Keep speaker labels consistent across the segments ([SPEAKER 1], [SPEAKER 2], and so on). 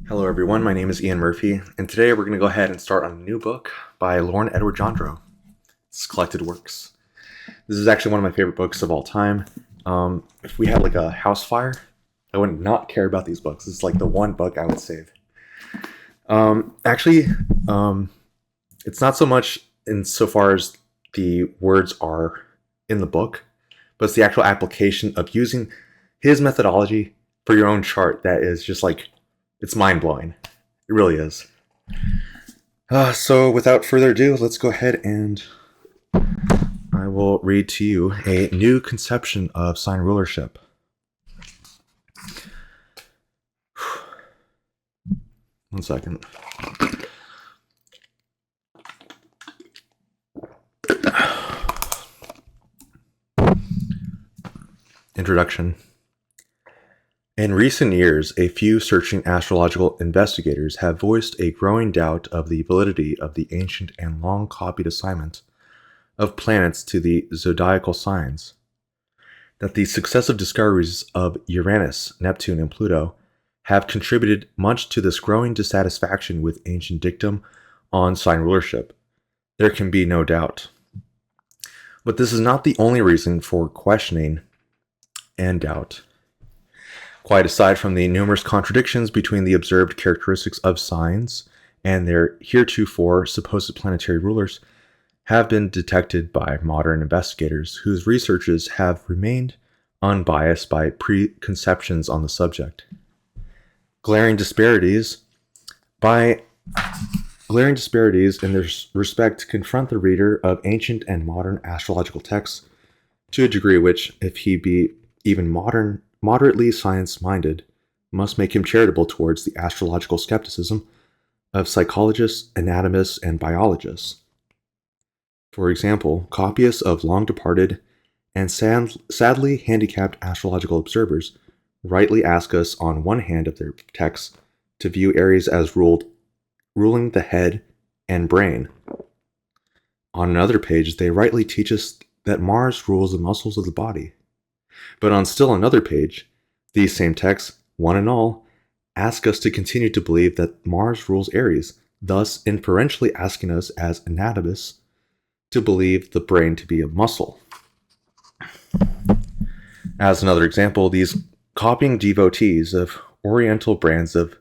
[SPEAKER 1] Hello everyone, my name is Ian Murphy, and today we're going to go ahead and start on a new book by Lorne Johndro. It's collected works. This is actually one of my favorite books of all time. If we had like a house fire, I would not care about these books. It's like the one book I would save. Actually, it's not so much insofar as the words are in the book, but it's the actual application of using his methodology for your own chart that is just like, it's mind-blowing. It really is. So without further ado, let's go ahead and I will read to you a new conception of sign rulership. One second. Introduction. In recent years, a few searching astrological investigators have voiced a growing doubt of the validity of the ancient and long-copied assignment of planets to the zodiacal signs. That the successive discoveries of Uranus, Neptune, and Pluto have contributed much to this growing dissatisfaction with ancient dictum on sign rulership, there can be no doubt. But this is not the only reason for questioning and doubt. Quite aside from the numerous contradictions between the observed characteristics of signs and their heretofore supposed planetary rulers have been detected by modern investigators whose researches have remained unbiased by preconceptions on the subject. Glaring disparities in this respect confront the reader of ancient and modern astrological texts to a degree which, if he be even moderately science-minded, must make him charitable towards the astrological skepticism of psychologists, anatomists, and biologists. For example, copyists of long-departed and sadly handicapped astrological observers rightly ask us on one hand of their texts to view Aries as ruling the head and brain. On another page, they rightly teach us that Mars rules the muscles of the body. But on still another page, these same texts, one and all, ask us to continue to believe that Mars rules Aries, thus inferentially asking us as anatomists to believe the brain to be a muscle. As another example, these copying devotees of Oriental brands of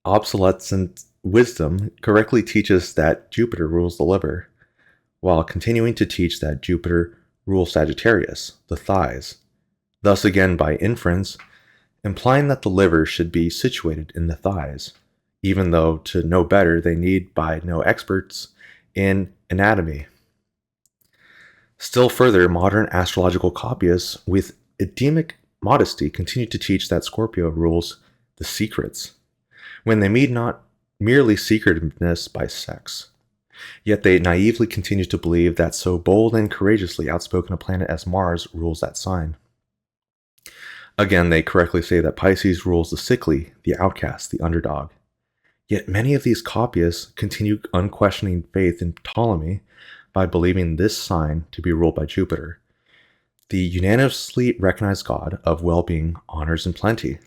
[SPEAKER 1] obsolescent wisdom correctly teach us that Jupiter rules the liver, while continuing to teach that Jupiter rules Sagittarius, the thighs, thus again by inference, implying that the liver should be situated in the thighs, even though to know better they need by no experts in anatomy. Still further, modern astrological copyists with Edemic modesty continue to teach that Scorpio rules the secrets, when they mean not merely secretiveness by sex. Yet they naively continue to believe that so bold and courageously outspoken a planet as Mars rules that sign. Again, they correctly say that Pisces rules the sickly, the outcast, the underdog. Yet many of these copyists continue unquestioning faith in Ptolemy by believing this sign to be ruled by Jupiter, the unanimously recognized god of well-being, honors, and plenty.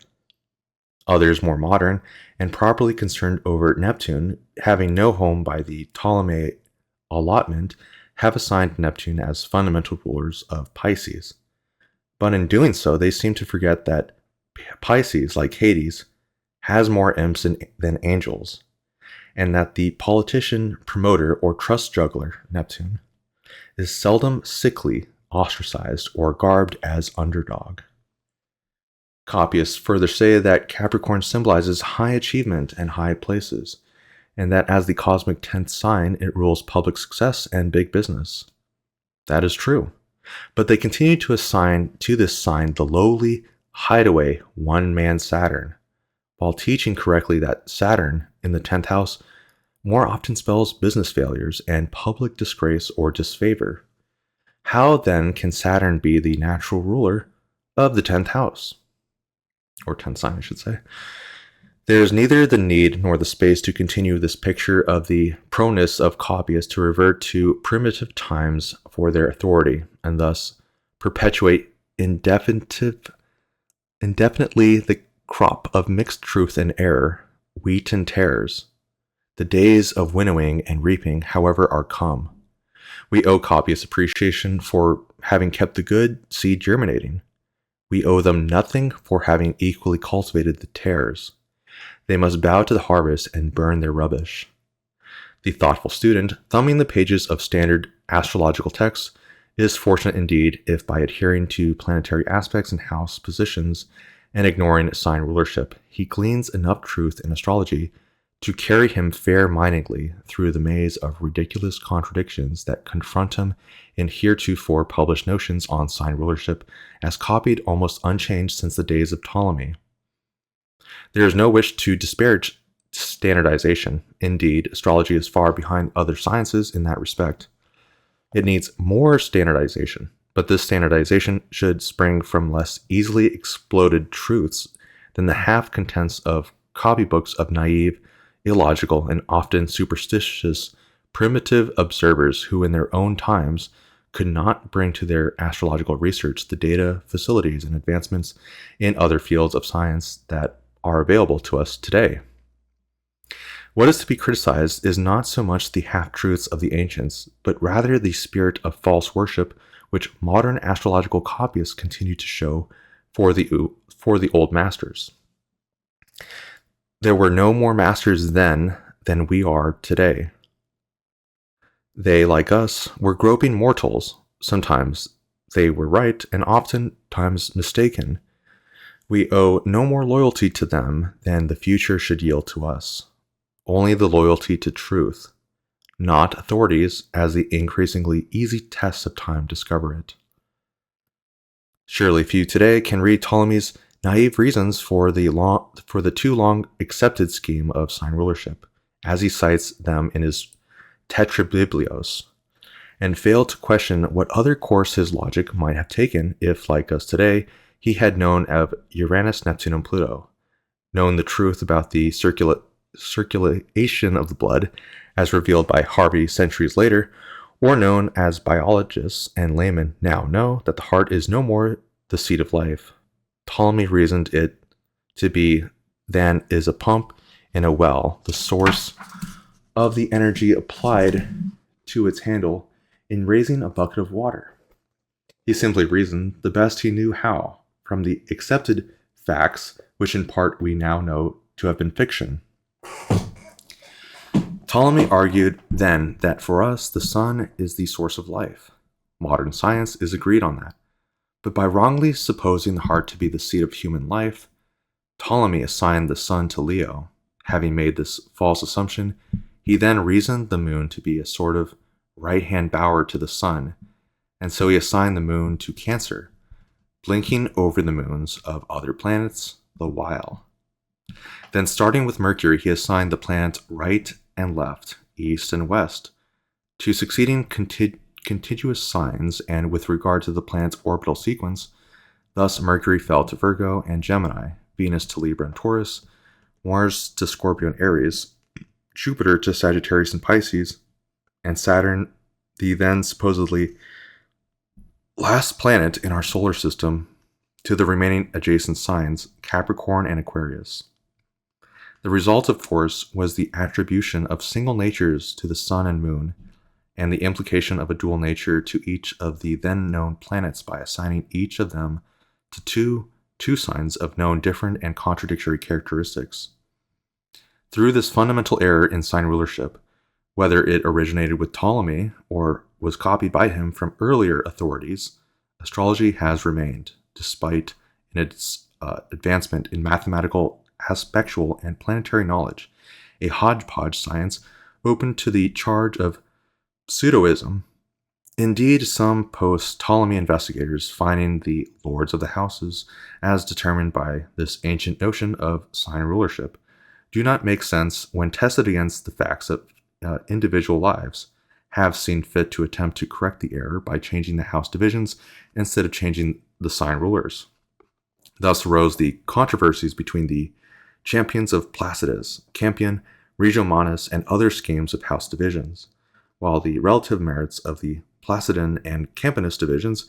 [SPEAKER 1] Others, more modern and properly concerned over Neptune, having no home by the Ptolemaic allotment, have assigned Neptune as fundamental rulers of Pisces. But in doing so, they seem to forget that Pisces, like Hades, has more imps than angels, and that the politician, promoter, or trust juggler, Neptune, is seldom sickly, ostracized, or garbed as underdog. Copyists further say that Capricorn symbolizes high achievement and high places, and that as the cosmic 10th sign, it rules public success and big business. That is true, but they continue to assign to this sign the lowly, hideaway, one-man Saturn, while teaching correctly that Saturn, in the 10th house, more often spells business failures and public disgrace or disfavor. How then can Saturn be the natural ruler of the 10th house? Or 10th sign, I should say. There is neither the need nor the space to continue this picture of the proneness of copyists to revert to primitive times for their authority, and thus perpetuate indefinitely the crop of mixed truth and error, wheat and tares. The days of winnowing and reaping, however, are come. We owe copyists appreciation for having kept the good seed germinating. We owe them nothing for having equally cultivated the tares. They must bow to the harvest and burn their rubbish. The thoughtful student, thumbing the pages of standard astrological texts, is fortunate indeed if by adhering to planetary aspects and house positions and ignoring sign rulership, he gleans enough truth in astrology to carry him fair-mindedly through the maze of ridiculous contradictions that confront him in heretofore published notions on sign rulership, as copied almost unchanged since the days of Ptolemy. There is no wish to disparage standardization. Indeed, astrology is far behind other sciences in that respect. It needs more standardization, but this standardization should spring from less easily exploded truths than the half-contents of copybooks of naive, illogical, and often superstitious primitive observers who in their own times could not bring to their astrological research the data, facilities, and advancements in other fields of science that are available to us today. What is to be criticized is not so much the half-truths of the ancients, but rather the spirit of false worship which modern astrological copyists continue to show for the old masters. There were no more masters then than we are today. They, like us, were groping mortals. Sometimes they were right and oftentimes mistaken. We owe no more loyalty to them than the future should yield to us. Only the loyalty to truth, not authorities, as the increasingly easy tests of time discover it. Surely few today can read Ptolemy's naive reasons for the too long accepted scheme of sign rulership, as he cites them in his Tetrabiblios, and fail to question what other course his logic might have taken if, like us today, he had known of Uranus, Neptune, and Pluto, known the truth about the circulation of the blood, as revealed by Harvey centuries later, or known as biologists and laymen now know that the heart is no more the seat of life. Ptolemy reasoned it to be than is a pump in a well, the source of the energy applied to its handle in raising a bucket of water. He simply reasoned the best he knew how, from the accepted facts, which in part we now know to have been fiction. Ptolemy argued then that for us the sun is the source of life. Modern science is agreed on that. But by wrongly supposing the heart to be the seat of human life, Ptolemy assigned the sun to Leo. Having made this false assumption, he then reasoned the moon to be a sort of right-hand bower to the sun, and so he assigned the moon to Cancer, blinking over the moons of other planets the while. Then starting with Mercury, he assigned the planets right and left, east and west, to succeeding contiguous signs, and with regard to the planet's orbital sequence, thus Mercury fell to Virgo and Gemini, Venus to Libra and Taurus, Mars to Scorpio and Aries, Jupiter to Sagittarius and Pisces, and Saturn, the then supposedly last planet in our solar system, to the remaining adjacent signs, Capricorn and Aquarius. The result, of course, was the attribution of single natures to the sun and moon, and the implication of a dual nature to each of the then known planets by assigning each of them to two signs of known different and contradictory characteristics. Through this fundamental error in sign rulership, whether it originated with Ptolemy or was copied by him from earlier authorities, astrology has remained, despite in its advancement in mathematical, aspectual, and planetary knowledge, a hodgepodge science open to the charge of pseudoism. Indeed, some post-Ptolemy investigators, finding the lords of the houses as determined by this ancient notion of sign rulership, do not make sense when tested against the facts of individual lives, have seen fit to attempt to correct the error by changing the house divisions instead of changing the sign rulers. Thus arose the controversies between the champions of Placidus, Campion, Regiomontanus, and other schemes of house divisions, while the relative merits of the Placidian and Campanist divisions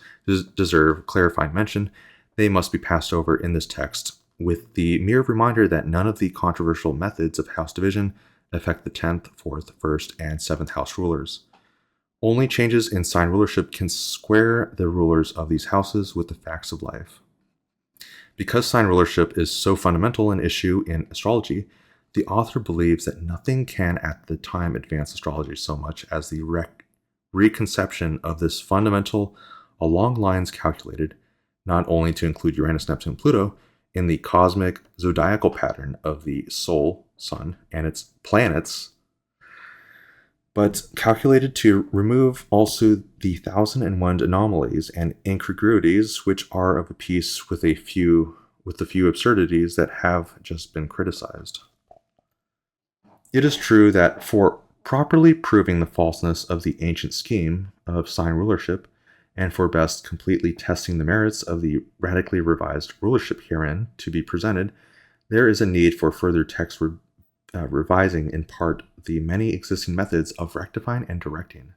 [SPEAKER 1] deserve clarifying mention. They must be passed over in this text with the mere reminder that none of the controversial methods of house division affect the 10th, 4th, 1st, and 7th house rulers. Only changes in sign rulership can square the rulers of these houses with the facts of life. Because sign rulership is so fundamental an issue in astrology, the author believes that nothing can at the time advance astrology so much as the reconception of this fundamental along lines calculated, not only to include Uranus, Neptune, Pluto, in the cosmic zodiacal pattern of the Sol, Sun, and its planets, but calculated to remove also the 1001 anomalies and incongruities which are of a piece with the few absurdities that have just been criticized. It is true that for properly proving the falseness of the ancient scheme of sign rulership, and for best completely testing the merits of the radically revised rulership herein to be presented, there is a need for further text revising in part the many existing methods of rectifying and directing.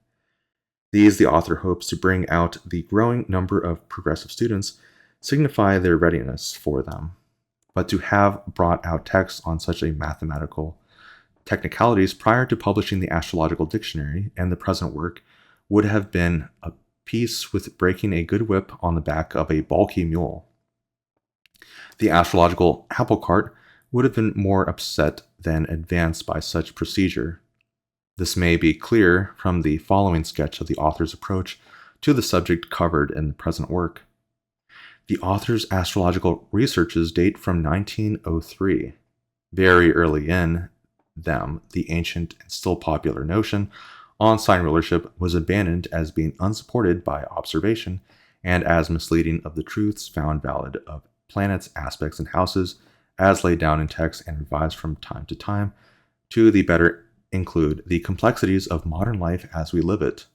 [SPEAKER 1] These the author hopes to bring out the growing number of progressive students signify their readiness for them. But to have brought out texts on such a mathematical technicalities prior to publishing the Astrological Dictionary and the present work would have been a piece with breaking a good whip on the back of a balky mule. The astrological apple cart would have been more upset than advanced by such procedure. This may be clear from the following sketch of the author's approach to the subject covered in the present work. The author's astrological researches date from 1903. Very early in them, the ancient and still popular notion on sign rulership was abandoned as being unsupported by observation and as misleading of the truths found valid of planets, aspects, and houses as laid down in text and revised from time to time to the better include the complexities of modern life as we live it.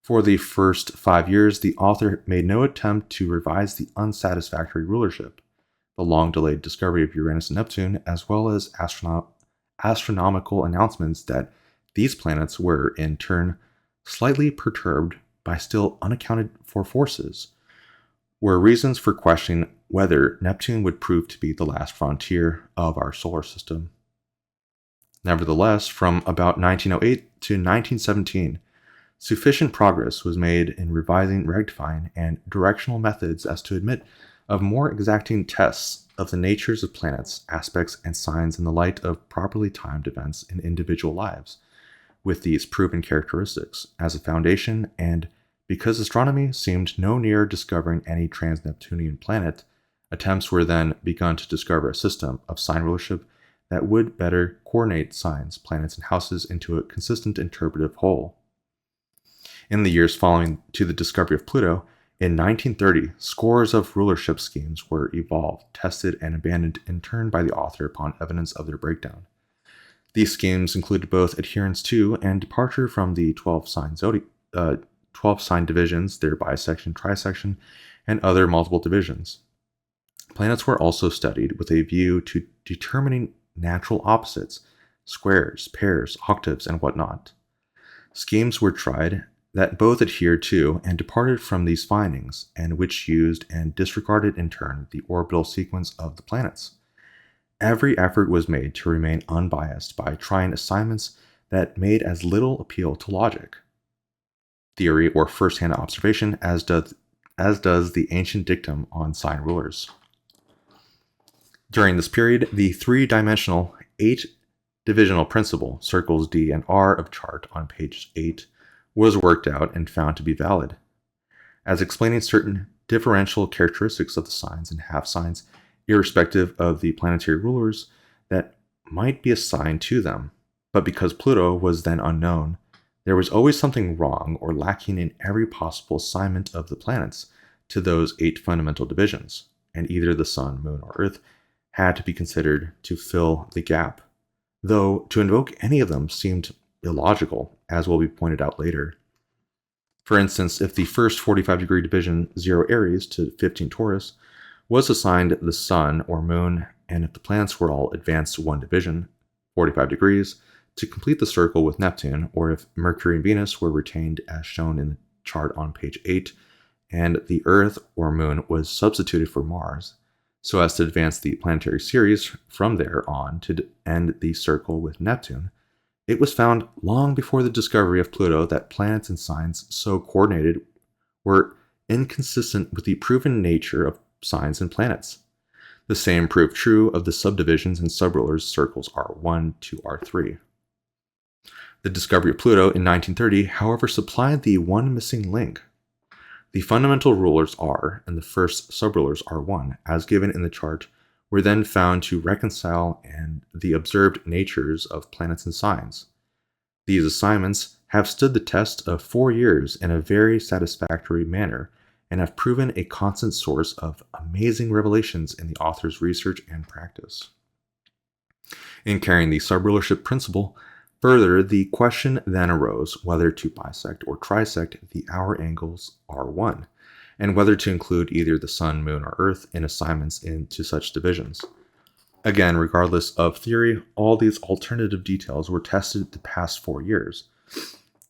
[SPEAKER 1] For the first 5 years, the author made no attempt to revise the unsatisfactory rulership, the long-delayed discovery of Uranus and Neptune, as well as astronomical announcements that these planets were, in turn, slightly perturbed by still unaccounted for forces, were reasons for questioning whether Neptune would prove to be the last frontier of our solar system. Nevertheless, from about 1908 to 1917, sufficient progress was made in revising, rectifying, and directional methods as to admit of more exacting tests of the natures of planets, aspects, and signs in the light of properly timed events in individual lives, with these proven characteristics as a foundation, and because astronomy seemed no nearer discovering any trans-Neptunian planet, attempts were then begun to discover a system of sign rulership that would better coordinate signs, planets, and houses into a consistent interpretive whole. In the years following to the discovery of Pluto, in 1930, scores of rulership schemes were evolved, tested, and abandoned in turn by the author upon evidence of their breakdown. These schemes included both adherence to and departure from the 12 sign divisions, their bisection, trisection, and other multiple divisions. Planets were also studied with a view to determining natural opposites, squares, pairs, octaves, and whatnot. Schemes were tried that both adhered to and departed from these findings, and which used and disregarded in turn the orbital sequence of the planets. Every effort was made to remain unbiased by trying assignments that made as little appeal to logic, theory, or first-hand observation as does the ancient dictum on sign rulers. During this period, the three-dimensional 8-divisional principle, circles D and R of chart on page 8, was worked out and found to be valid, as explaining certain differential characteristics of the signs and half-signs, irrespective of the planetary rulers that might be assigned to them. But because Pluto was then unknown, there was always something wrong or lacking in every possible assignment of the planets to those 8 fundamental divisions, and either the Sun, Moon, or Earth had to be considered to fill the gap, though to invoke any of them seemed illogical, as will be pointed out later. For instance, if the first 45-degree division 0 Aries to 15 Taurus was assigned the Sun or Moon, and if the planets were all advanced 1 division, 45 degrees, to complete the circle with Neptune, or if Mercury and Venus were retained as shown in the chart on page 8, and the Earth or Moon was substituted for Mars, so as to advance the planetary series from there on to end the circle with Neptune, it was found long before the discovery of Pluto that planets and signs so coordinated were inconsistent with the proven nature of signs and planets. The same proved true of the subdivisions and subrulers circles R1 to R3. The discovery of Pluto in 1930, however, supplied the one missing link. The fundamental rulers R and the first subrulers R1, as given in the chart, were then found to reconcile the observed natures of planets and signs. These assignments have stood the test of 4 years in a very satisfactory manner and have proven a constant source of amazing revelations in the author's research and practice. In carrying the subrulership principle further, the question then arose whether to bisect or trisect the hour angles R1, and whether to include either the Sun, Moon, or Earth in assignments into such divisions. Again, regardless of theory, all these alternative details were tested the past 4 years,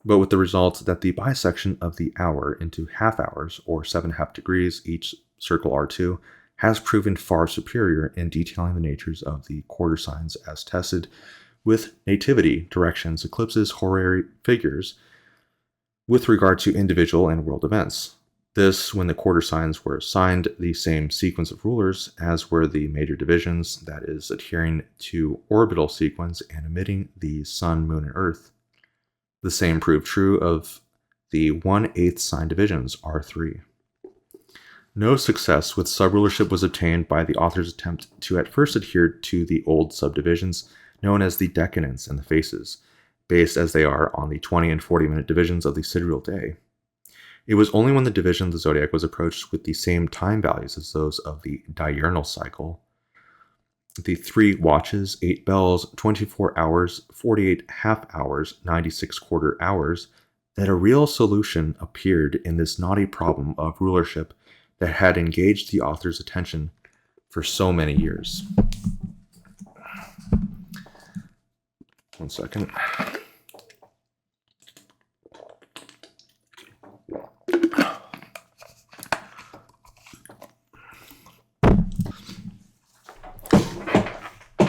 [SPEAKER 1] but with the result that the bisection of the hour into half hours, or 7½ degrees each circle R2, has proven far superior in detailing the natures of the quarter signs as tested with nativity, directions, eclipses, horary figures, with regard to individual and world events. This when the quarter signs were assigned the same sequence of rulers as were the major divisions, that is, adhering to orbital sequence and omitting the Sun, Moon, and Earth. The same proved true of the 1/8 sign divisions, R3. No success with subrulership was obtained by the author's attempt to at first adhere to the old subdivisions known as the decadents and the phases, based as they are on the 20 and 40-minute divisions of the sidereal day. It was only when the division of the zodiac was approached with the same time values as those of the diurnal cycle, the 3 watches, 8 bells, 24 hours, 48 half hours, 96 quarter hours, that a real solution appeared in this knotty problem of rulership that had engaged the author's attention for so many years. One second.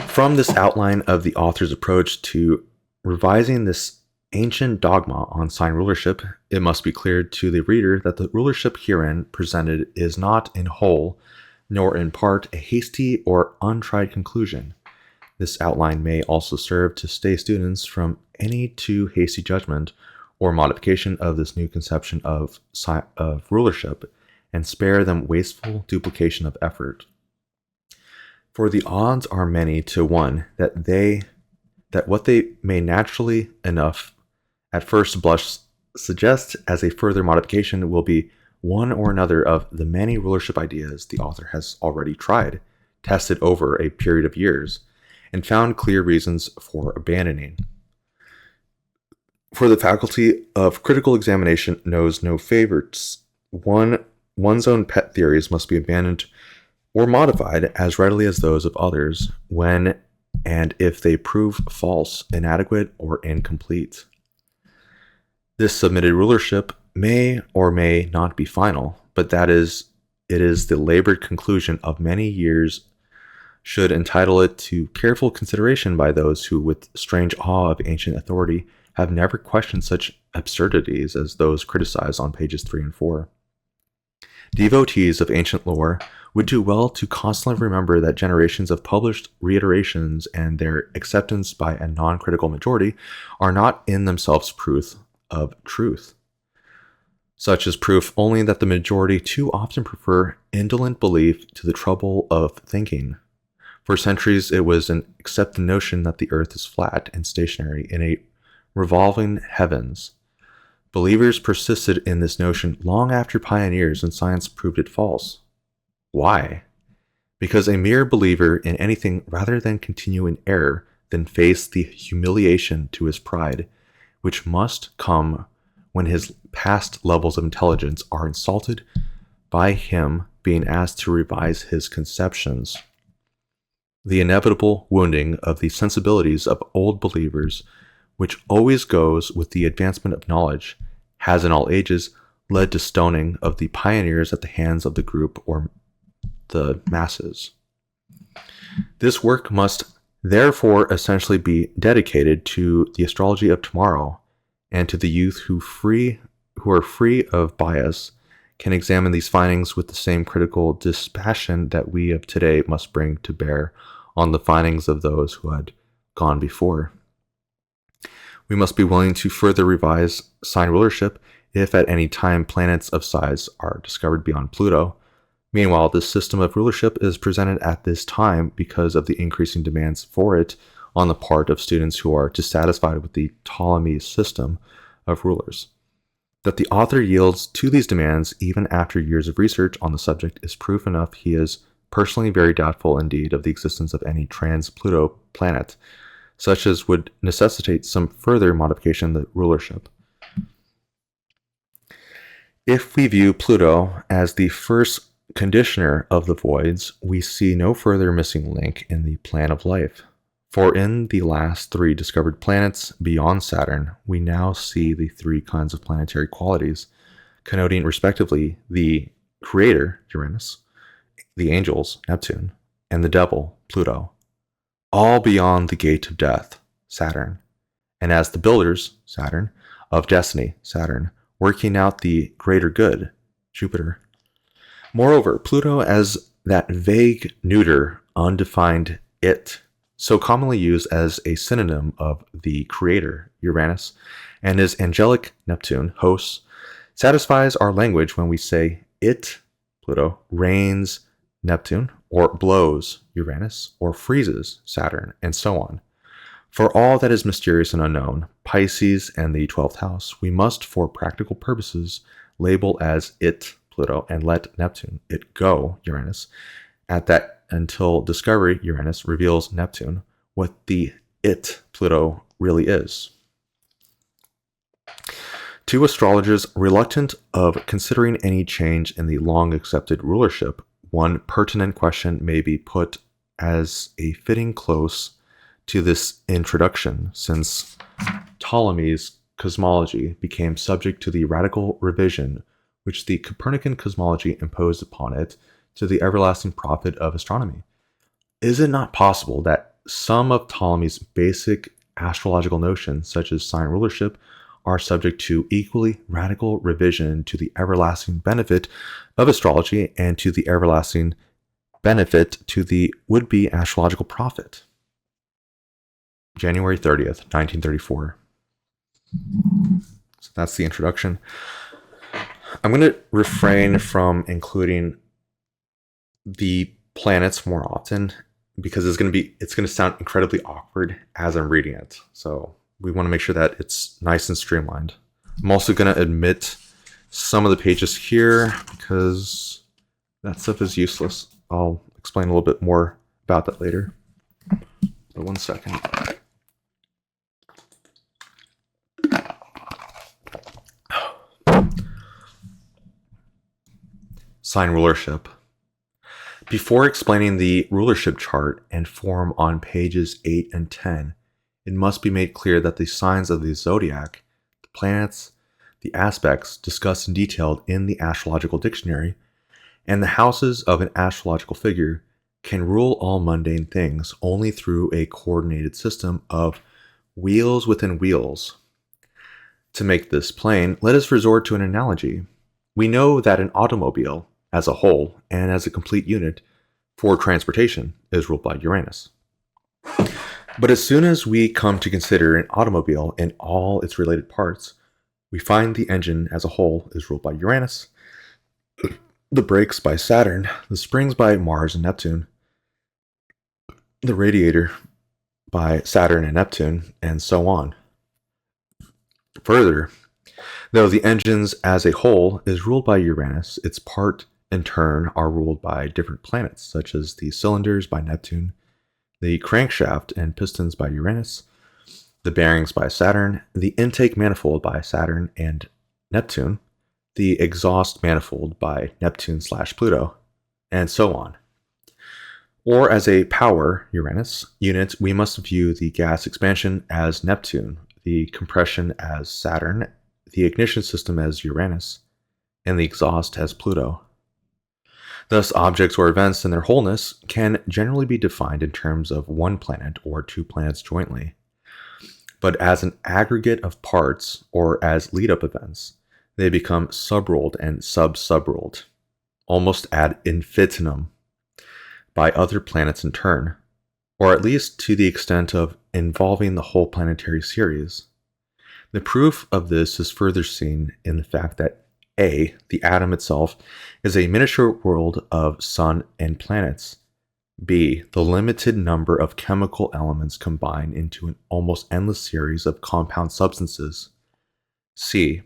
[SPEAKER 1] From this outline of the author's approach to revising this ancient dogma on sign rulership, it must be clear to the reader that the rulership herein presented is not in whole, nor in part, a hasty or untried conclusion. This outline may also serve to stay students from any too hasty judgment or modification of this new conception of rulership, and spare them wasteful duplication of effort. For the odds are many to 1 that what they may naturally enough at first blush suggest as a further modification will be one or another of the many rulership ideas the author has already tried, tested over a period of years, and found clear reasons for abandoning. For the faculty of critical examination knows no favorites. One's own pet theories must be abandoned or modified as readily as those of others when and if they prove false, inadequate, or incomplete. This submitted rulership may or may not be final, but it is the labored conclusion of many years should entitle it to careful consideration by those who, with strange awe of ancient authority, have never questioned such absurdities as those criticized on pages 3 and 4. Devotees of ancient lore would do well to constantly remember that generations of published reiterations and their acceptance by a non-critical majority are not in themselves proof of truth. Such is proof only that the majority too often prefer indolent belief to the trouble of thinking. For centuries, it was an accepted notion that the earth is flat and stationary in a revolving heavens. Believers persisted in this notion long after pioneers in science proved it false. Why? Because a mere believer in anything rather than continue in error than face the humiliation to his pride, which must come when his past levels of intelligence are insulted by him being asked to revise his conceptions. The inevitable wounding of the sensibilities of old believers, which always goes with the advancement of knowledge, has in all ages led to stoning of the pioneers at the hands of the group or the masses. This work must therefore essentially be dedicated to the astrology of tomorrow and to the youth who are free of bias can examine these findings with the same critical dispassion that we of today must bring to bear on the findings of those who had gone before. We must be willing to further revise sign rulership if at any time planets of size are discovered beyond Pluto. Meanwhile, this system of rulership is presented at this time because of the increasing demands for it on the part of students who are dissatisfied with the Ptolemy system of rulers. That the author yields to these demands even after years of research on the subject is proof enough he is personally very doubtful indeed of the existence of any trans-Pluto planet, such as would necessitate some further modification of the rulership. If we view Pluto as the first conditioner of the voids, we see no further missing link in the plan of life. For in the last three discovered planets beyond Saturn, we now see the three kinds of planetary qualities, connoting respectively the creator, Uranus, the angels, Neptune, and the devil, Pluto, all beyond the gate of death, Saturn, and as the builders, Saturn, of destiny, Saturn, working out the greater good, Jupiter. Moreover, Pluto as that vague, neuter, undefined it, so commonly used as a synonym of the creator, Uranus, and his angelic Neptune, hosts, satisfies our language when we say it, Pluto, reigns, Neptune, or blows, Uranus, or freezes, Saturn, and so on. For all that is mysterious and unknown, Pisces and the 12th house, we must, for practical purposes, label as it, Pluto, and let Neptune, it go, Uranus, at that until discovery, Uranus, reveals Neptune, what the it, Pluto, really is. To astrologers reluctant of considering any change in the long accepted rulership, one pertinent question may be put as a fitting close to this introduction, since Ptolemy's cosmology became subject to the radical revision which the Copernican cosmology imposed upon it to the everlasting profit of astronomy. Is it not possible that some of Ptolemy's basic astrological notions, such as sign rulership, are subject to equally radical revision to the everlasting benefit of astrology and to the everlasting benefit to the would-be astrological prophet? January 30th, 1934. So that's the introduction. I'm going to refrain from including the planets more often because it's going to sound incredibly awkward as I'm reading it. So we want to make sure that it's nice and streamlined. I'm also going to omit some of the pages here because that stuff is useless. I'll explain a little bit more about that later. So 1 second. Sign rulership. Before explaining the rulership chart and form on pages 8 and 10, it must be made clear that the signs of the zodiac, the planets, the aspects discussed in detail in the Astrological Dictionary, and the houses of an astrological figure can rule all mundane things only through a coordinated system of wheels within wheels. To make this plain, let us resort to an analogy. We know that an automobile, as a whole and as a complete unit for transportation, is ruled by Uranus. But as soon as we come to consider an automobile in all its related parts, we find the engine as a whole is ruled by Uranus, the brakes by Saturn, the springs by Mars and Neptune, the radiator by Saturn and Neptune, and so on. Further, though the engines as a whole is ruled by Uranus, its part in turn are ruled by different planets, such as the cylinders by Neptune, the crankshaft and pistons by Uranus, the bearings by Saturn, the intake manifold by Saturn and Neptune, the exhaust manifold by Neptune/Pluto, and so on. Or as a power, Uranus, unit, we must view the gas expansion as Neptune, the compression as Saturn, the ignition system as Uranus, and the exhaust as Pluto. Thus, objects or events in their wholeness can generally be defined in terms of one planet or two planets jointly. But as an aggregate of parts or as lead-up events, they become subruled and sub-subruled, almost ad infinitum, by other planets in turn, or at least to the extent of involving the whole planetary series. The proof of this is further seen in the fact that A, the atom itself, is a miniature world of sun and planets. B, the limited number of chemical elements combine into an almost endless series of compound substances. C,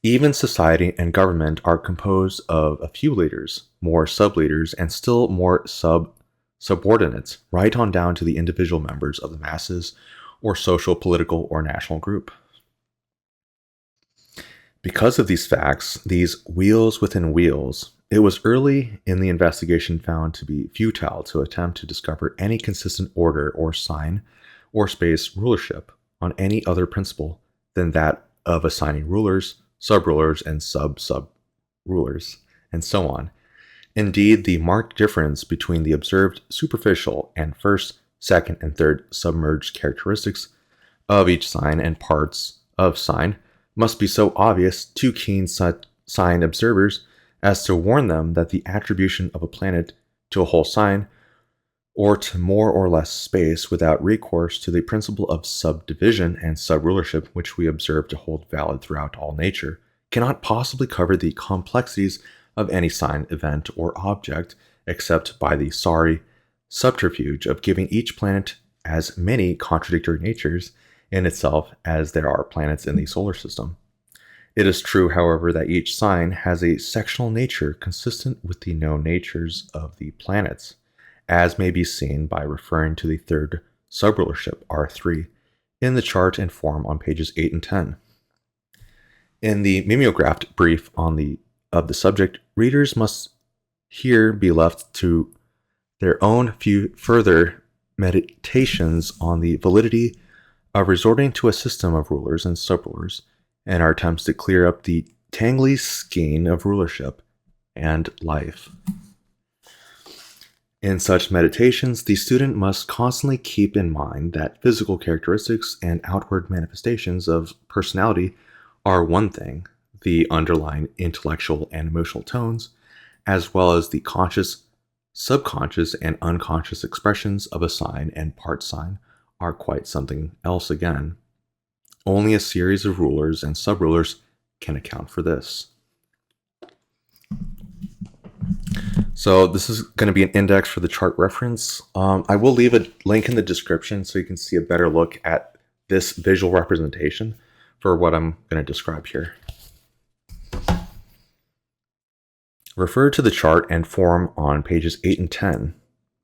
[SPEAKER 1] even society and government are composed of a few leaders, more sub-leaders, and still more subordinates, right on down to the individual members of the masses or social, political, or national group. Because of these facts, these wheels within wheels, it was early in the investigation found to be futile to attempt to discover any consistent order or sign or space rulership on any other principle than that of assigning rulers, sub-rulers, and sub-sub-rulers, and so on. Indeed, the marked difference between the observed superficial and first, second, and third submerged characteristics of each sign and parts of sign must be so obvious to keen sign observers as to warn them that the attribution of a planet to a whole sign or to more or less space without recourse to the principle of subdivision and subrulership, which we observe to hold valid throughout all nature, cannot possibly cover the complexities of any sign, event, or object except by the sorry subterfuge of giving each planet as many contradictory natures in itself as there are planets in the solar system. It is true, however, that each sign has a sectional nature consistent with the known natures of the planets, as may be seen by referring to the third subrulership, R3, in the chart and form on pages 8 and 10. In the mimeographed brief of the subject, readers must here be left to their own few further meditations on the validity of resorting to a system of rulers and subrulers, and our attempts to clear up the tangly skein of rulership and life. In such meditations, the student must constantly keep in mind that physical characteristics and outward manifestations of personality are one thing, the underlying intellectual and emotional tones, as well as the conscious, subconscious, and unconscious expressions of a sign and part sign are quite something else again. Only a series of rulers and subrulers can account for this. So this is going to be an index for the chart reference. I will leave a link in the description so you can see a better look at this visual representation for what I'm going to describe here. Refer to the chart and form on pages 8 and 10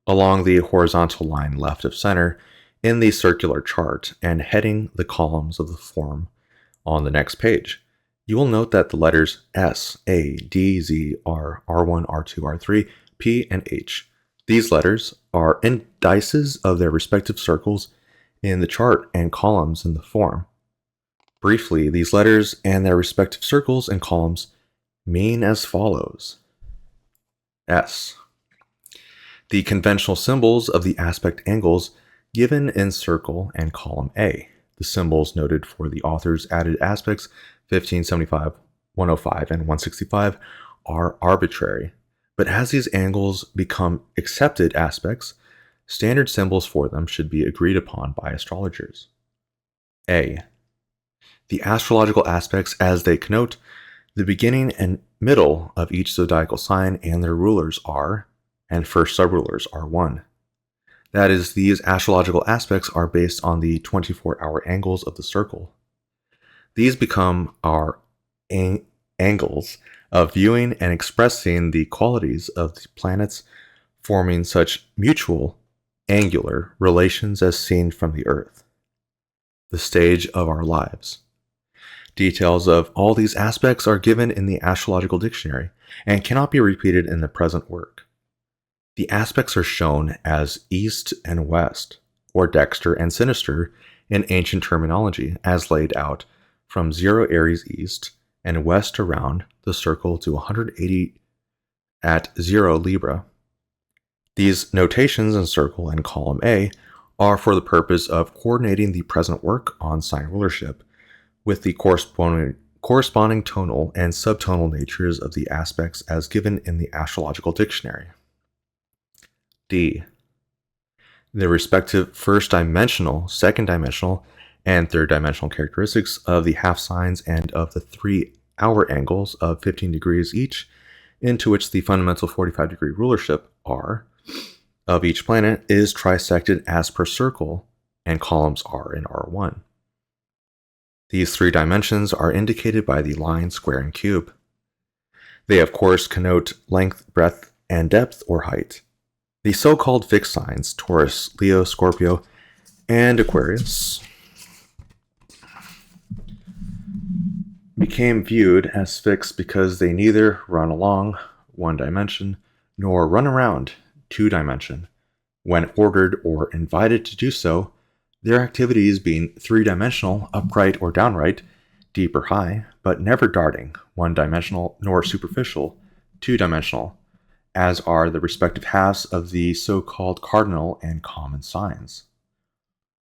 [SPEAKER 1] along the horizontal line left of center in the circular chart and heading the columns of the form on the next page. You will note that the letters S, A, D, Z, R, R1, R2, R3, P, and H. These letters are indices of their respective circles in the chart and columns in the form. Briefly, these letters and their respective circles and columns mean as follows. S. The conventional symbols of the aspect angles given in circle and column A. The symbols noted for the author's added aspects 1575, 105, and 165 are arbitrary, but as these angles become accepted aspects, standard symbols for them should be agreed upon by astrologers. A. The astrological aspects as they connote the beginning and middle of each zodiacal sign and their rulers are, and first subrulers are 1. That is, these astrological aspects are based on the 24-hour angles of the circle. These become our angles of viewing and expressing the qualities of the planets, forming such mutual angular relations as seen from the Earth, the stage of our lives. Details of all these aspects are given in the Astrological Dictionary and cannot be repeated in the present work. The aspects are shown as east and west, or dexter and sinister in ancient terminology, as laid out from 0 Aries east and west around the circle to 180 at 0 Libra. These notations in circle and column A are for the purpose of coordinating the present work on sign rulership with the corresponding tonal and subtonal natures of the aspects as given in the Astrological Dictionary. D. The respective first dimensional, second dimensional, and third dimensional characteristics of the half signs and of the 3 hour angles of 15 degrees each, into which the fundamental 45-degree rulership R of each planet is trisected as per circle, and columns R and R1. These 3 dimensions are indicated by the line, square, and cube. They, of course, connote length, breadth, and depth or height. The so-called fixed signs, Taurus, Leo, Scorpio, and Aquarius, became viewed as fixed because they neither run along one dimension nor run around 2 dimension. When ordered or invited to do so, their activities being 3-dimensional, upright or downright, deep or high, but never darting 1-dimensional nor superficial 2-dimensional, as are the respective halves of the so-called cardinal and common signs.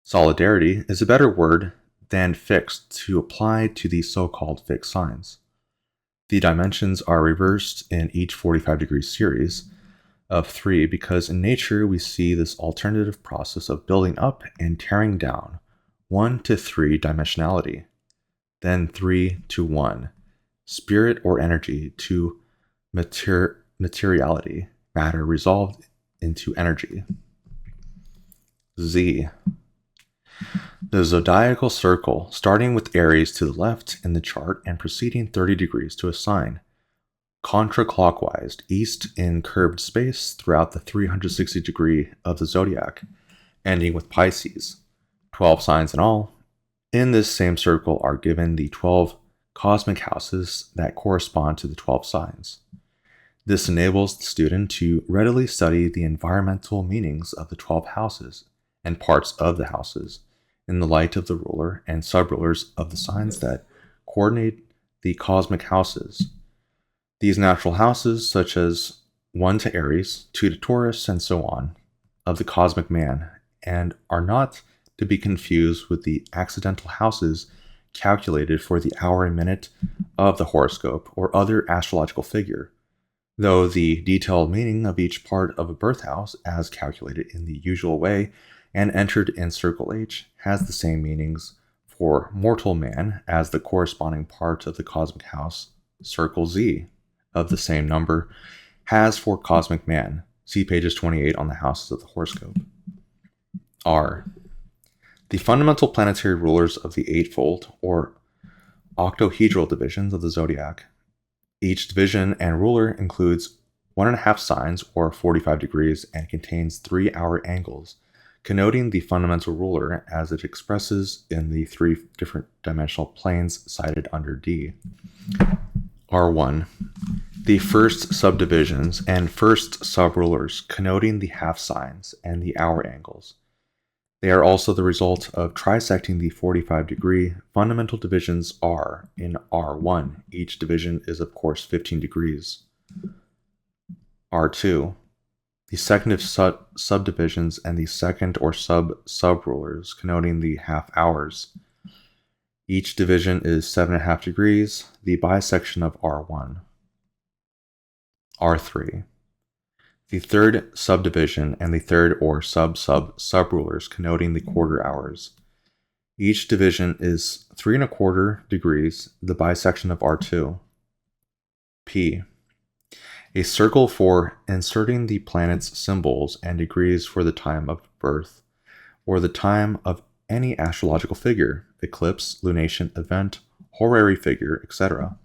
[SPEAKER 1] Solidarity is a better word than fixed to apply to these so-called fixed signs. The dimensions are reversed in each 45-degree series of 3 because in nature we see this alternative process of building up and tearing down 1 to 3 dimensionality, then 3 to 1, spirit or energy to materiality, matter resolved into energy. Z. The zodiacal circle, starting with Aries to the left in the chart and proceeding 30 degrees to a sign, contra-clockwise east in curved space throughout the 360 degree of the zodiac, ending with Pisces. 12 signs in all. In this same circle are given the 12 cosmic houses that correspond to the 12 signs. This enables the student to readily study the environmental meanings of the 12 houses and parts of the houses in the light of the ruler and sub-rulers of the signs that coordinate the cosmic houses. These natural houses, such as 1 to Aries, 2 to Taurus, and so on, of the cosmic man, and are not to be confused with the accidental houses calculated for the hour and minute of the horoscope or other astrological figure, though the detailed meaning of each part of a birth house, as calculated in the usual way and entered in Circle H, has the same meanings for mortal man as the corresponding part of the cosmic house, Circle Z, of the same number, has for cosmic man. See pages 28 on the houses of the horoscope. R. The fundamental planetary rulers of the eightfold, or octohedral divisions of the zodiac. Each division and ruler includes 1.5 signs, or 45 degrees, and contains 3 hour angles, connoting the fundamental ruler as it expresses in the 3 different dimensional planes cited under D. R1. The first subdivisions and first subrulers, connoting the half signs and the hour angles. They are also the result of trisecting the 45-degree fundamental divisions R in R1. Each division is, of course, 15 degrees. R2. The second of subdivisions and the second or subrulers, connoting the half hours. Each division is 7.5 degrees, the bisection of R1. R3. The third subdivision and the third or subrulers, connoting the quarter hours. Each division is 3.25 degrees, the bisection of R2. P. A circle for inserting the planet's symbols and degrees for the time of birth, or the time of any astrological figure, eclipse, lunation, event, horary figure, etc.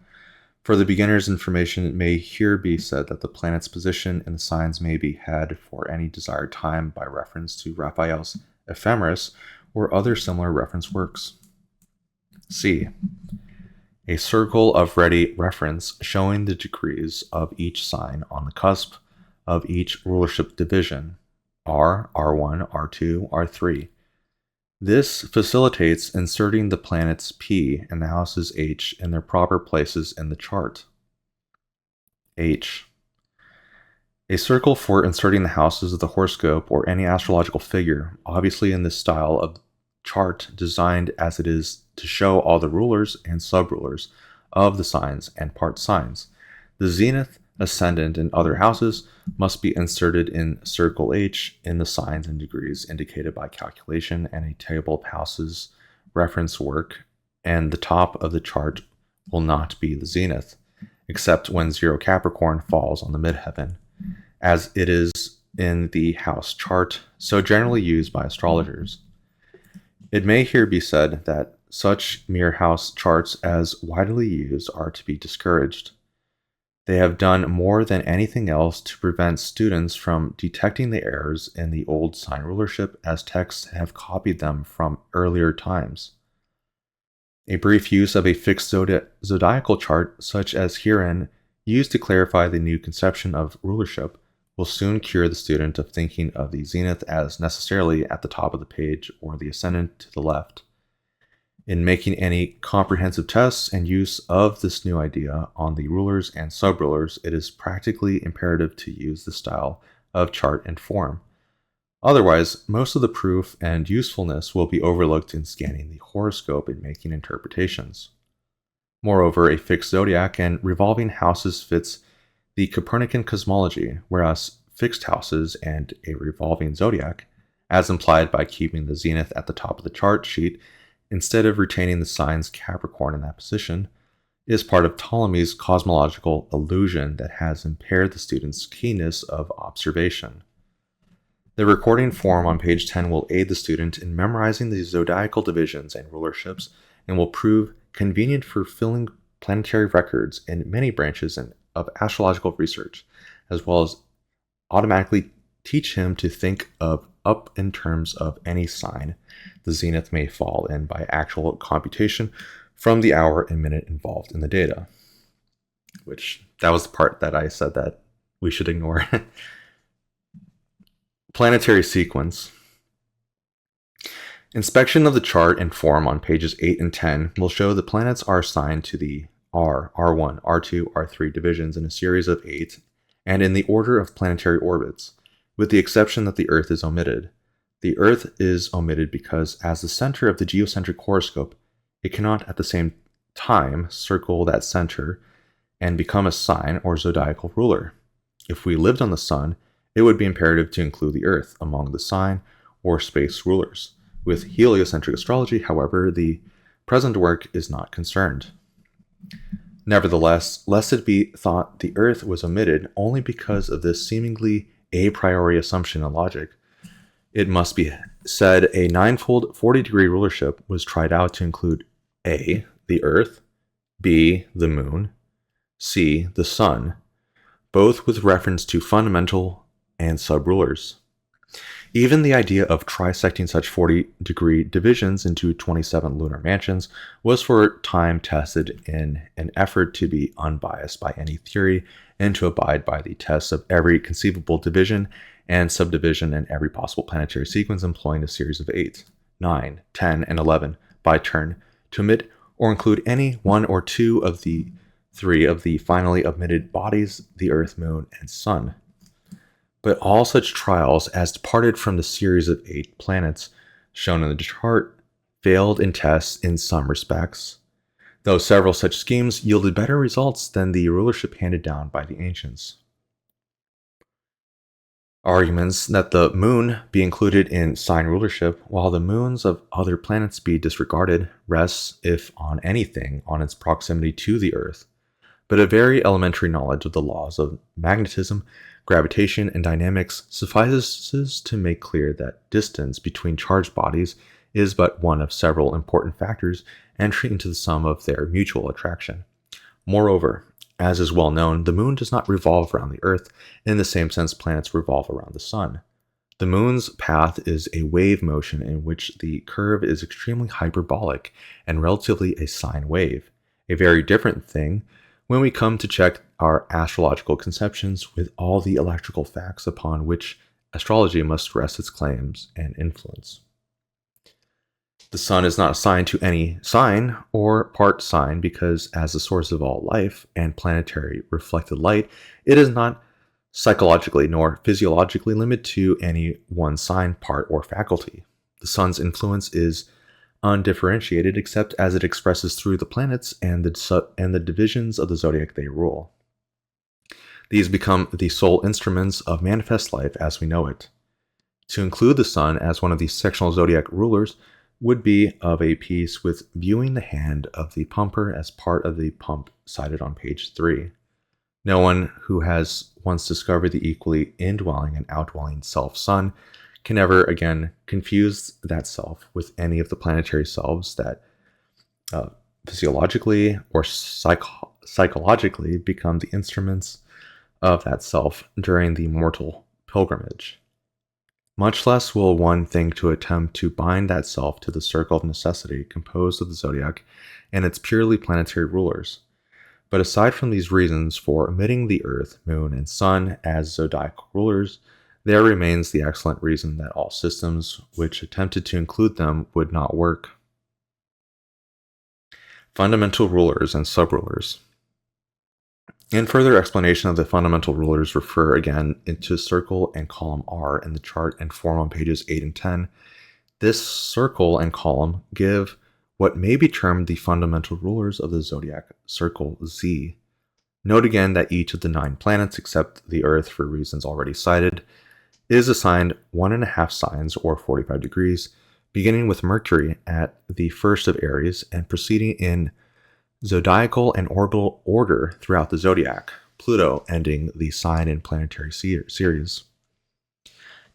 [SPEAKER 1] For the beginner's information, it may here be said that the planet's position in the signs may be had for any desired time by reference to Raphael's Ephemeris or other similar reference works. C. A circle of ready reference showing the degrees of each sign on the cusp of each rulership division, R, R1, R2, R3. This facilitates inserting the planets P and the houses H in their proper places in the chart. H. A circle for inserting the houses of the horoscope or any astrological figure, obviously in this style of chart designed as it is to show all the rulers and sub-rulers of the signs and part signs. The zenith, ascendant, and other houses must be inserted in circle H in the signs and degrees indicated by calculation and a table of houses reference work, and the top of the chart will not be the zenith, except when 0 Capricorn falls on the midheaven, as it is in the house chart, so generally used by astrologers. It may here be said that such mere house charts as widely used are to be discouraged. They have done more than anything else to prevent students from detecting the errors in the old sign rulership, as texts have copied them from earlier times. A brief use of a fixed zodiacal chart, such as herein, used to clarify the new conception of rulership, will soon cure the student of thinking of the zenith as necessarily at the top of the page or the ascendant to the left. In making any comprehensive tests and use of this new idea on the rulers and sub-rulers, it is practically imperative to use this style of chart and form. Otherwise, most of the proof and usefulness will be overlooked in scanning the horoscope and making interpretations. Moreover, a fixed zodiac and revolving houses fits the Copernican cosmology, whereas fixed houses and a revolving zodiac, as implied by keeping the zenith at the top of the chart sheet instead of retaining the signs Capricorn in that position, is part of Ptolemy's cosmological illusion that has impaired the student's keenness of observation. The recording form on page 10 will aid the student in memorizing the zodiacal divisions and rulerships and will prove convenient for filling planetary records in many branches of astrological research, as well as automatically teach him to think of up in terms of any sign the zenith may fall in by actual computation from the hour and minute involved in the data. Which, that was the part that I said that we should ignore. Planetary sequence. Inspection of the chart and form on pages 8 and 10 will show the planets are assigned to the R1, R2, R3 divisions in a series of 8, and in the order of planetary orbits, with the exception that the Earth is omitted. The Earth is omitted because, as the center of the geocentric horoscope, it cannot at the same time circle that center and become a sign or zodiacal ruler. If we lived on the Sun, it would be imperative to include the Earth among the sign or space rulers. With heliocentric astrology, however, the present work is not concerned. Nevertheless, lest it be thought the Earth was omitted only because of this seemingly a priori assumption and logic, it must be said a ninefold 40-degree rulership was tried out to include A, the Earth, B, the Moon, C, the Sun, both with reference to fundamental and sub-rulers. Even the idea of trisecting such 40-degree divisions into 27 lunar mansions was for a time tested in an effort to be unbiased by any theory and to abide by the tests of every conceivable division and subdivision and every possible planetary sequence, employing a series of 8, 9, 10, and 11 by turn to omit or include any one or two of the three of the finally omitted bodies, the Earth, Moon, and Sun. But all such trials as departed from the series of 8 planets shown in the chart failed in tests in some respects, though several such schemes yielded better results than the rulership handed down by the ancients. Arguments that the Moon be included in sign rulership while the moons of other planets be disregarded rests, if on anything, on its proximity to the Earth, but a very elementary knowledge of the laws of magnetism, gravitation, and dynamics suffices to make clear that distance between charged bodies is but one of several important factors entering into the sum of their mutual attraction. Moreover, as is well known, the Moon does not revolve around the Earth in the same sense planets revolve around the Sun. The Moon's path is a wave motion in which the curve is extremely hyperbolic and relatively a sine wave, a very different thing when we come to check our astrological conceptions with all the electrical facts upon which astrology must rest its claims and influence. The Sun is not assigned to any sign or part sign because, as the source of all life and planetary reflected light, it is not psychologically nor physiologically limited to any one sign, part, or faculty. The sun's influence is undifferentiated except as it expresses through the planets and the divisions of the zodiac they rule. These become the sole instruments of manifest life as we know it. To include the sun as one of the sectional zodiac rulers would be of a piece with viewing the hand of the pumper as part of the pump cited on page 3. No one who has once discovered the equally indwelling and outdwelling self-sun can ever again confuse that self with any of the planetary selves that physiologically or psychologically become the instruments of that self during the mortal pilgrimage. Much less will one think to attempt to bind that self to the circle of necessity composed of the zodiac and its purely planetary rulers. But aside from these reasons for omitting the Earth, Moon, and Sun as zodiacal rulers, there remains the excellent reason that all systems which attempted to include them would not work. Fundamental rulers and subrulers. In further explanation of the fundamental rulers, refer again into circle and column R in the chart and form on pages 8 and 10. This circle and column give what may be termed the fundamental rulers of the zodiac circle Z. Note again that each of the 9 planets, except the Earth for reasons already cited, is assigned 1.5 signs or 45 degrees, beginning with Mercury at the first of Aries and proceeding in zodiacal and orbital order throughout the zodiac, Pluto ending the sign and planetary series.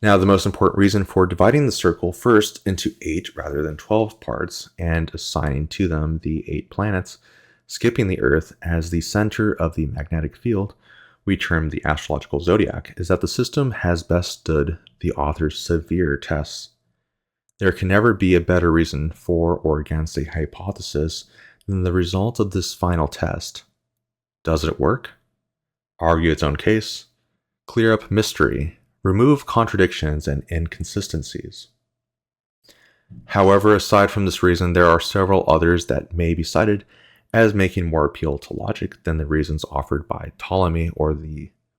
[SPEAKER 1] Now, the most important reason for dividing the circle first into 8 rather than 12 parts and assigning to them the 8 planets, skipping the Earth as the center of the magnetic field we term the astrological zodiac, is that the system has best stood the author's severe tests. There can never be a better reason for or against a hypothesis than the result of this final test. Does it work? Argue its own case? Clear up mystery? Remove contradictions and inconsistencies? However, aside from this reason, there are several others that may be cited as making more appeal to logic than the reasons offered by Ptolemy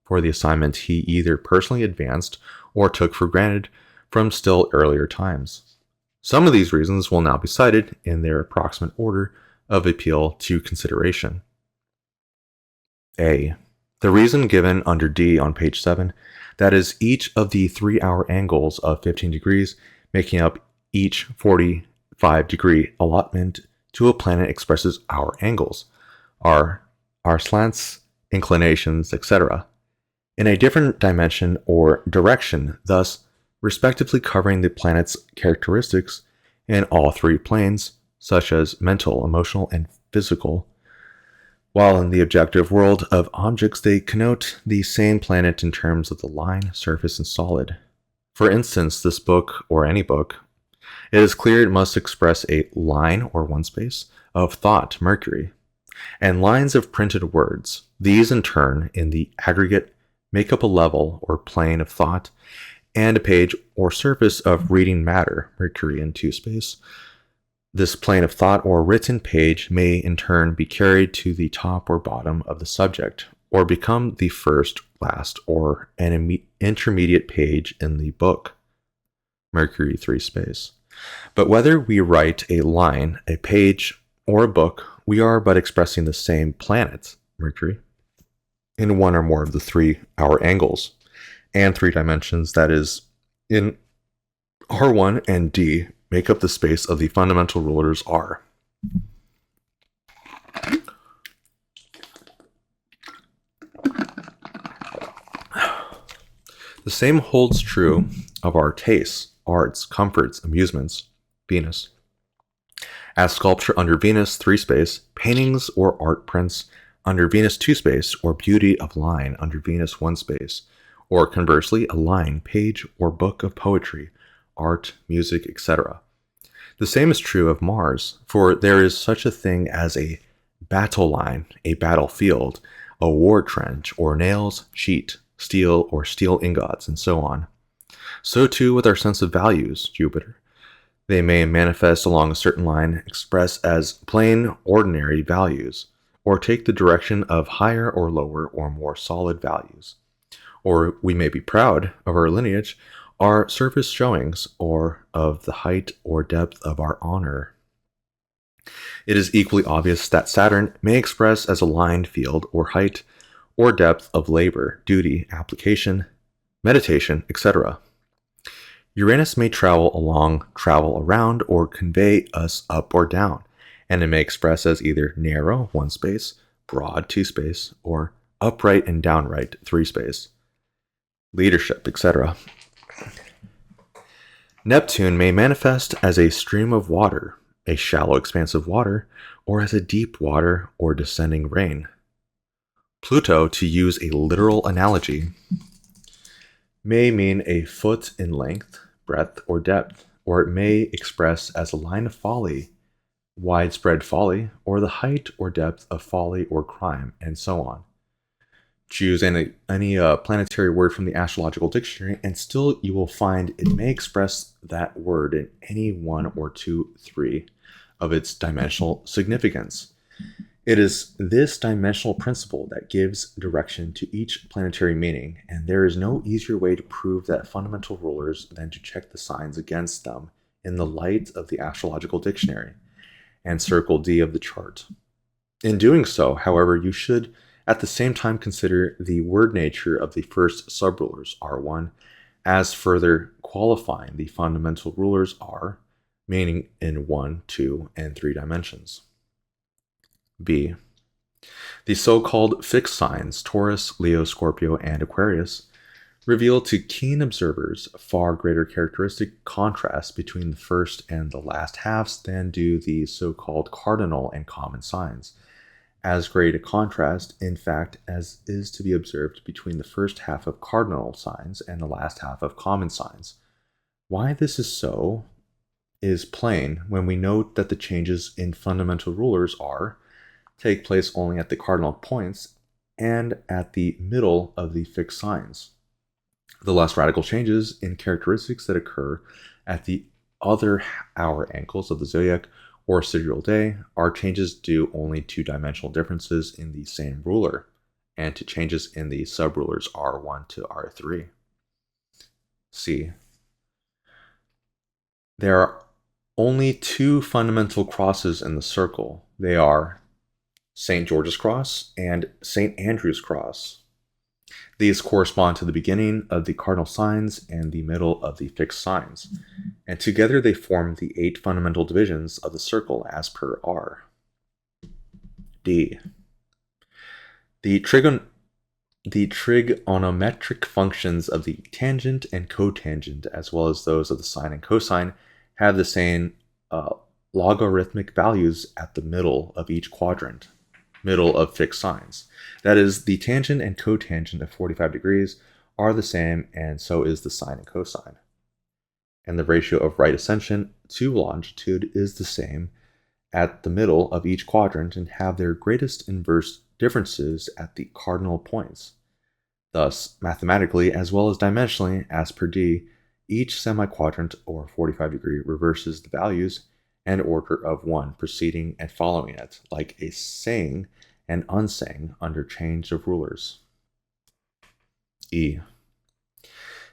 [SPEAKER 1] for the assignment he either personally advanced or took for granted from still earlier times. Some of these reasons will now be cited in their approximate order of appeal to consideration. A. The reason given under D on page 7, that is, each of the 3-hour angles of 15 degrees making up each 45-degree allotment to a planet expresses our angles, our slants, inclinations, etc., in a different dimension or direction, thus respectively covering the planet's characteristics in all 3 planes, such as mental, emotional, and physical, while in the objective world of objects they connote the same planet in terms of the line, surface, and solid. For instance, this book, or any book, it is clear it must express a line, or one space, of thought, Mercury, and lines of printed words. These, in turn, in the aggregate, make up a level, or plane of thought, and a page, or surface of reading matter, Mercury in 2 space. This plane of thought, or written page, may, in turn, be carried to the top or bottom of the subject, or become the first, last, or an intermediate page in the book, Mercury 3 space. But whether we write a line, a page, or a book, we are but expressing the same planet, Mercury, in one or more of the 3-hour angles and 3 dimensions, that is, in R1 and D, make up the space of the fundamental rulers R. The same holds true of our tastes, arts, comforts, amusements, Venus. As sculpture under Venus 3 space, paintings or art prints under Venus 2 space, or beauty of line under Venus 1 space, or conversely a line, page, or book of poetry, art, music, etc. The same is true of Mars, for there is such a thing as a battle line, a battlefield, a war trench, or nails, sheet, steel, or steel ingots, and so on. So too with our sense of values, Jupiter. They may manifest along a certain line, express as plain, ordinary values, or take the direction of higher or lower or more solid values, or we may be proud of our lineage, are surface showings or of the height or depth of our honor. It is equally obvious that Saturn may express as a line, field, or height or depth of labor, duty, application, meditation, etc. Uranus may travel along, travel around, or convey us up or down, and it may express as either narrow, one space, broad, two space, or upright and downright, three space, leadership, etc. Neptune may manifest as a stream of water, a shallow expanse of water, or as a deep water or descending rain. Pluto, to use a literal analogy, may mean a foot in length, breadth, or depth, or it may express as a line of folly, widespread folly, or the height or depth of folly or crime, and so on. Choose any planetary word from the Astrological Dictionary, and still you will find it may express that word in any one or two, three of its dimensional significance. It is this dimensional principle that gives direction to each planetary meaning, and there is no easier way to prove that fundamental rulers than to check the signs against them in the light of the Astrological Dictionary and circle D of the chart. In doing so, however, you should at the same time consider the word nature of the first subrulers, R1, as further qualifying the fundamental rulers R, meaning in 1, 2, and 3 dimensions. B. The so-called fixed signs, Taurus, Leo, Scorpio, and Aquarius, reveal to keen observers far greater characteristic contrast between the first and the last halves than do the so-called cardinal and common signs. As great a contrast, in fact, as is to be observed between the first half of cardinal signs and the last half of common signs. Why this is so is plain when we note that the changes in fundamental rulers take place only at the cardinal points and at the middle of the fixed signs. The less radical changes in characteristics that occur at the other hour angles of the zodiac or sidereal day are changes due only to dimensional differences in the same ruler and to changes in the subrulers R1 to R3. C. There are only two fundamental crosses in the circle. They are St. George's Cross and St. Andrew's Cross. These correspond to the beginning of the cardinal signs and the middle of the fixed signs, and together they form the 8 fundamental divisions of the circle as per R. D. The trigonometric functions of the tangent and cotangent, as well as those of the sine and cosine, have the same logarithmic values at the middle of each quadrant, middle of fixed signs. That is, the tangent and cotangent of 45 degrees are the same, and so is the sine and cosine. And the ratio of right ascension to longitude is the same at the middle of each quadrant and have their greatest inverse differences at the cardinal points. Thus, mathematically as well as dimensionally, as per D, each semi-quadrant or 45-degree reverses the values and order of one preceding and following it, like a saying and unsaying under change of rulers. E.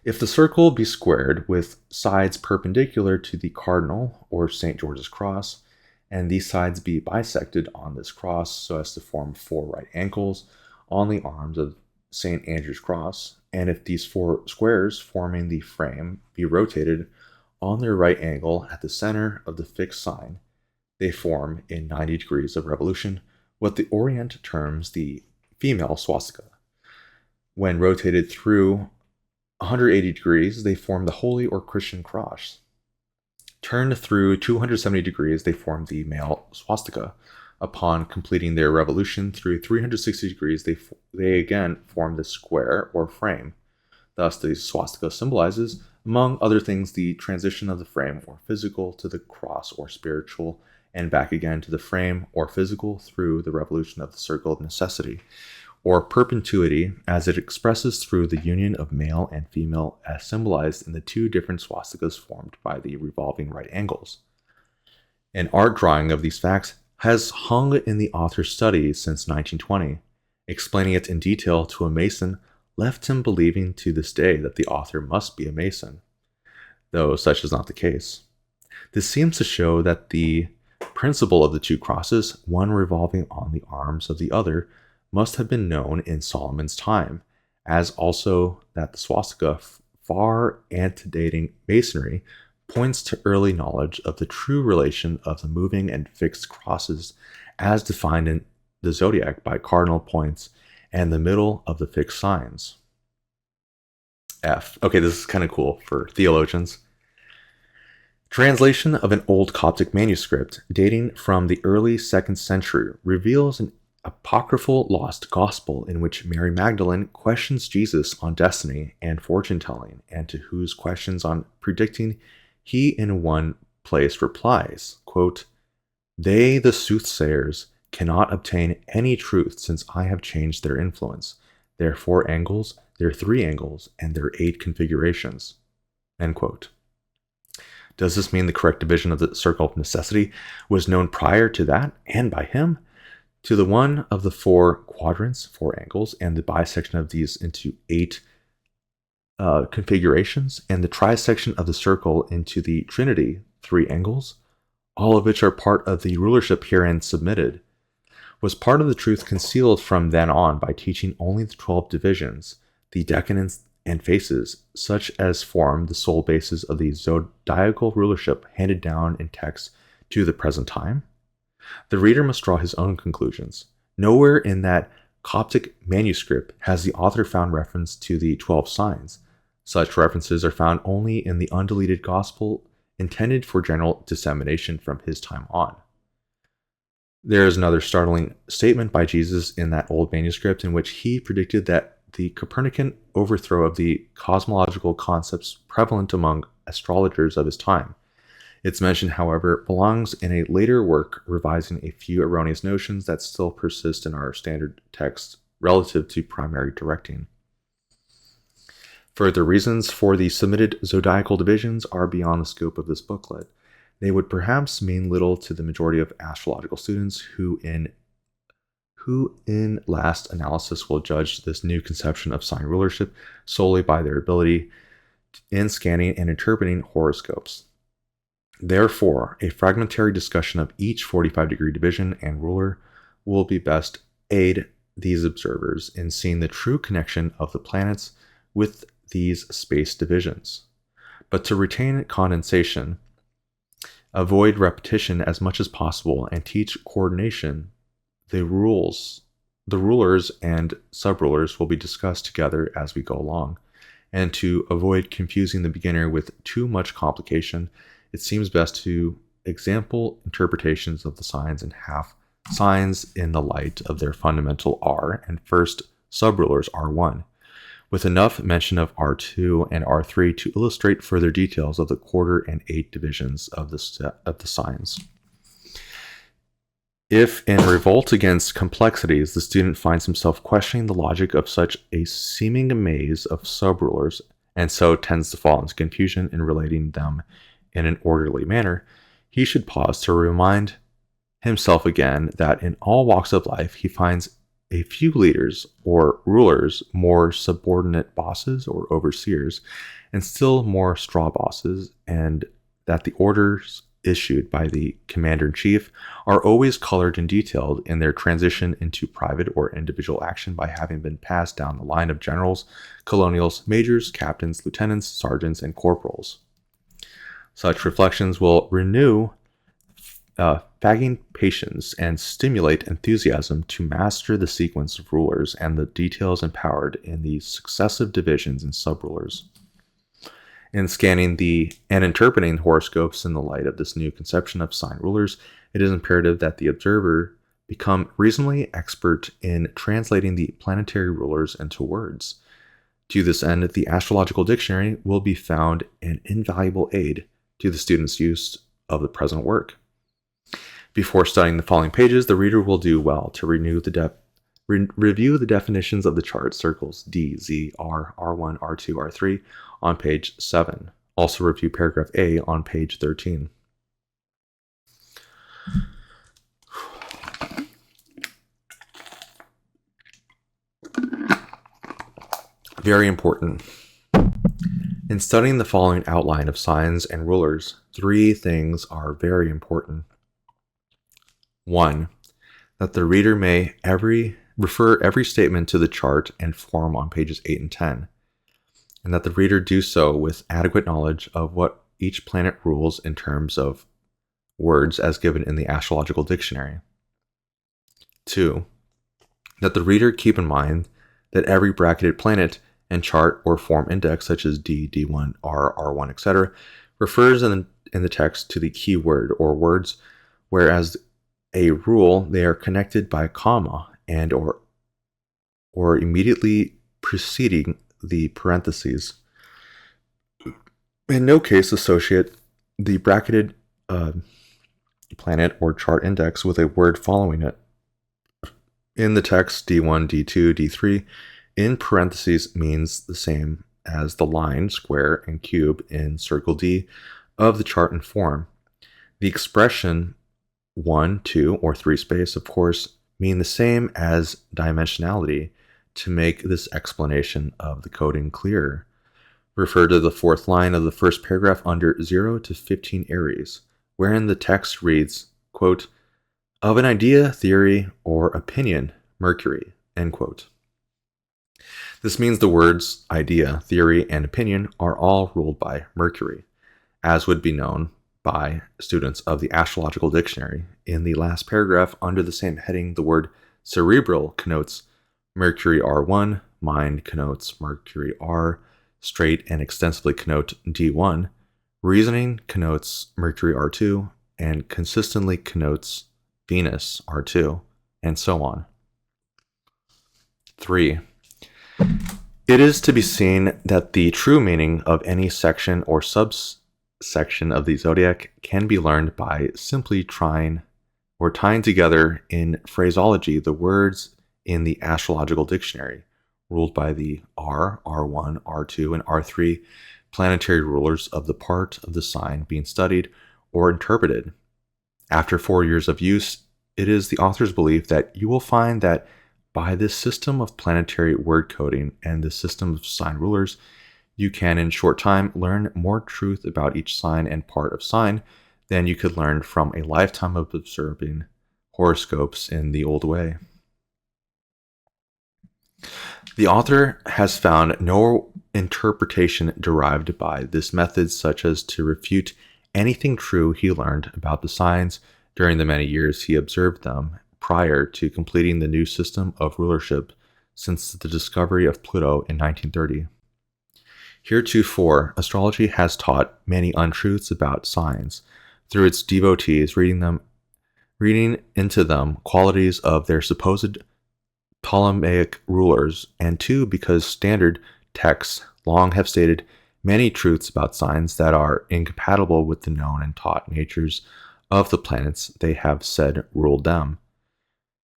[SPEAKER 1] If the circle be squared with sides perpendicular to the cardinal or St. George's Cross, and these sides be bisected on this cross so as to form 4 right angles on the arms of St. Andrew's Cross, and if these 4 squares forming the frame be rotated on their right angle at the center of the fixed sign, they form, in 90 degrees of revolution, what the Orient terms the female swastika. When rotated through 180 degrees, they form the holy or Christian cross. Turned through 270 degrees, they form the male swastika. Upon completing their revolution through 360 degrees, they again form the square or frame. Thus, the swastika symbolizes, among other things, the transition of the frame or physical to the cross or spiritual, and back again to the frame or physical through the revolution of the circle of necessity, or perpetuity, as it expresses through the union of male and female as symbolized in the 2 different swastikas formed by the revolving right angles. An art drawing of these facts has hung in the author's study since 1920, explaining it in detail to a Mason left him believing to this day that the author must be a Mason, though such is not the case. This seems to show that the principle of the two crosses, one revolving on the arms of the other, must have been known in Solomon's time, as also that the swastika, far antedating Masonry, points to early knowledge of the true relation of the moving and fixed crosses as defined in the zodiac by cardinal points and the middle of the fixed signs. F. Okay, this is kind of cool for theologians. Translation of an old Coptic manuscript dating from the early 2nd century reveals an apocryphal lost gospel in which Mary Magdalene questions Jesus on destiny and fortune-telling, and to whose questions on predicting he in one place replies, quote, "They, the soothsayers, cannot obtain any truth since I have changed their influence, their 4 angles, their 3 angles, and their 8 configurations." End quote. Does this mean the correct division of the circle of necessity was known prior to that and by him? To the one of the 4 quadrants, 4 angles, and the bisection of these into 8 configurations, and the trisection of the circle into the trinity, 3 angles, all of which are part of the rulership herein submitted, was part of the truth concealed from then on by teaching only the 12 divisions, the decadents and faces, such as form the sole basis of the zodiacal rulership handed down in text to the present time? The reader must draw his own conclusions. Nowhere in that Coptic manuscript has the author found reference to the 12 signs. Such references are found only in the undeleted gospel intended for general dissemination from his time on. There is another startling statement by Jesus in that old manuscript in which he predicted that the Copernican overthrow of the cosmological concepts prevalent among astrologers of his time. Its mention, however, belongs in a later work revising a few erroneous notions that still persist in our standard text relative to primary directing. Further reasons for the submitted zodiacal divisions are beyond the scope of this booklet. They would perhaps mean little to the majority of astrological students who in last analysis will judge this new conception of sign rulership solely by their ability in scanning and interpreting horoscopes. Therefore, a fragmentary discussion of each 45-degree division and ruler will be best aid these observers in seeing the true connection of the planets with these space divisions. But to retain condensation, avoid repetition as much as possible, and teach coordination, the rulers and subrulers will be discussed together as we go along. And to avoid confusing the beginner with too much complication, it seems best to example interpretations of the signs and half signs in the light of their fundamental R and first subrulers R1, with enough mention of R2 and R3 to illustrate further details of the quarter and 8 divisions of the signs. If in revolt against complexities, the student finds himself questioning the logic of such a seeming maze of subrulers, and so tends to fall into confusion in relating them in an orderly manner, he should pause to remind himself again that in all walks of life he finds a few leaders or rulers, more subordinate bosses or overseers, and still more straw bosses, and that the orders issued by the commander-in-chief are always colored and detailed in their transition into private or individual action by having been passed down the line of generals, colonials, majors, captains, lieutenants, sergeants, and corporals. Such reflections will renew fagging patience and stimulate enthusiasm to master the sequence of rulers and the details empowered in the successive divisions and subrulers. In scanning and interpreting horoscopes in the light of this new conception of sign rulers, it is imperative that the observer become reasonably expert in translating the planetary rulers into words. To this end, the Astrological Dictionary will be found an invaluable aid to the student's use of the present work. Before studying the following pages, the reader will do well to review the definitions of the chart circles D, Z, R, R1, R2, R3 on page 7. Also review paragraph A on page 13. Very important. In studying the following outline of signs and rulers, 3 things are very important. 1. That the reader may refer every statement to the chart and form on pages 8 and 10, and that the reader do so with adequate knowledge of what each planet rules in terms of words as given in the Astrological Dictionary. 2. That the reader keep in mind that every bracketed planet and chart or form index such as D, D1, R, R1, etc. refers in the text to the key word or words, whereas a rule they are connected by comma and or immediately preceding the parentheses. In no case associate the bracketed planet or chart index with a word following it. In the text, D1, D2, D3 in parentheses means the same as the line, square, and cube in circle D of the chart and form. The expression 1, 2, or 3 space, of course, mean the same as dimensionality to make this explanation of the coding clearer. Refer to the 4th line of the first paragraph under 0 to 15 Aries, wherein the text reads, quote, of an idea, theory, or opinion, Mercury, end quote. This means the words idea, theory, and opinion are all ruled by Mercury, as would be known by students of the Astrological Dictionary. In the last paragraph under the same heading, the word cerebral connotes Mercury R1, mind connotes Mercury R, straight and extensively connote D1, reasoning connotes Mercury R2, and consistently connotes Venus R2, and so on. 3. It is to be seen that the true meaning of any section or subsection of the zodiac can be learned by simply trying or tying together in phraseology the words in the Astrological Dictionary, ruled by the R, R1, R2, and R3 planetary rulers of the part of the sign being studied or interpreted. After 4 years of use, it is the author's belief that you will find that by this system of planetary word coding and the system of sign rulers, you can in short time learn more truth about each sign and part of sign than you could learn from a lifetime of observing horoscopes in the old way. The author has found no interpretation derived by this method such as to refute anything true he learned about the signs during the many years he observed them prior to completing the new system of rulership since the discovery of Pluto in 1930. Heretofore, astrology has taught many untruths about signs through its devotees reading into them qualities of their supposed Ptolemaic rulers, and 2, because standard texts long have stated many truths about signs that are incompatible with the known and taught natures of the planets they have said ruled them.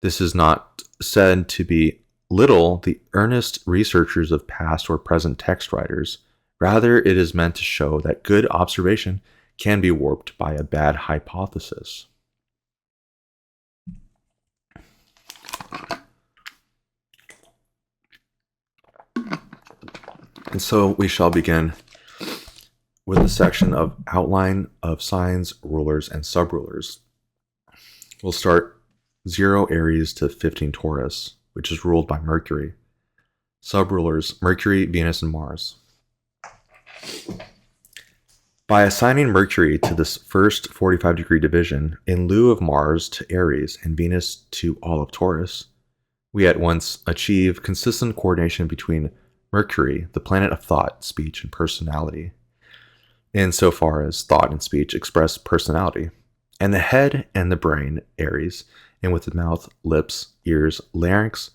[SPEAKER 1] This is not said to be little the earnest researchers of past or present text writers. Rather, it is meant to show that good observation can be warped by a bad hypothesis. And so we shall begin with a section of outline of signs, rulers, and subrulers. We'll start 0 Aries to 15 Taurus, which is ruled by Mercury. Subrulers, Mercury, Venus, and Mars. By assigning Mercury to this first 45-degree division, in lieu of Mars to Aries and Venus to all of Taurus, we at once achieve consistent coordination between Mercury, the planet of thought, speech, and personality, insofar as thought and speech express personality, and the head and the brain, Aries, and with the mouth, lips, ears, larynx,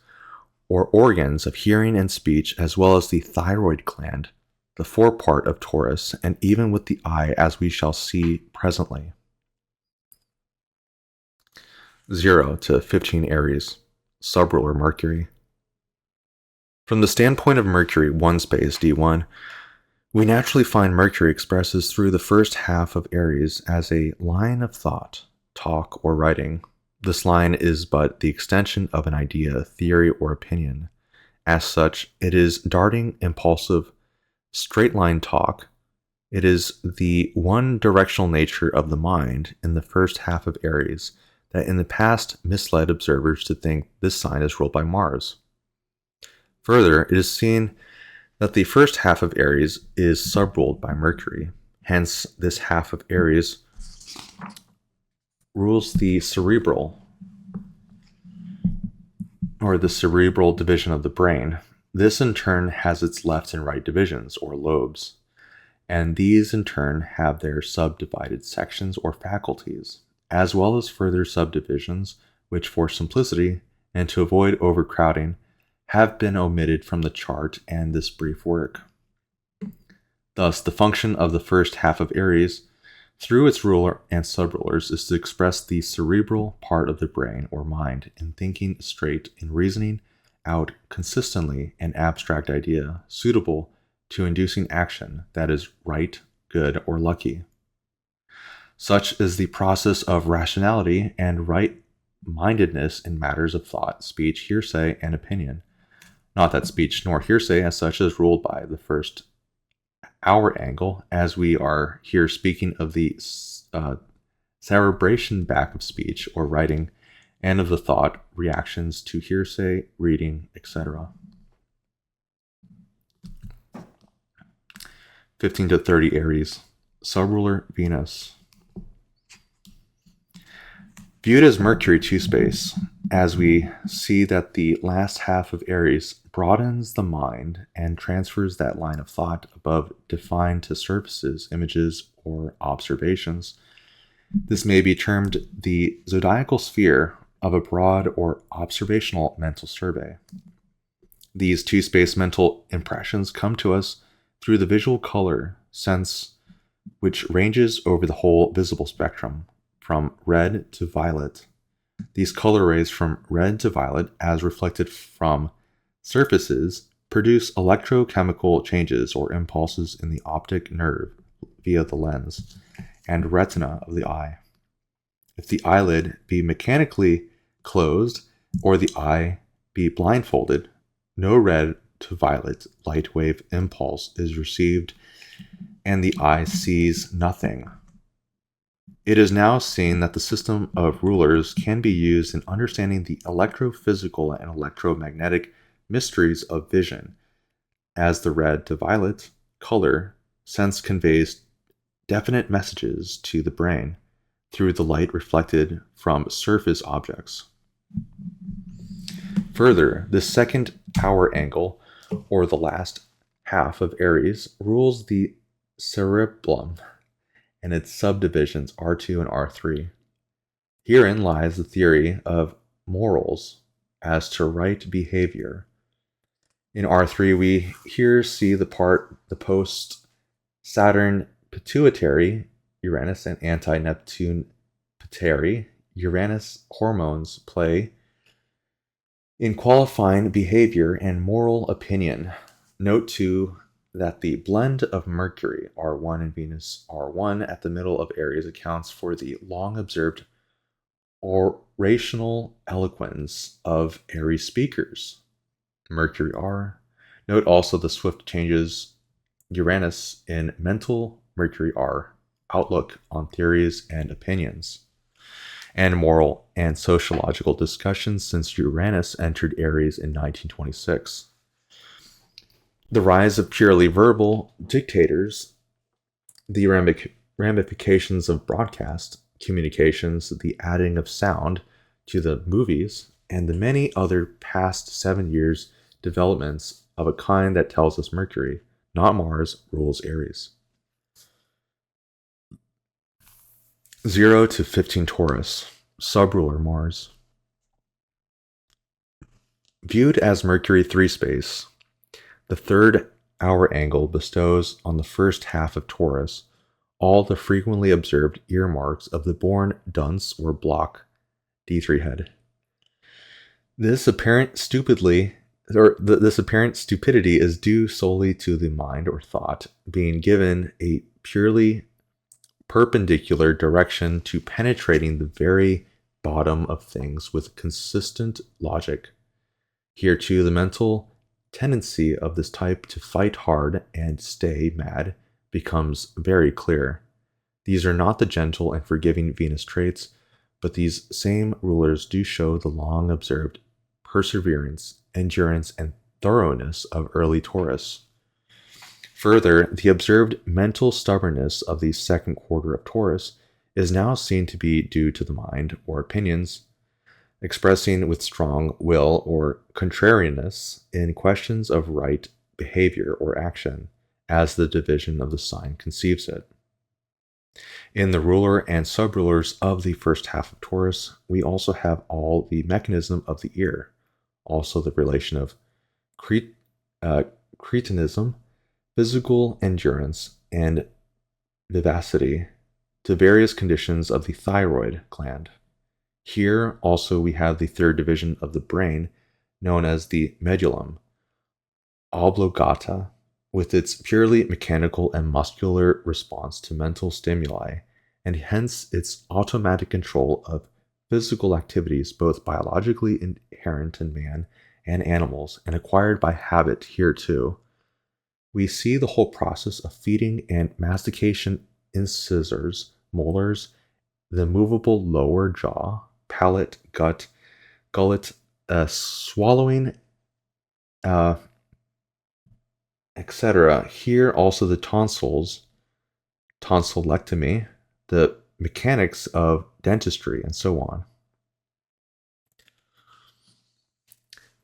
[SPEAKER 1] or organs of hearing and speech, as well as the thyroid gland, the forepart of Taurus, and even with the eye, as we shall see presently. 0 to 15 Aries, subruler Mercury. From the standpoint of Mercury, 1 space, D1, we naturally find Mercury expresses through the first half of Aries as a line of thought, talk, or writing. This line is but the extension of an idea, theory, or opinion, As such, it is darting, impulsive, straight line talk. It is the one directional nature of the mind in the first half of Aries that in the past misled observers to think this sign is ruled by Mars. Further, it is seen that the first half of Aries is subruled by Mercury. Hence, this half of Aries rules the cerebral, or the cerebral division of the brain. This in turn has its left and right divisions, or lobes, and these in turn have their subdivided sections or faculties, as well as further subdivisions, which for simplicity and to avoid overcrowding have been omitted from the chart and this brief work. Thus, the function of the first half of Aries through its ruler and subrulers is to express the cerebral part of the brain or mind in thinking straight, in reasoning out consistently an abstract idea suitable to inducing action that is right, good, or lucky. Such is the process of rationality and right-mindedness in matters of thought, speech, hearsay, and opinion. Not that speech nor hearsay as such is ruled by the first hour angle, as we are here speaking of the cerebration back of speech or writing, and of the thought reactions to hearsay, reading, etc. 15 to 30 Aries, subruler Venus. Viewed as Mercury two-space, as we see that the last half of Aries broadens the mind and transfers that line of thought above defined to surfaces, images, or observations. This may be termed the zodiacal sphere of a broad or observational mental survey. These two-space mental impressions come to us through the visual color sense, which ranges over the whole visible spectrum, from red to violet. These color rays from red to violet, as reflected from surfaces, produce electrochemical changes or impulses in the optic nerve via the lens and retina of the eye. If the eyelid be mechanically closed or the eye be blindfolded, no red to violet light wave impulse is received and the eye sees nothing. It is now seen that the system of rulers can be used in understanding the electrophysical and electromagnetic mysteries of vision, as the red to violet color sense conveys definite messages to the brain through the light reflected from surface objects. Further, the second hour angle, or the last half of Aries, rules the cerebellum and its subdivisions R2 and R3. Herein lies the theory of morals as to right behavior. In R3, we here see the post-Saturn pituitary Uranus and anti-Neptune pituitary Uranus hormones play in qualifying behavior and moral opinion. Note too that the blend of Mercury R1 and Venus R1 at the middle of Aries accounts for the long observed orational eloquence of Aries speakers. Mercury R. Note also the swift changes Uranus in mental Mercury R, outlook on theories and opinions, and moral and sociological discussions since Uranus entered Aries in 1926. The rise of purely verbal dictators, the ramifications of broadcast communications, the adding of sound to the movies, and the many other past 7 years developments of a kind that tells us Mercury, not Mars, rules Aries. 0 to 15 Taurus, subruler Mars. Viewed as Mercury 3-space, the third hour angle bestows on the first half of Taurus all the frequently observed earmarks of the born dunce or block D3 head. This apparent stupidity is due solely to the mind or thought being given a purely perpendicular direction to penetrating the very bottom of things with consistent logic. Here too, the mental tendency of this type to fight hard and stay mad becomes very clear. These are not the gentle and forgiving Venus traits, but these same rulers do show the long observed perseverance, endurance, and thoroughness of early Taurus. Further, the observed mental stubbornness of the second quarter of Taurus is now seen to be due to the mind or opinions, expressing with strong will or contrariness in questions of right behavior or action, as the division of the sign conceives it. In the ruler and subrulers of the first half of Taurus, we also have all the mechanism of the ear, also the relation of cretinism, physical endurance, and vivacity to various conditions of the thyroid gland. Here also we have the third division of the brain, known as the medullum oblongata, with its purely mechanical and muscular response to mental stimuli, and hence its automatic control of physical activities both biologically inherent in man and animals, and acquired by habit here too. We see the whole process of feeding and mastication, incisors, molars, the movable lower jaw, palate, gut, gullet, swallowing, etc. Here also the tonsils, tonsillectomy, the mechanics of dentistry, and so on.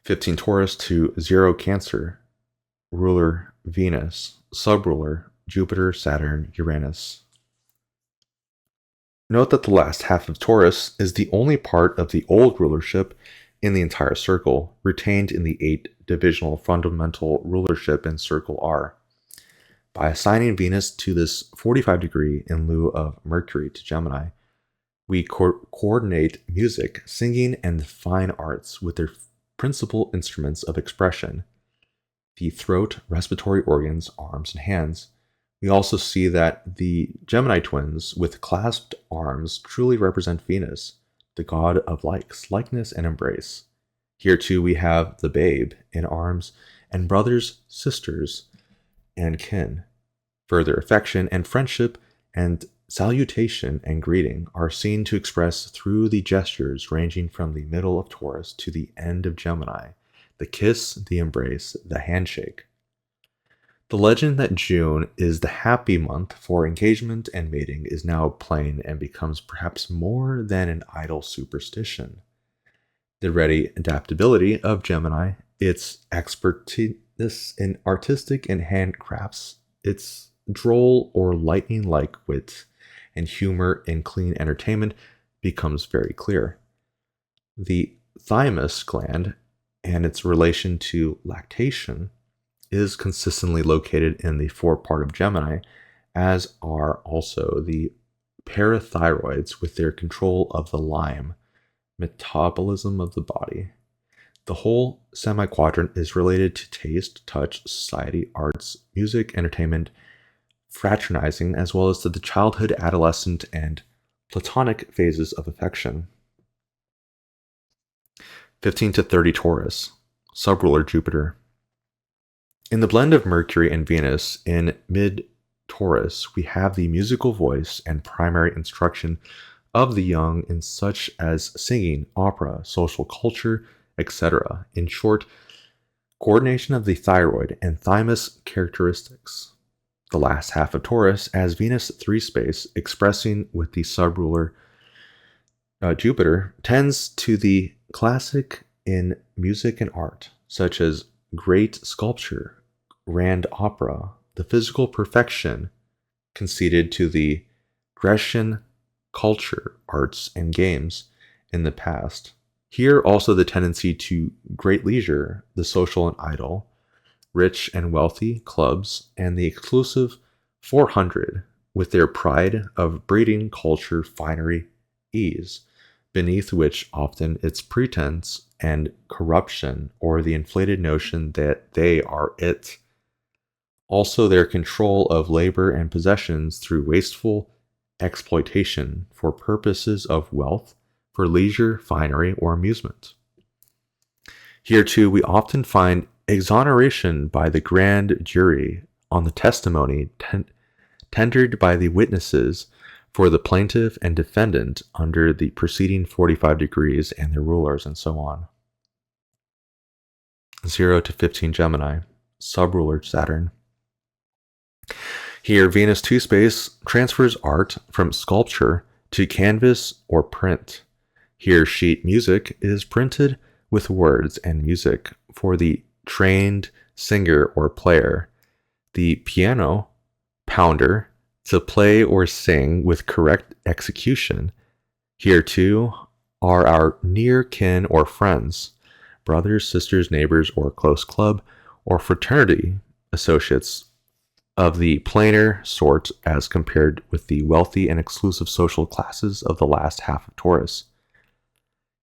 [SPEAKER 1] 15 Taurus to 0 Cancer, ruler Venus, subruler Jupiter, Saturn, Uranus. Note that the last half of Taurus is the only part of the old rulership in the entire circle, retained in the 8 divisional fundamental rulership in Circle R. By assigning Venus to this 45 degree in lieu of Mercury to Gemini, we coordinate music, singing, and the fine arts with their principal instruments of expression, the throat, respiratory organs, arms, and hands. We also see that the Gemini twins with clasped arms truly represent Venus, the god of likes, likeness, and embrace. Here too we have the babe in arms, and brothers, sisters, and kin. Further affection and friendship and salutation and greeting are seen to express through the gestures ranging from the middle of Taurus to the end of Gemini, the kiss, the embrace, the handshake. The legend that June is the happy month for engagement and mating is now plain and becomes perhaps more than an idle superstition. The ready adaptability of Gemini, its expertise in artistic and handcrafts, its droll or lightning-like wit, and humor in clean entertainment becomes very clear. The thymus gland and its relation to lactation is consistently located in the forepart of Gemini, as are also the parathyroids with their control of the lyme, metabolism of the body. The whole semi-quadrant is related to taste, touch, society, arts, music, entertainment, fraternizing, as well as to the childhood, adolescent, and platonic phases of affection. 15 to 30 Taurus, subruler Jupiter. In the blend of Mercury and Venus in mid-Taurus, we have the musical voice and primary instruction of the young in such as singing, opera, social culture, etc. In short, coordination of the thyroid and thymus characteristics. The last half of Taurus as Venus 3-space, expressing with the subruler Jupiter, tends to the classic in music and art, such as great sculpture, grand opera, the physical perfection conceded to the Grecian culture, arts, and games in the past. Here also the tendency to great leisure, the social and idle, rich and wealthy clubs, and the exclusive 400 with their pride of breeding culture, finery, ease, beneath which often its pretense and corruption or the inflated notion that they are it. Also their control of labor and possessions through wasteful exploitation for purposes of wealth, for leisure, finery, or amusement. Here too we often find exoneration by the grand jury on the testimony tendered by the witnesses for the plaintiff and defendant under the preceding 45 degrees and their rulers, and so on. 0 to 15 Gemini, subruler Saturn. Here, Venus 2 space transfers art from sculpture to canvas or print. Here, sheet music is printed with words and music for the trained singer or player. The piano pounder to play or sing with correct execution. Here, too, are our near kin or friends, brothers, sisters, neighbors, or close club or fraternity associates of the plainer sort as compared with the wealthy and exclusive social classes of the last half of Taurus.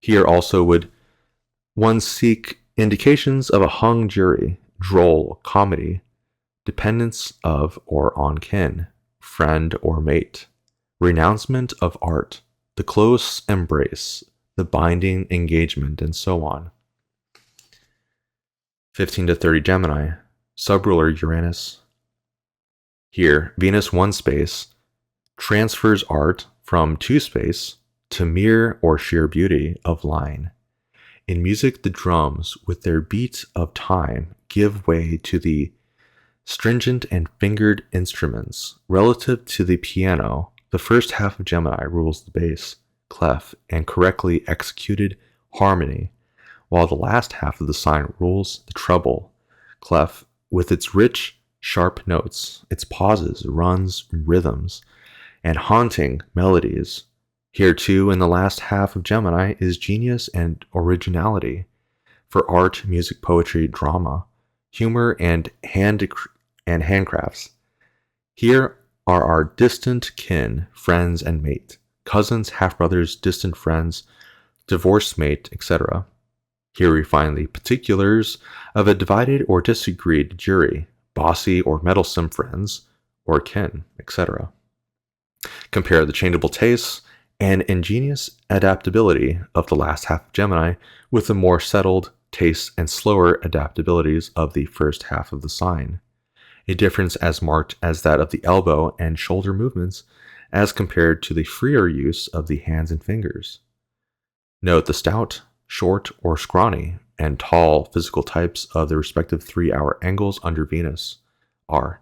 [SPEAKER 1] Here also would one seek indications of a hung jury, droll comedy, dependence of or on kin, friend or mate, renouncement of art, the close embrace, the binding engagement, and so on. 15 to 30 Gemini, subruler Uranus. Here, Venus 1 space transfers art from 2 space to mere or sheer beauty of line. In music, the drums, with their beat of time, give way to the stringent and fingered instruments. Relative to the piano, the first half of Gemini rules the bass, clef, and correctly executed harmony, while the last half of the sign rules the treble, clef, with its rich, sharp notes, its pauses, runs, rhythms, and haunting melodies. Here, too, in the last half of Gemini is genius and originality for art, music, poetry, drama, humor, and handcrafts. Here are our distant kin, friends, and mate, cousins, half-brothers, distant friends, divorced mate, etc. Here we find the particulars of a divided or disagreed jury, bossy or meddlesome friends, or kin, etc. Compare the changeable tastes and ingenious adaptability of the last half of Gemini with the more settled tastes and slower adaptabilities of the first half of the sign. A difference as marked as that of the elbow and shoulder movements as compared to the freer use of the hands and fingers. Note the stout, short, or scrawny, and tall physical types of the respective 3-hour angles under Venus are.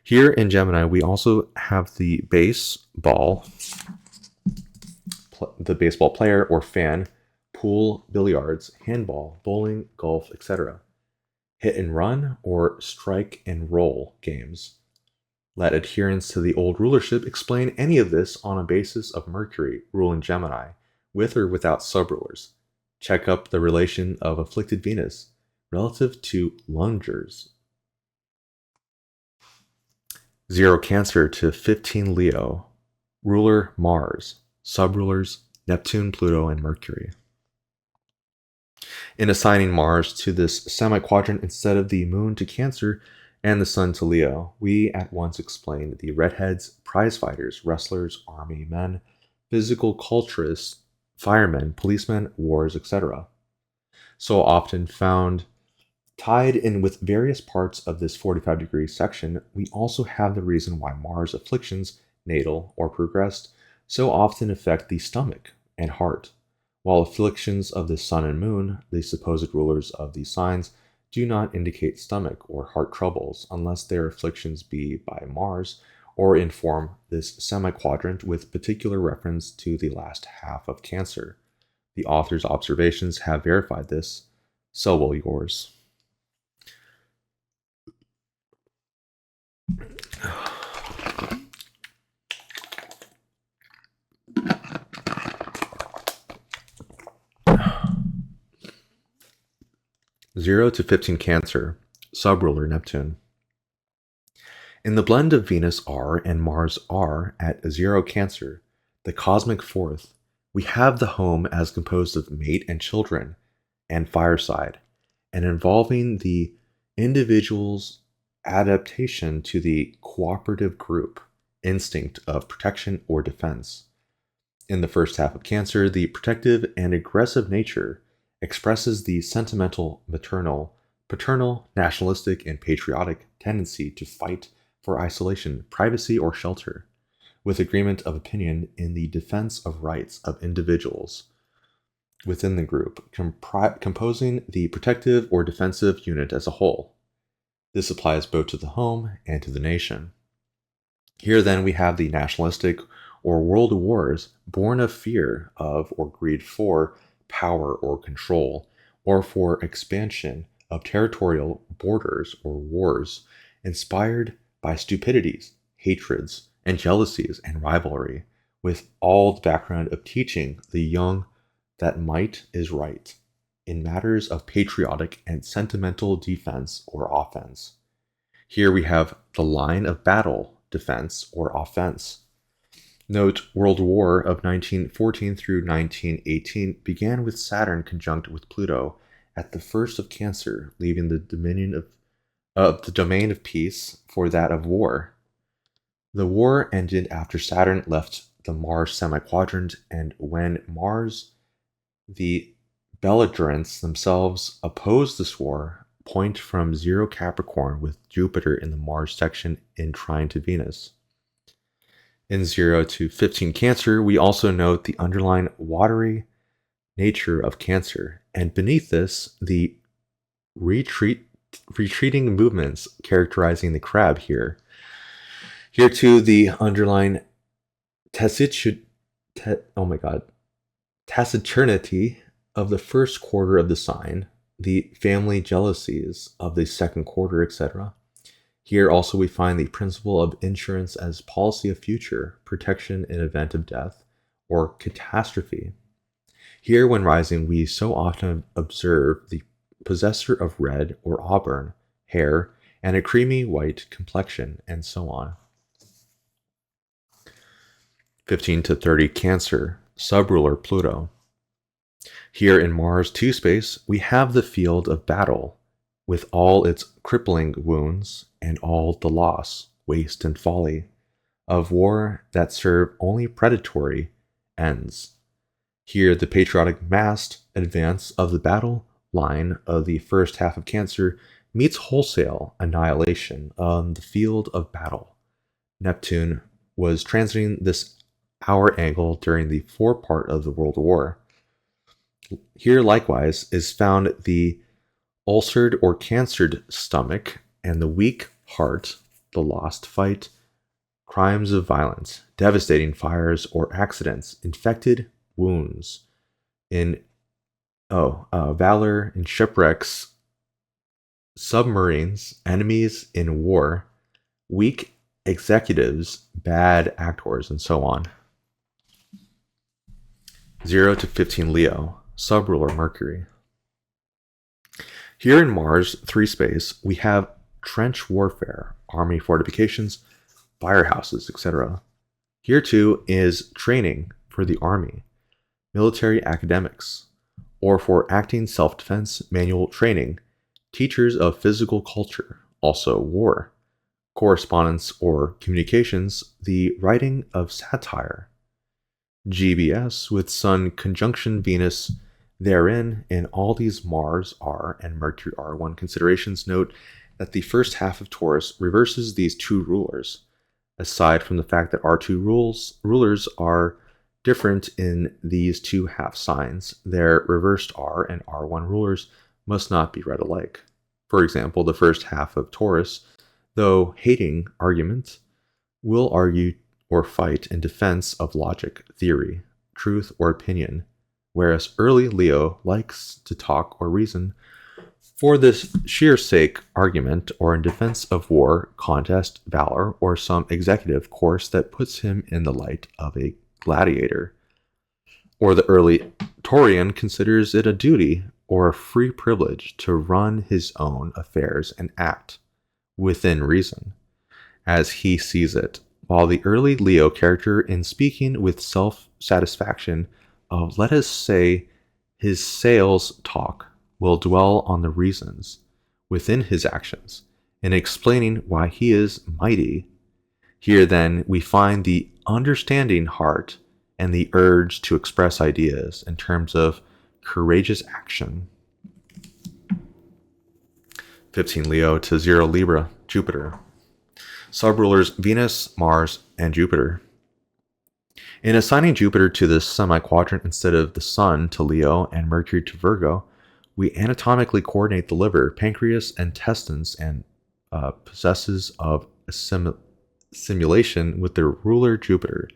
[SPEAKER 1] Here in Gemini, we also have the baseball player or fan, pool, billiards, handball, bowling, golf, etc. Hit and run or strike and roll games. Let adherents to the old rulership explain any of this on a basis of Mercury ruling Gemini, with or without subrulers. Check up the relation of afflicted Venus relative to lungers. 0 Cancer to 15 Leo, ruler Mars, subrulers Neptune, Pluto, and Mercury. In assigning Mars to this semi-quadrant instead of the Moon to Cancer and the Sun to Leo, we at once explain the redheads, prize-fighters, wrestlers, army men, physical culturists, firemen, policemen, wars, etc. So often found tied in with various parts of this 45-degree section, we also have the reason why Mars afflictions, natal or progressed, so often affect the stomach and heart, while afflictions of the Sun and Moon, the supposed rulers of these signs, do not indicate stomach or heart troubles unless their afflictions be by Mars or inform this semi-quadrant with particular reference to the last half of Cancer. The author's observations have verified this, so will yours. Zero to 15 Cancer, subruler Neptune. In the blend of Venus R and Mars R at 0 Cancer, the cosmic fourth, we have the home as composed of mate and children and fireside, and involving the individual's adaptation to the cooperative group instinct of protection or defense. In the first half of Cancer, the protective and aggressive nature expresses the sentimental, maternal, paternal, nationalistic, and patriotic tendency to fight for isolation, privacy, or shelter, with agreement of opinion in the defense of rights of individuals within the group, composing the protective or defensive unit as a whole. This applies both to the home and to the nation. Here then we have the nationalistic or world wars born of fear of or greed for power or control, or for expansion of territorial borders or wars, inspired by stupidities, hatreds, and jealousies and rivalry, with all the background of teaching the young that might is right in matters of patriotic and sentimental defense or offense. Here we have the line of battle, defense, or offense. Note, World War of 1914 through 1918 began with Saturn conjunct with Pluto at the first of Cancer, leaving the domain of peace for that of war. The war ended after Saturn left the Mars semi-quadrant, and when Mars, the belligerents themselves, opposed this war, point from 0 Capricorn with Jupiter in the Mars section in trine to Venus. In 0 to 15 Cancer, we also note the underlying watery nature of Cancer, and beneath this, the retreating movements characterizing the crab here. Here too, the underlying taciturnity of the first quarter of the sign, the family jealousies of the second quarter, etc. Here also we find the principle of insurance as policy of future protection in event of death or catastrophe. Here, when rising, we so often observe the possessor of red or auburn hair and a creamy white complexion, and so on. 15 to 30 Cancer, subruler Pluto. Here in Mars 2 space, we have the field of battle, with all its crippling wounds and all the loss, waste, and folly of war that serve only predatory ends. Here, the patriotic massed advance of the battle line of the first half of Cancer meets wholesale annihilation on the field of battle. Neptune was transiting this hour angle during the forepart of the World War. Here, likewise, is found the ulcered or cancered stomach and the weak heart, the lost fight, crimes of violence, devastating fires or accidents, infected wounds, valor in shipwrecks, submarines, enemies in war, weak executives, bad actors, and so on. 0 to 15 Leo, subruler Mercury. Here in Mars 3 space, we have trench warfare, army fortifications, firehouses, etc. Here too is training for the army, military academics, or for acting self-defense manual training, teachers of physical culture, also war, correspondence or communications, the writing of satire, GBS with Sun conjunction Venus therein. In all these Mars R and Mercury R1 considerations, note that the first half of Taurus reverses these two rulers. Aside from the fact that R2 rulers are different in these two half signs, their reversed R and R1 rulers must not be read alike. For example, the first half of Taurus, though hating argument, will argue or fight in defense of logic, theory, truth, or opinion, whereas early Leo likes to talk or reason for this sheer sake argument or in defense of war, contest, valor, or some executive course that puts him in the light of a gladiator. Or the early Taurian considers it a duty or a free privilege to run his own affairs and act within reason, as he sees it, while the early Leo character, in speaking with self-satisfaction of, let us say, his sales talk, will dwell on the reasons within his actions, and explaining why he is mighty. Here then we find the understanding heart and the urge to express ideas in terms of courageous action. 15 Leo to 0 Libra, Jupiter. Subrulers Venus, Mars, and Jupiter. In assigning Jupiter to the semi-quadrant instead of the Sun to Leo and Mercury to Virgo, we anatomically coordinate the liver, pancreas, intestines, and possesses of simulation with their ruler Jupiter.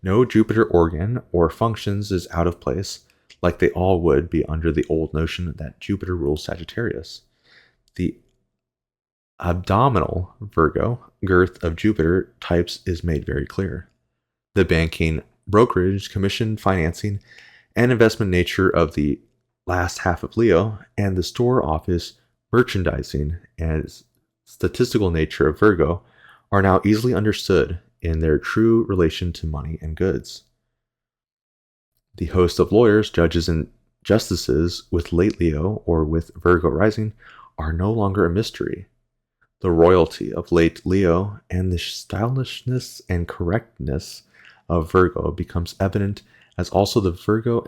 [SPEAKER 1] No Jupiter organ or functions is out of place, like they all would be under the old notion that Jupiter rules Sagittarius. The abdominal Virgo girth of Jupiter types is made very clear. The banking, brokerage, commission, financing, and investment nature of the last half of Leo, and the store office, merchandising, and statistical nature of Virgo are now easily understood in their true relation to money and goods. The host of lawyers, judges, and justices with late Leo or with Virgo rising are no longer a mystery. The royalty of late Leo and the stylishness and correctness of Virgo becomes evident as also the Virgo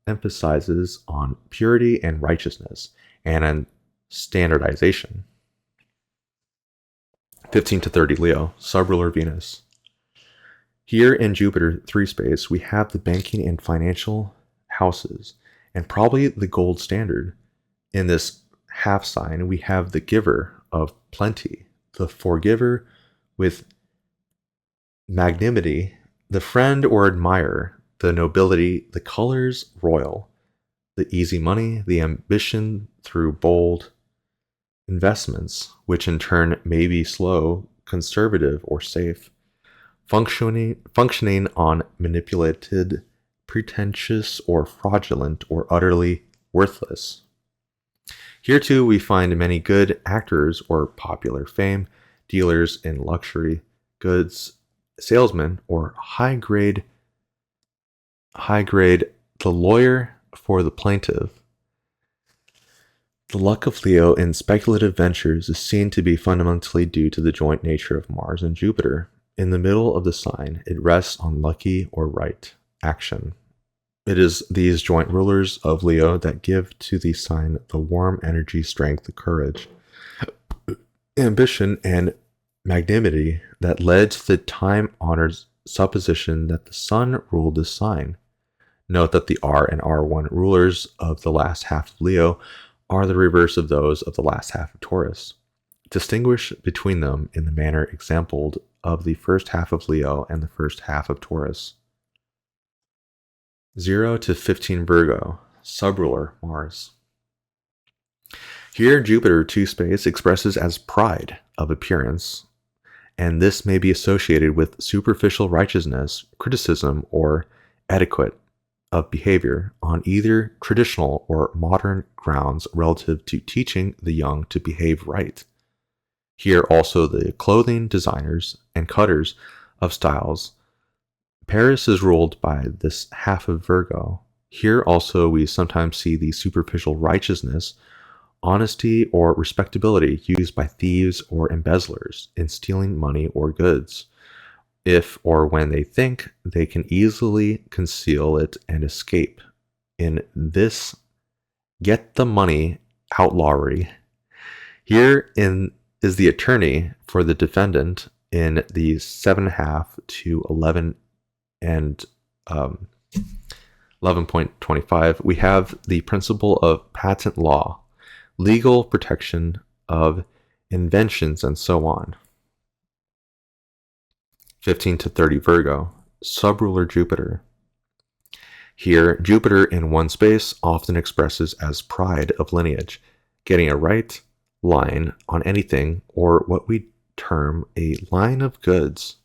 [SPEAKER 1] emphasizes on purity and righteousness and on standardization. 15 to 30 Leo, subruler Venus. Here in Jupiter 3 space, we have the banking and financial houses, and probably the gold standard. In this half sign, we have the giver of plenty, the forgiver with magnanimity, the friend or admirer, the nobility, the colors royal, the easy money, the ambition through bold investments, which in turn may be slow, conservative, or safe, functioning on manipulated, pretentious, or fraudulent, or utterly worthless. Here too we find many good actors or popular fame, dealers in luxury goods, salesmen, or high grade, the lawyer for the plaintiff. The luck of Leo in speculative ventures is seen to be fundamentally due to the joint nature of Mars and Jupiter. In the middle of the sign, it rests on lucky or right action. It is these joint rulers of Leo that give to the sign the warm energy, strength, courage, ambition, and magnanimity that led to the time-honored supposition that the Sun ruled this sign. Note that the R and R1 rulers of the last half of Leo are the reverse of those of the last half of Taurus. Distinguish between them in the manner exampled of the first half of Leo and the first half of Taurus. 0 to 15 Virgo, subruler Mars. Here Jupiter 2 space expresses as pride of appearance, and this may be associated with superficial righteousness, criticism, or etiquette of behavior on either traditional or modern grounds relative to teaching the young to behave right. Here also the clothing designers and cutters of styles. Paris is ruled by this half of Virgo. Here also we sometimes see the superficial righteousness, honesty, or respectability used by thieves or embezzlers in stealing money or goods, if or when they think they can easily conceal it and escape. In this get the money outlawry. Herein is the attorney for the defendant in the 7.5 to 11 and 11.25. We have the principle of patent law, legal protection of inventions, and so on. 15 to 30 Virgo, subruler Jupiter. Here, Jupiter in one space often expresses as pride of lineage, getting a right line on anything, or what we term a line of goods.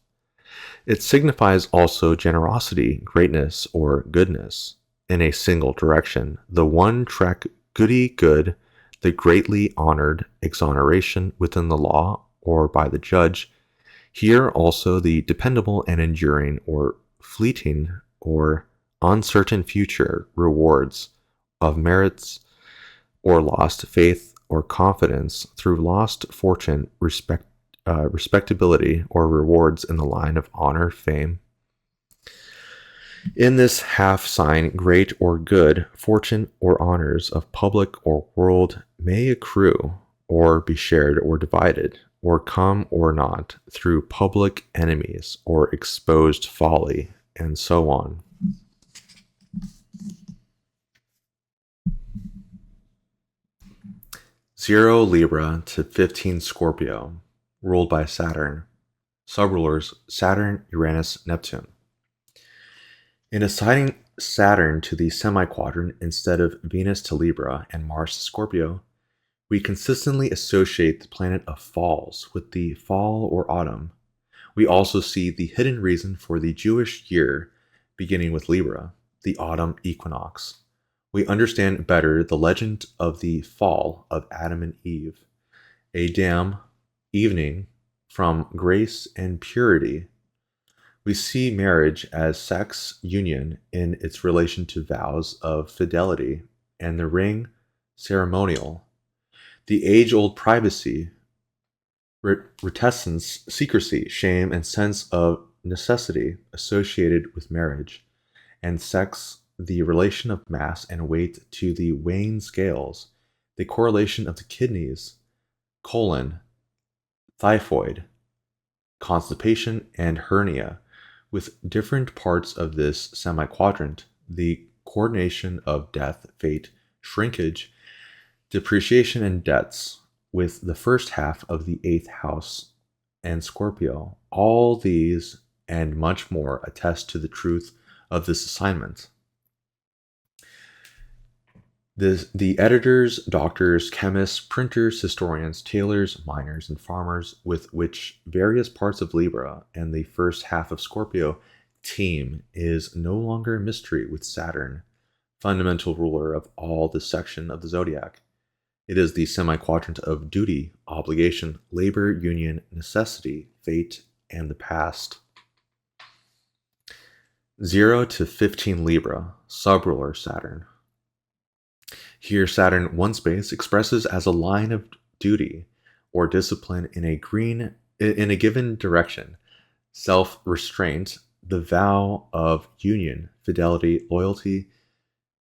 [SPEAKER 1] It signifies also generosity, greatness, or goodness in a single direction, the one-track goody good, the greatly honored exoneration within the law or by the judge. Here also the dependable and enduring or fleeting or uncertain future rewards of merits or lost faith or confidence through lost fortune, respectability, or rewards in the line of honor, fame. In this half sign, great or good fortune or honors of public or world may accrue, or be shared or divided, or come or not, through public enemies or exposed folly, and so on. Zero Libra to 15 Scorpio, ruled by Saturn. Subrulers Saturn, Uranus, Neptune. In assigning Saturn to the semi-quadrant instead of Venus to Libra and Mars to Scorpio, we consistently associate the planet of falls with the fall or autumn. We also see the hidden reason for the Jewish year beginning with Libra, the autumn equinox. We understand better the legend of the fall of Adam and Eve, a damn evening from grace and purity. We see marriage as sex union in its relation to vows of fidelity and the ring ceremonial. The age-old privacy, reticence, secrecy, shame, and sense of necessity associated with marriage, and sex, the relation of mass and weight to the weighing scales, the correlation of the kidneys, colon, typhoid, constipation, and hernia, with different parts of this semi-quadrant, the coordination of death, fate, shrinkage, depreciation, and debts, with the first half of the 8th house and Scorpio. All these and much more attest to the truth of this assignment. The editors, doctors, chemists, printers, historians, tailors, miners, and farmers with which various parts of Libra and the first half of Scorpio team is no longer a mystery with Saturn, fundamental ruler of all this section of the zodiac. It is the semi-quadrant of duty, obligation, labor, union, necessity, fate, and the past. 0 to 15 Libra, subruler Saturn. Here, Saturn, one space, expresses as a line of duty or discipline in a given direction, self-restraint, the vow of union, fidelity, loyalty,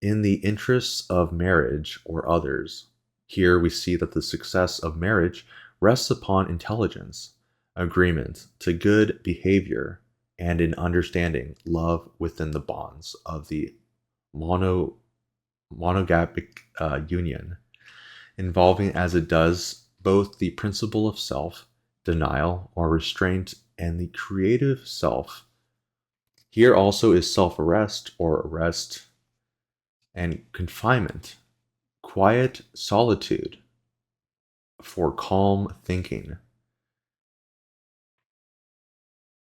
[SPEAKER 1] in the interests of marriage or others. Here we see that the success of marriage rests upon intelligence, agreement to good behavior, and in understanding love within the bonds of the monogamic union, involving as it does both the principle of self, denial or restraint, and the creative self. Here also is self-arrest or arrest and confinement, quiet solitude for calm thinking,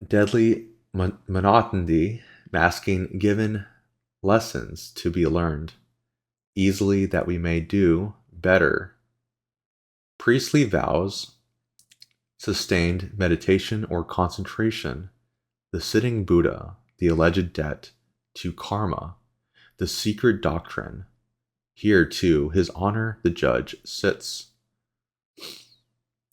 [SPEAKER 1] deadly monotony masking given lessons to be learned easily that we may do better, priestly vows, sustained meditation or concentration, the sitting Buddha, the alleged debt to karma, the secret doctrine. Here, too, His Honor the Judge sits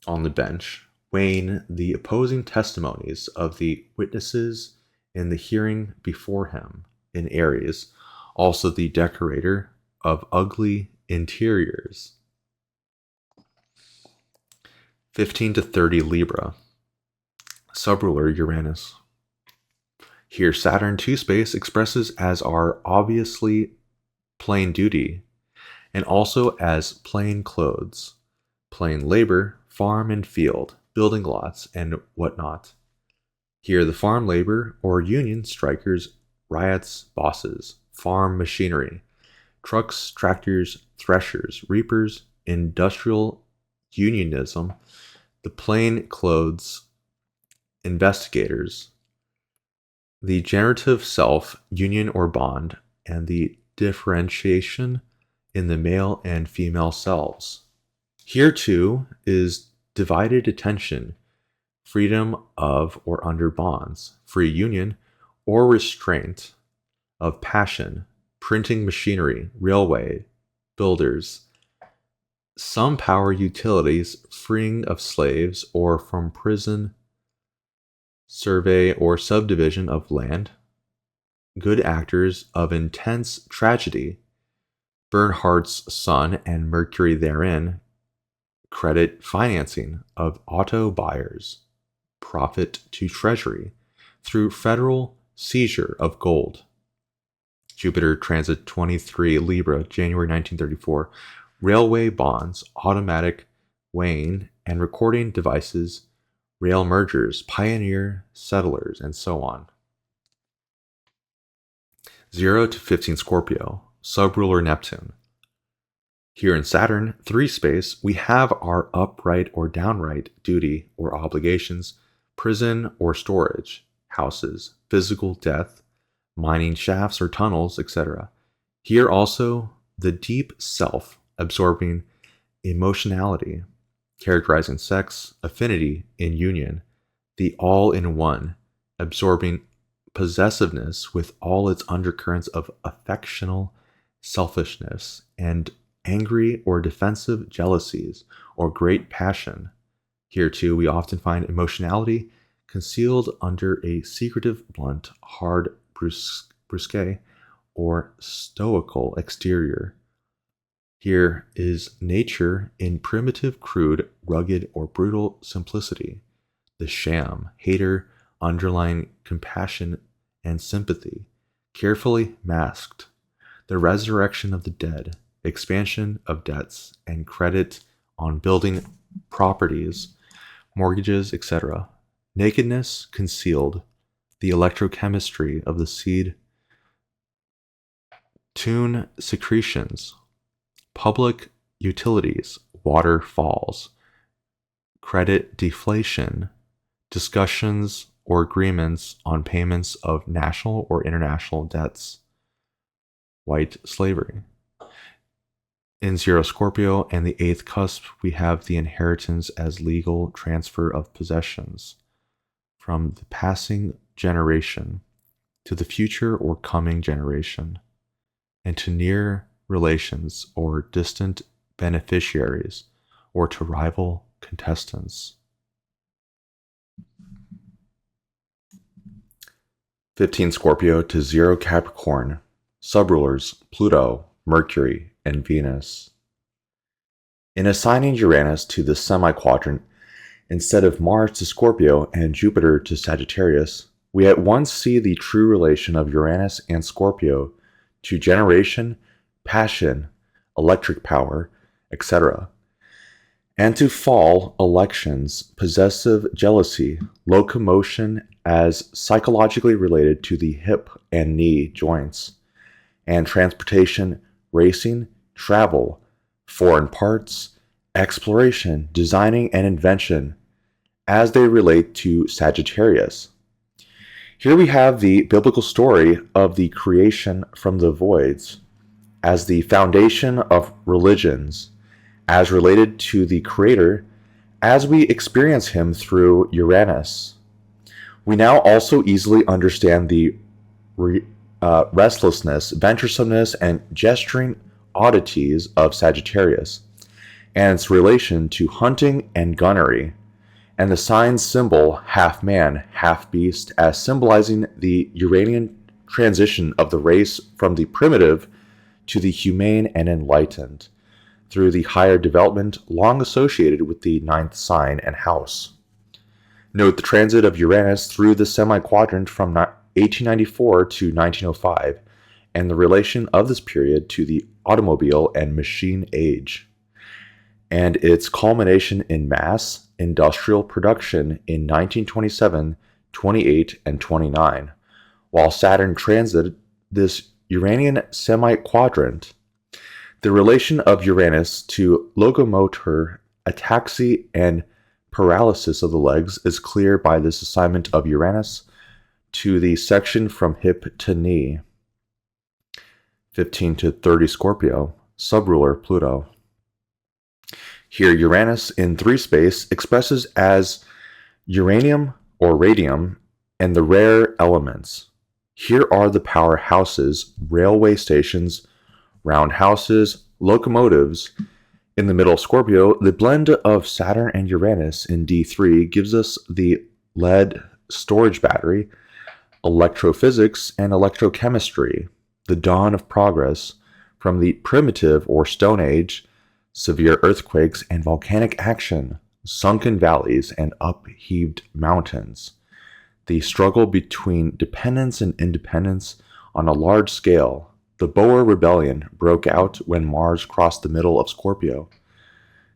[SPEAKER 1] on the bench, weighing the opposing testimonies of the witnesses in the hearing before him in Aries, also the decorator of ugly interiors. 15 to 30 Libra, subruler Uranus. Here, Saturn 2 space expresses as our obviously plain duty, and also as plain clothes, plain labor, farm and field, building lots, and whatnot. Here, the farm labor or union strikers, riots, bosses, farm machinery, trucks, tractors, threshers, reapers, industrial unionism, the plain clothes, investigators, the generative self, union or bond, and the differentiation in the male and female selves. Here too is divided attention, freedom of or under bonds, free union or restraint of passion, printing machinery, railway, builders, some power utilities, freeing of slaves or from prison, survey or subdivision of land, good actors of intense tragedy, Bernhardt's Sun and Mercury therein, credit financing of auto buyers, profit to Treasury through federal seizure of gold. Jupiter transit 23 Libra, January 1934, railway bonds, automatic weighing and recording devices, rail mergers, pioneer settlers, and so on. 0 to 15 Scorpio, subruler Neptune. Here in Saturn 3 space, we have our upright or downright duty or obligations, prison or storage, houses, physical death, mining shafts or tunnels, etc. Here also the deep self absorbing emotionality, characterizing sex, affinity in union, the all-in-one, absorbing possessiveness with all its undercurrents of affectional selfishness and angry or defensive jealousies or great passion. Here too we often find emotionality concealed under a secretive, blunt, hard, brusque, or stoical exterior. Here is nature in primitive, crude, rugged, or brutal simplicity, the sham, hater, underlying compassion and sympathy, carefully masked, the resurrection of the dead, expansion of debts, and credit on building properties, mortgages, etc. Nakedness concealed, the electrochemistry of the seed, tune secretions, public utilities, water falls, credit deflation, discussions or agreements on payments of national or international debts, white slavery. In 0 Scorpio and the 8th cusp, we have the inheritance as legal transfer of possessions from the passing generation to the future or coming generation, and to near relations or distant beneficiaries, or to rival contestants. 15 Scorpio to 0 Capricorn, subrulers Pluto, Mercury, and Venus. In assigning Uranus to the semi-quadrant, instead of Mars to Scorpio and Jupiter to Sagittarius, we at once see the true relation of Uranus and Scorpio to generation, passion, electric power, etc., and to fall, elections, possessive jealousy, locomotion as psychologically related to the hip and knee joints, and transportation, racing, travel, foreign parts, exploration, designing, and invention, as they relate to Sagittarius. Here we have the biblical story of the creation from the voids as the foundation of religions, as related to the Creator, as we experience Him through Uranus. We now also easily understand the restlessness, venturesomeness, and gesturing oddities of Sagittarius, and its relation to hunting and gunnery, and the sign's symbol, half man, half beast, as symbolizing the Uranian transition of the race from the primitive to the humane and enlightened, through the higher development long associated with the 9th sign and house. Note the transit of Uranus through the semi-quadrant from 1894 to 1905, and the relation of this period to the automobile and machine age, and its culmination in mass industrial production in 1927, 28, and 29, while Saturn transited this Uranian semi-quadrant. The relation of Uranus to locomotor ataxy and paralysis of the legs is clear by this assignment of Uranus to the section from hip to knee. 15 to 30 Scorpio, subruler Pluto. Here Uranus in 3 space expresses as uranium or radium and the rare elements. Here are the powerhouses, railway stations, roundhouses, locomotives. In the middle Scorpio, the blend of Saturn and Uranus in D3 gives us the lead storage battery, electrophysics, and electrochemistry, the dawn of progress from the primitive or Stone Age severe earthquakes and volcanic action, sunken valleys and upheaved mountains. The struggle between dependence and independence on a large scale. The Boer Rebellion broke out when Mars crossed the middle of Scorpio.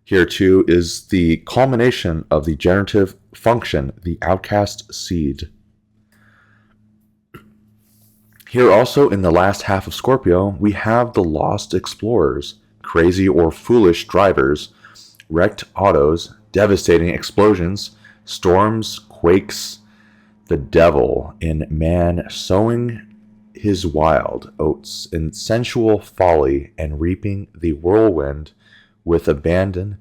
[SPEAKER 1] Here, too, is the culmination of the generative function, the outcast seed. Here also, in the last half of Scorpio, we have the lost explorers, crazy or foolish drivers, wrecked autos, devastating explosions, storms, quakes, the devil in man sowing his wild oats in sensual folly and reaping the whirlwind with abandon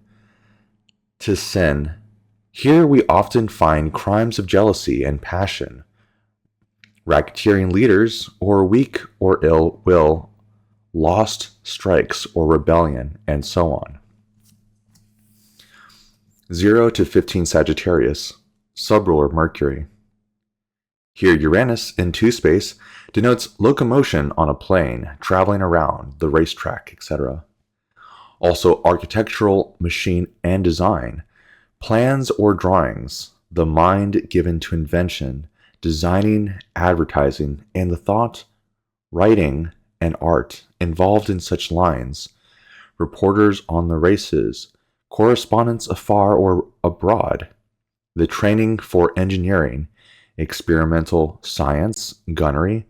[SPEAKER 1] to sin. Here we often find crimes of jealousy and passion, racketeering leaders, or weak or ill will, lost strikes or rebellion, and so on. 0 to 15 Sagittarius, subruler Mercury. Here Uranus in 2 space denotes locomotion on a plane, traveling around the racetrack, etc. Also architectural, machine, and design, plans or drawings, the mind given to invention, designing, advertising, and the thought, writing, and art involved in such lines, reporters on the races, correspondents afar or abroad, the training for engineering, experimental science, gunnery,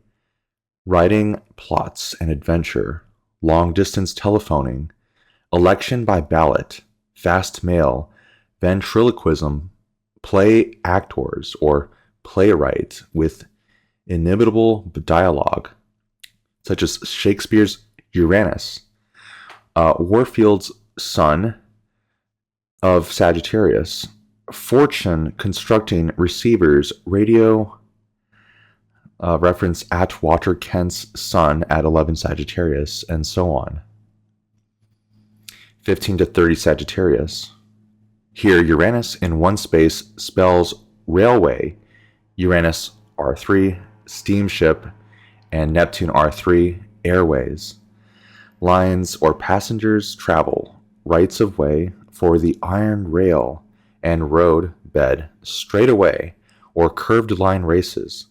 [SPEAKER 1] writing plots and adventure, long-distance telephoning, election by ballot, fast mail, ventriloquism, play actors or playwright with inimitable dialogue, such as Shakespeare's Uranus, Warfield's Sun of Sagittarius, Fortune constructing receivers, radio reference Atwater Kent's Sun at 11 Sagittarius, and so on. 15 to 30 Sagittarius. Here Uranus in 1 space spells railway, Uranus R3, steamship, and Neptune R3, airways. Lines or passengers travel, rights of way for the iron rail and road bed straight away, or curved line races.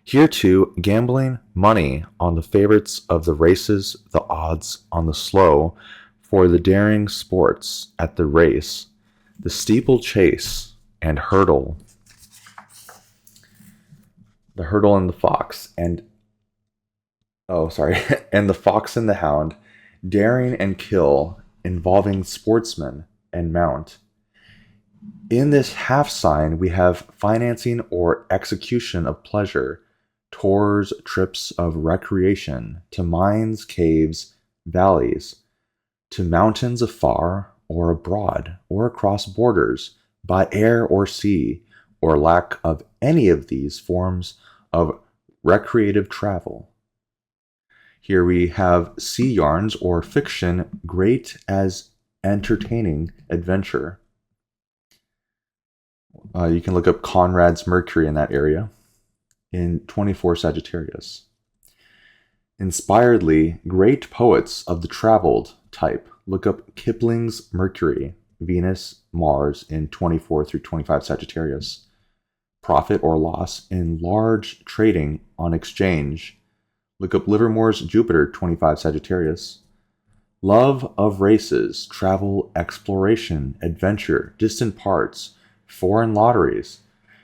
[SPEAKER 1] Here too, gambling money on the favorites of the races, the odds on the slow for the daring sports at the race, the steeplechase and hurdle, the hurdle and the fox, and and the fox and the hound, daring and kill, involving sportsman and mount. In this half sign, we have financing or execution of pleasure, tours, trips of recreation to mines, caves, valleys, to mountains afar or abroad or across borders, by air or sea, or lack of any of these forms of recreative travel. Here we have sea yarns or fiction, great as entertaining adventure. You can look up Conrad's Mercury in that area in 24 Sagittarius. Inspiredly, great poets of the traveled type. Look up Kipling's Mercury, Venus, Mars in 24 through 25 Sagittarius. Profit or loss in large trading on exchange. Look up Livermore's Jupiter, 25 Sagittarius. Love of races, travel, exploration, adventure, distant parts, foreign lotteries,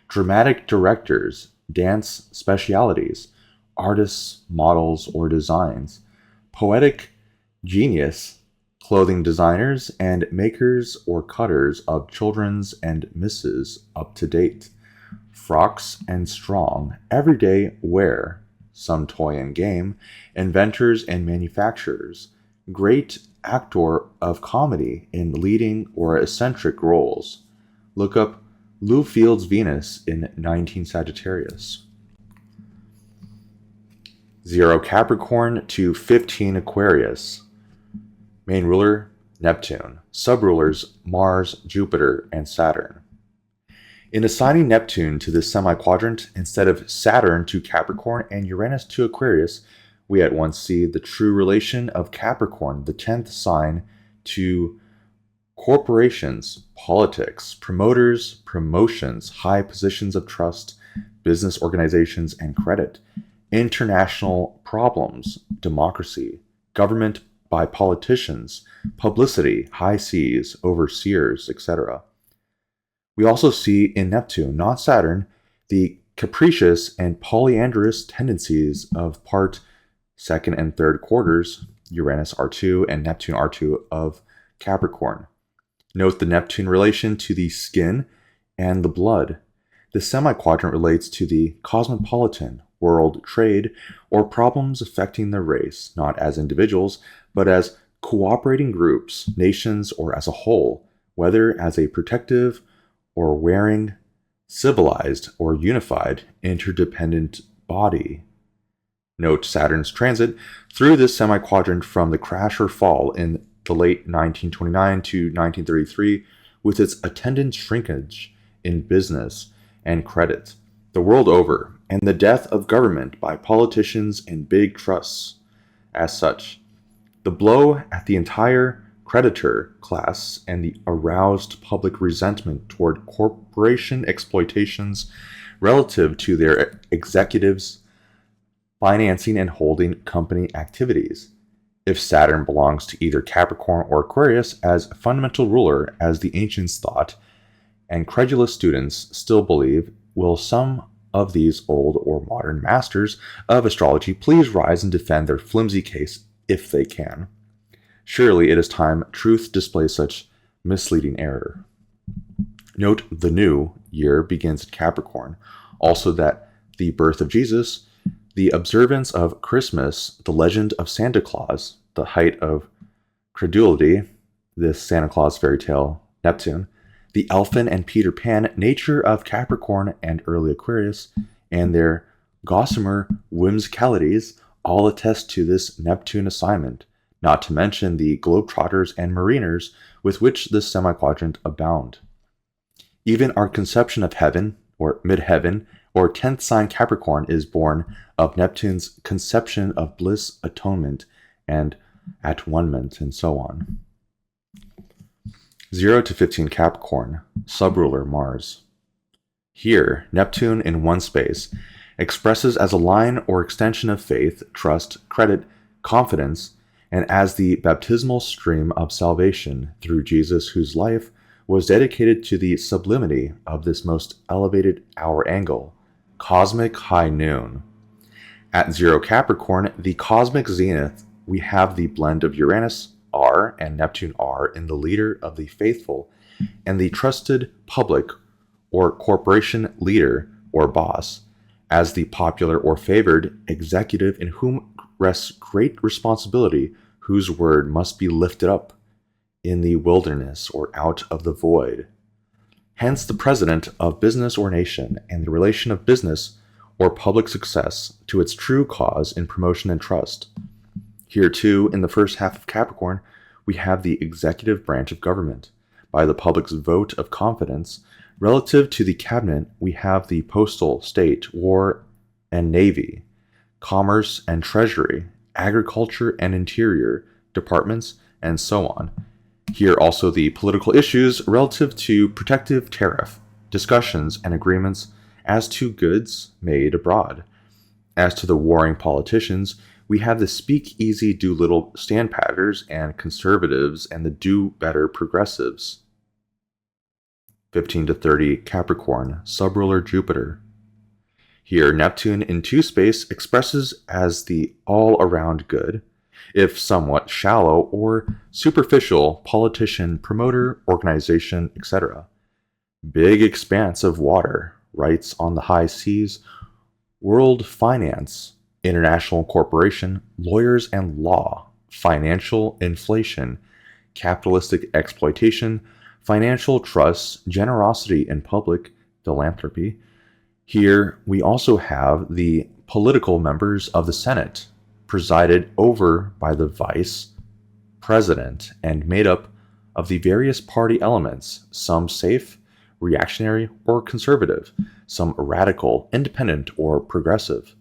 [SPEAKER 1] dramatic directors, dance specialities, artists, models, or designs, poetic genius, clothing designers, and makers or cutters of children's and misses up to date, frocks and strong, everyday wear, some toy and game, inventors and manufacturers, great actor of comedy in leading or eccentric roles. Look up Lou Field's Venus in 19 Sagittarius. 0 Capricorn to 15 Aquarius. Main ruler, Neptune. Subrulers, Mars, Jupiter, and Saturn. In assigning Neptune to this semi-quadrant instead of Saturn to Capricorn and Uranus to Aquarius, we at once see the true relation of Capricorn, the 10th sign, to corporations, politics, promoters, promotions, high positions of trust, business organizations and credit, international problems, democracy, government by politicians, publicity, high seas, overseers, etc. We also see in Neptune, not Saturn, the capricious and polyandrous tendencies of part second and third quarters, Uranus R2 and Neptune R2 of Capricorn. Note the Neptune relation to the skin and the blood. The semi-quadrant relates to the cosmopolitan, world trade, or problems affecting the race, not as individuals, but as cooperating groups, nations, or as a whole, whether as a protective or wearing, civilized or unified, interdependent body. Note Saturn's transit through this semi-quadrant from the crash or fall in the late 1929 to 1933 with its attendant shrinkage in business and credit the world over, and the death of government by politicians and big trusts. As such, the blow at the entire creditor class and the aroused public resentment toward corporation exploitations relative to their executives financing and holding company activities. If Saturn belongs to either Capricorn or Aquarius as fundamental ruler, as the ancients thought, and credulous students still believe, will some of these old or modern masters of astrology please rise and defend their flimsy case if they can? Surely it is time truth displays such misleading error. Note the new year begins in Capricorn, also that the birth of Jesus, the observance of Christmas, the legend of Santa Claus, the height of credulity, this Santa Claus fairy tale, Neptune, the Elfin and Peter Pan nature of Capricorn and early Aquarius, and their gossamer whimsicalities all attest to this Neptune assignment, not to mention the globetrotters and mariners with which this semi-quadrant abound. Even our conception of heaven, or midheaven, or 10th sign Capricorn is born of Neptune's conception of bliss, atonement, and at-one-ment, and so on. 0 to 15 Capricorn, subruler Mars. Here, Neptune in one space expresses as a line or extension of faith, trust, credit, confidence, and as the baptismal stream of salvation through Jesus, whose life was dedicated to the sublimity of this most elevated hour angle, cosmic high noon. At 0 Capricorn, the cosmic zenith, we have the blend of Uranus R and Neptune R in the leader of the faithful and the trusted public or corporation leader or boss as the popular or favored executive in whom rests great responsibility, whose word must be lifted up in the wilderness or out of the void. Hence the president of business or nation and the relation of business or public success to its true cause in promotion and trust. Here too, in the first half of Capricorn, we have the executive branch of government. By the public's vote of confidence, relative to the cabinet, we have the postal, state, war, and navy, commerce and treasury, agriculture and interior, departments, and so on. Here also the political issues relative to protective tariff, discussions and agreements as to goods made abroad. As to the warring politicians, we have the speak-easy, do-little stand-patters and conservatives and the do-better progressives. 15 to 30 Capricorn, subruler Jupiter. Here, Neptune in two space expresses as the all-around good, if somewhat shallow or superficial politician, promoter, organization, etc. Big expanse of water, rights on the high seas, world finance, international corporation, lawyers and law, financial inflation, capitalistic exploitation, financial trusts, generosity in public, philanthropy. Here we also have the political members of the Senate, presided over by the vice president and made up of the various party elements, some safe, reactionary, or conservative, some radical, independent, or progressive,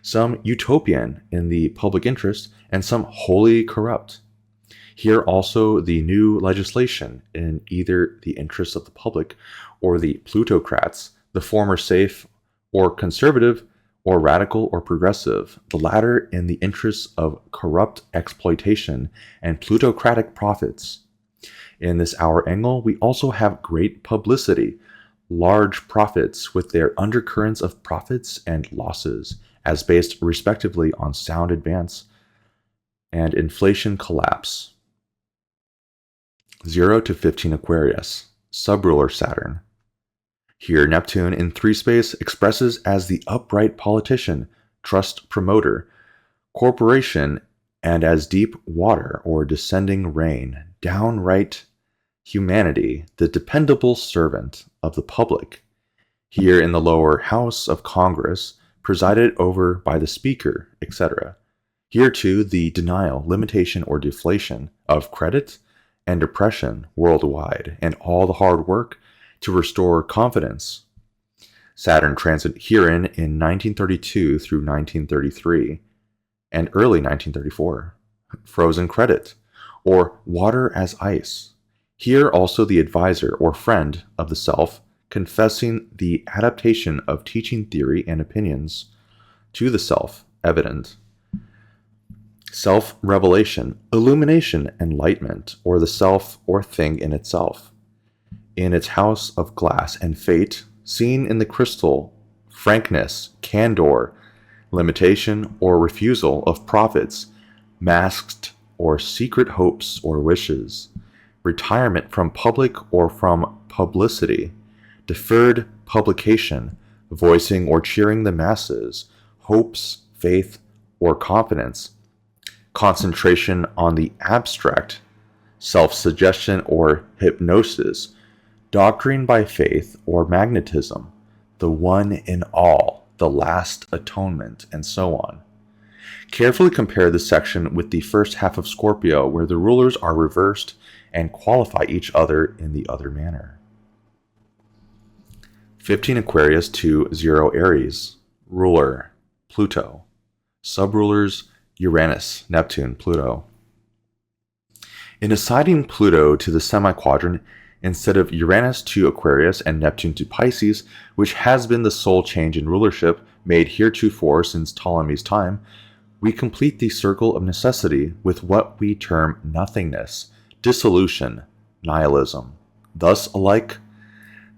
[SPEAKER 1] some utopian in the public interest, and some wholly corrupt. Here also the new legislation in either the interests of the public or the plutocrats, the former safe or conservative or radical or progressive, the latter in the interests of corrupt exploitation and plutocratic profits. In this hour angle, we also have great publicity, large profits with their undercurrents of profits and losses, as based respectively on sound advance and inflation collapse. 0 to 15 Aquarius, subruler Saturn. Here, Neptune in 3 space expresses as the upright politician, trust promoter, corporation, and as deep water or descending rain, downright humanity, the dependable servant of the public. Here in the lower house of Congress, presided over by the Speaker, etc. Here too, the denial, limitation, or deflation of credit and depression worldwide, and all the hard work to restore confidence. Saturn transit herein in 1932 through 1933 and early 1934. Frozen credit, or water as ice. Here also the advisor or friend of the self, confessing the adaptation of teaching theory and opinions to the self, evident. Self-revelation, illumination, enlightenment, or the self or thing in itself. In its house of glass and fate, seen in the crystal, frankness, candor, limitation or refusal of profits, masked or secret hopes or wishes, retirement from public or from publicity, deferred publication, voicing or cheering the masses, hopes, faith, or confidence, concentration on the abstract, self-suggestion or hypnosis, doctrine by faith or magnetism, the one in all, the last atonement, and so on. Carefully compare this section with the first half of Scorpio, where the rulers are reversed and qualify each other in the other manner. 15 Aquarius to 0 Aries, ruler, Pluto, subrulers, Uranus, Neptune, Pluto. In assigning Pluto to the semi-quadrant instead of Uranus to Aquarius and Neptune to Pisces, which has been the sole change in rulership made heretofore since Ptolemy's time, we complete the circle of necessity with what we term nothingness, dissolution, nihilism. Thus, alike,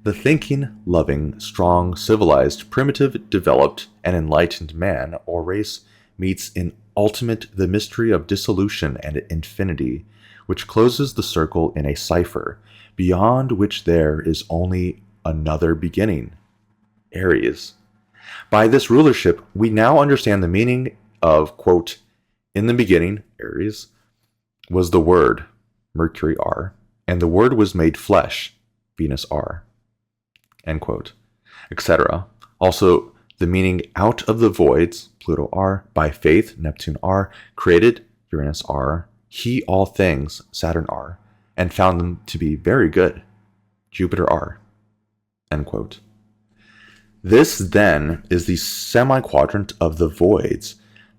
[SPEAKER 1] the thinking, loving, strong, civilized, primitive, developed, and enlightened man or race meets in ultimate the mystery of dissolution and infinity, which closes the circle in a cipher, beyond which there is only another beginning, Aries. By this rulership, we now understand the meaning of, quote, in the beginning, Aries, was the Word, Mercury R, and the Word was made flesh, Venus R, end quote, etc. Also, the meaning out of the voids, Pluto R, by faith, Neptune R, created, Uranus R, he all things, Saturn R, and found them to be very good, Jupiter R, end quote. This, then, is the semi-quadrant of the voids,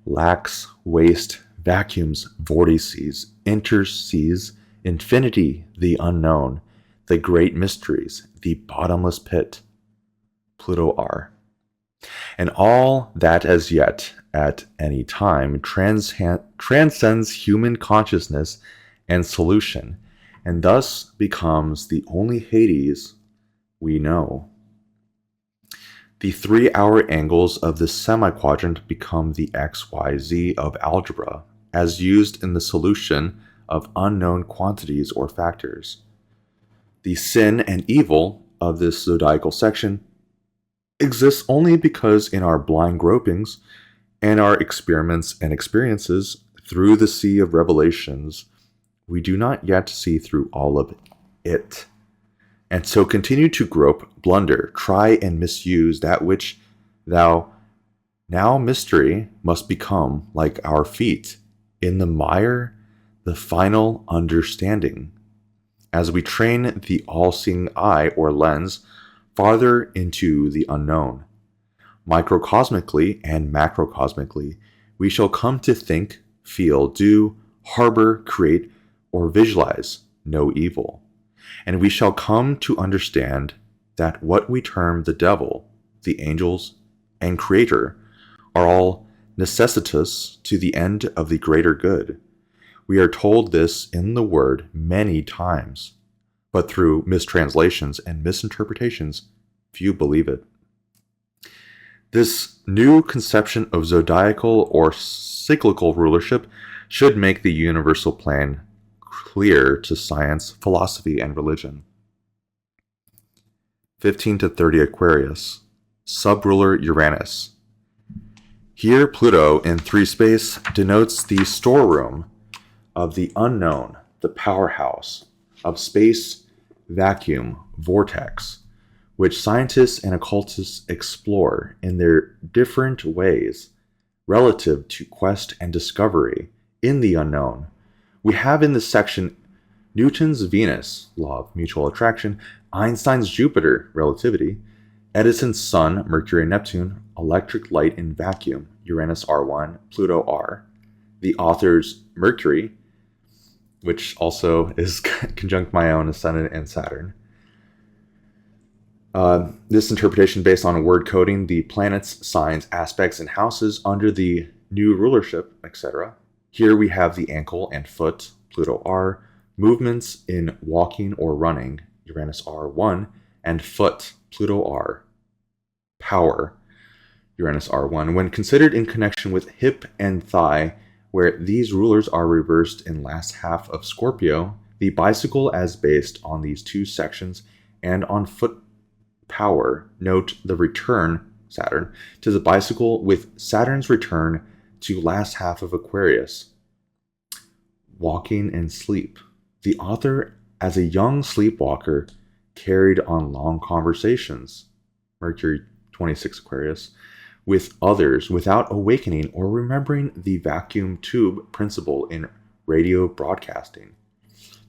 [SPEAKER 1] lacks, waste, vacuums, vortices, interstices, infinity, the unknown, the great mysteries, the bottomless pit, Pluto R. And all that as yet, at any time, transcends human consciousness and solution, and thus becomes the only Hades we know. The 3-hour angles of this semi-quadrant become the x, y, z of algebra, as used in the solution of unknown quantities or factors. The sin and evil of this zodiacal section exists only because in our blind gropings and our experiments and experiences through the sea of revelations, we do not yet see through all of it, and so continue to grope, blunder, try and misuse that which thou now mystery must become like our feet in the mire, the final understanding, as we train the all-seeing eye or lens farther into the unknown. Microcosmically and macrocosmically, we shall come to think, feel, do, harbor, create or visualize no evil. And we shall come to understand that what we term the devil, the angels, and creator are all necessitous to the end of the greater good. We are told this in the word many times, but through mistranslations and misinterpretations, few believe it. This new conception of zodiacal or cyclical rulership should make the universal plan clear to science, philosophy, and religion. 15 to 30 Aquarius, subruler Uranus. Here, Pluto in 3 space denotes the storeroom of the unknown, the powerhouse of space, vacuum, vortex, which scientists and occultists explore in their different ways relative to quest and discovery in the unknown. We have in this section Newton's Venus, law of mutual attraction, Einstein's Jupiter, relativity, Edison's Sun, Mercury and Neptune, electric light in vacuum, Uranus R1, Pluto R, the author's Mercury, which also is conjunct my own Ascendant and Saturn. This interpretation based on word coding the planets, signs, aspects, and houses under the new rulership, etc. Here we have the ankle and foot, Pluto R, movements in walking or running, Uranus R1, and foot, Pluto R, power, Uranus R1, when considered in connection with hip and thigh, where these rulers are reversed in last half of Scorpio, the bicycle as based on these 2 sections, and on foot power, note the return, Saturn, to the bicycle with Saturn's return to last half of Aquarius. Walking and sleep. The author, as a young sleepwalker, carried on long conversations, Mercury 26 Aquarius, with others without awakening or remembering the vacuum tube principle in radio broadcasting,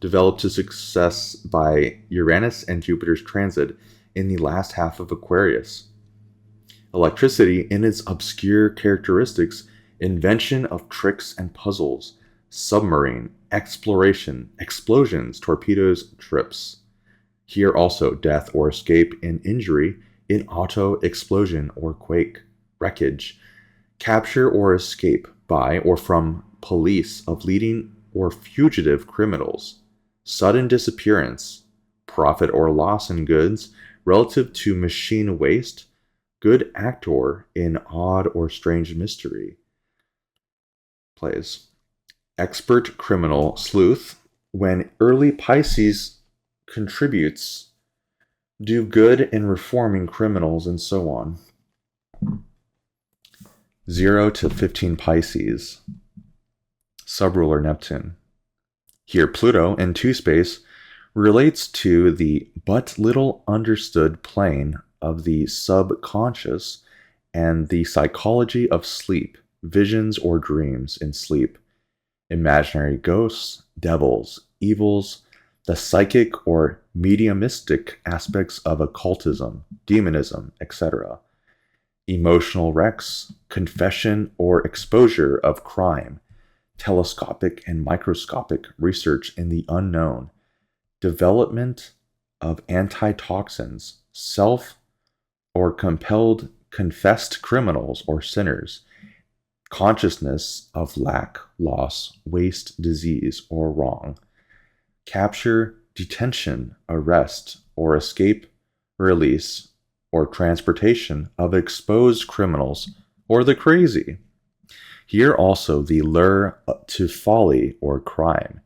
[SPEAKER 1] developed to success by Uranus and Jupiter's transit in the last half of Aquarius. Electricity in its obscure characteristics, invention of tricks and puzzles, submarine, exploration, explosions, torpedoes, trips. Here also death or escape in injury, in auto explosion or quake, wreckage, capture or escape by or from police of leading or fugitive criminals, sudden disappearance, profit or loss in goods relative to machine waste, good actor in odd or strange mystery plays, expert criminal sleuth, when early Pisces contributes, do good in reforming criminals, and so on. 0 to 15 Pisces, subruler Neptune. Here Pluto in 2 space relates to the but little understood plane of the subconscious and the psychology of sleep, visions or dreams in sleep, imaginary ghosts, devils, evils, the psychic or mediumistic aspects of occultism, demonism, etc., emotional wrecks, confession or exposure of crime, telescopic and microscopic research in the unknown, development of antitoxins, self or compelled confessed criminals or sinners, consciousness of lack, loss, waste, disease, or wrong, capture, detention, arrest, or escape, release, or transportation of exposed criminals or the crazy. Here also the lure to folly or crime,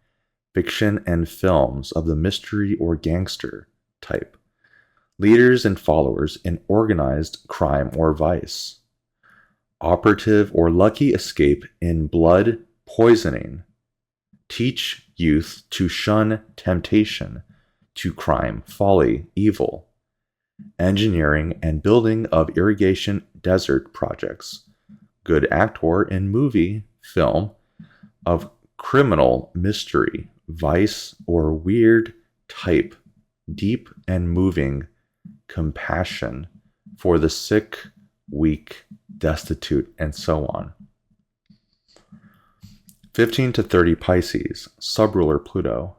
[SPEAKER 1] fiction and films of the mystery or gangster type, leaders and followers in organized crime or vice, operative or lucky escape in blood poisoning, teach youth to shun temptation, to crime, folly, evil, engineering and building of irrigation desert projects, good actor in movie, film, of criminal mystery, vice, or weird type, deep and moving compassion for the sick, weak, destitute, and so on. 15 to 30 Pisces, subruler Pluto.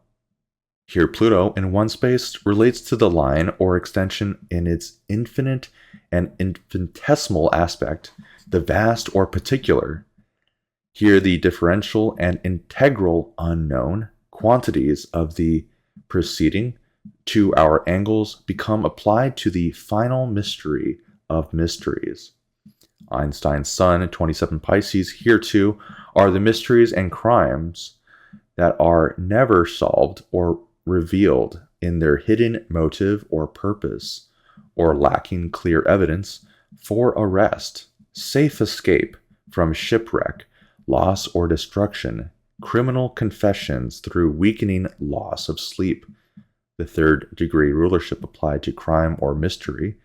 [SPEAKER 1] Here Pluto, in one space, relates to the line or extension in its infinite and infinitesimal aspect, the vast or particular. Here the differential and integral unknown quantities of the preceding 2-hour angles become applied to the final mystery of mysteries. Einstein's Sun, 27 Pisces, here too are the mysteries and crimes that are never solved or revealed in their hidden motive or purpose, or lacking clear evidence for arrest, safe escape from shipwreck, loss or destruction, criminal confessions through weakening loss of sleep. The third degree rulership applied to crime or mystery.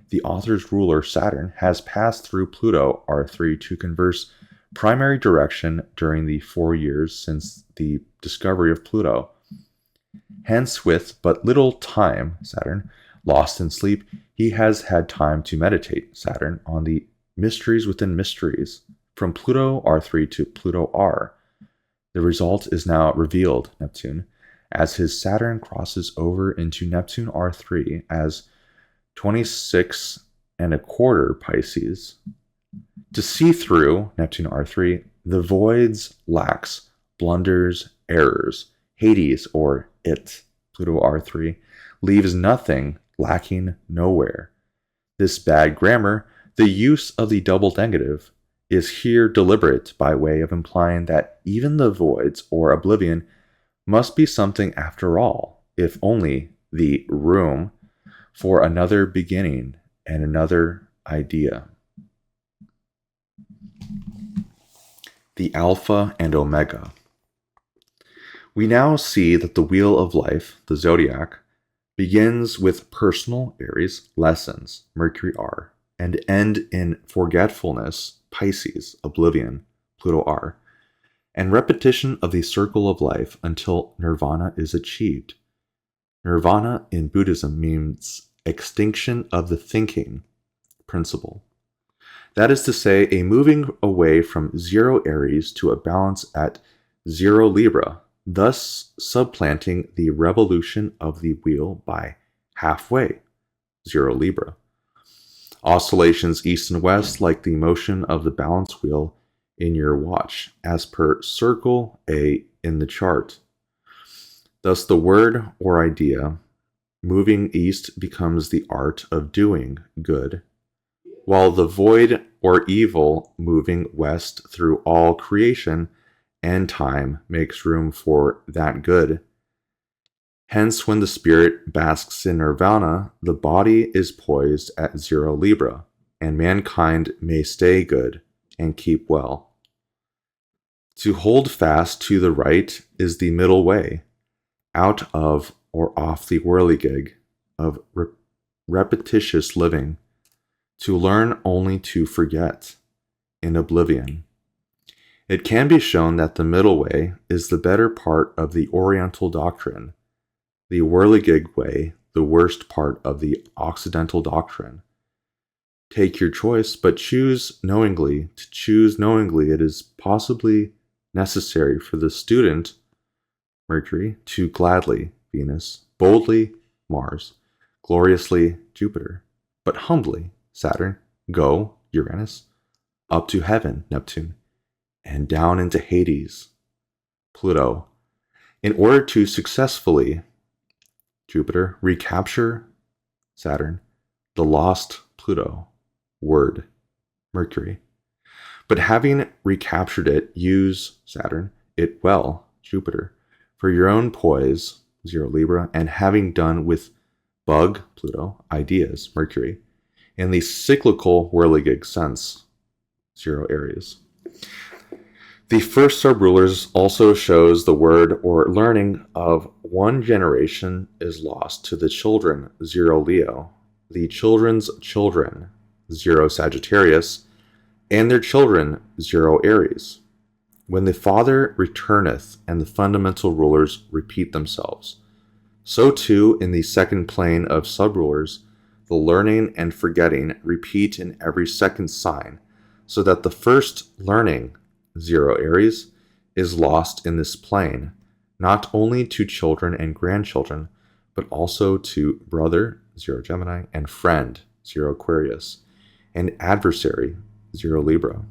[SPEAKER 1] The author's ruler, Saturn, has passed through Pluto, R3, to converse primary direction during the 4 years since the discovery of Pluto. Hence, with but little time, Saturn, lost in sleep, he has had time to meditate, Saturn, on the mysteries within mysteries, from Pluto R3 to Pluto R. The result is now revealed, Neptune, as his Saturn crosses over into Neptune R3 as 26 and a quarter Pisces. To see through Neptune R3, the voids, lacks, blunders, errors, Hades or it, Pluto R3, leaves nothing, lacking nowhere. This bad grammar, the use of the double negative, is here deliberate by way of implying that even the voids or oblivion must be something after all, if only the room for another beginning and another idea. The Alpha and Omega. We now see that the wheel of life, the zodiac, begins with personal Aries lessons, Mercury R, and end in forgetfulness, Pisces, oblivion, Pluto R, and repetition of the circle of life until nirvana is achieved. Nirvana in Buddhism means extinction of the thinking principle. That is to say, a moving away from 0 Aries to a balance at 0 Libra, thus supplanting the revolution of the wheel by halfway, 0 Libra. Oscillations east and west, like the motion of the balance wheel in your watch, as per circle A in the chart. Thus, the word or idea moving east becomes the art of doing good, while the void or evil moving west through all creation and time makes room for that good. Hence, when the spirit basks in nirvana, the body is poised at 0 Libra, and mankind may stay good and keep well. To hold fast to the right is the middle way, out of or off the whirligig of repetitious living, to learn only to forget, in oblivion. It can be shown that the middle way is the better part of the Oriental doctrine, the whirligig way the worst part of the Occidental doctrine. Take your choice, but choose knowingly. To choose knowingly, it is possibly necessary for the student, Mercury, to gladly, Venus, boldly, Mars, gloriously, Jupiter, but humbly, Saturn, go, Uranus, up to heaven, Neptune, and down into Hades, Pluto, in order to successfully, Jupiter, recapture, Saturn, the lost Pluto, word, Mercury. But having recaptured it, use, Saturn, it well, Jupiter, for your own poise, 0 Libra, and having done with bug, Pluto, ideas, Mercury, in the cyclical whirligig sense, 0 Aries. The first subrulers also shows the word or learning of one generation is lost to the children, 0 Leo, the children's children, 0 Sagittarius, and their children, 0 Aries. When the Father returneth and the fundamental rulers repeat themselves, so too in the second plane of subrulers, the learning and forgetting repeat in every second sign, so that the first learning, 0 Aries, is lost in this plane, not only to children and grandchildren, but also to brother, 0 Gemini, and friend, 0 Aquarius, and adversary, 0 Libra.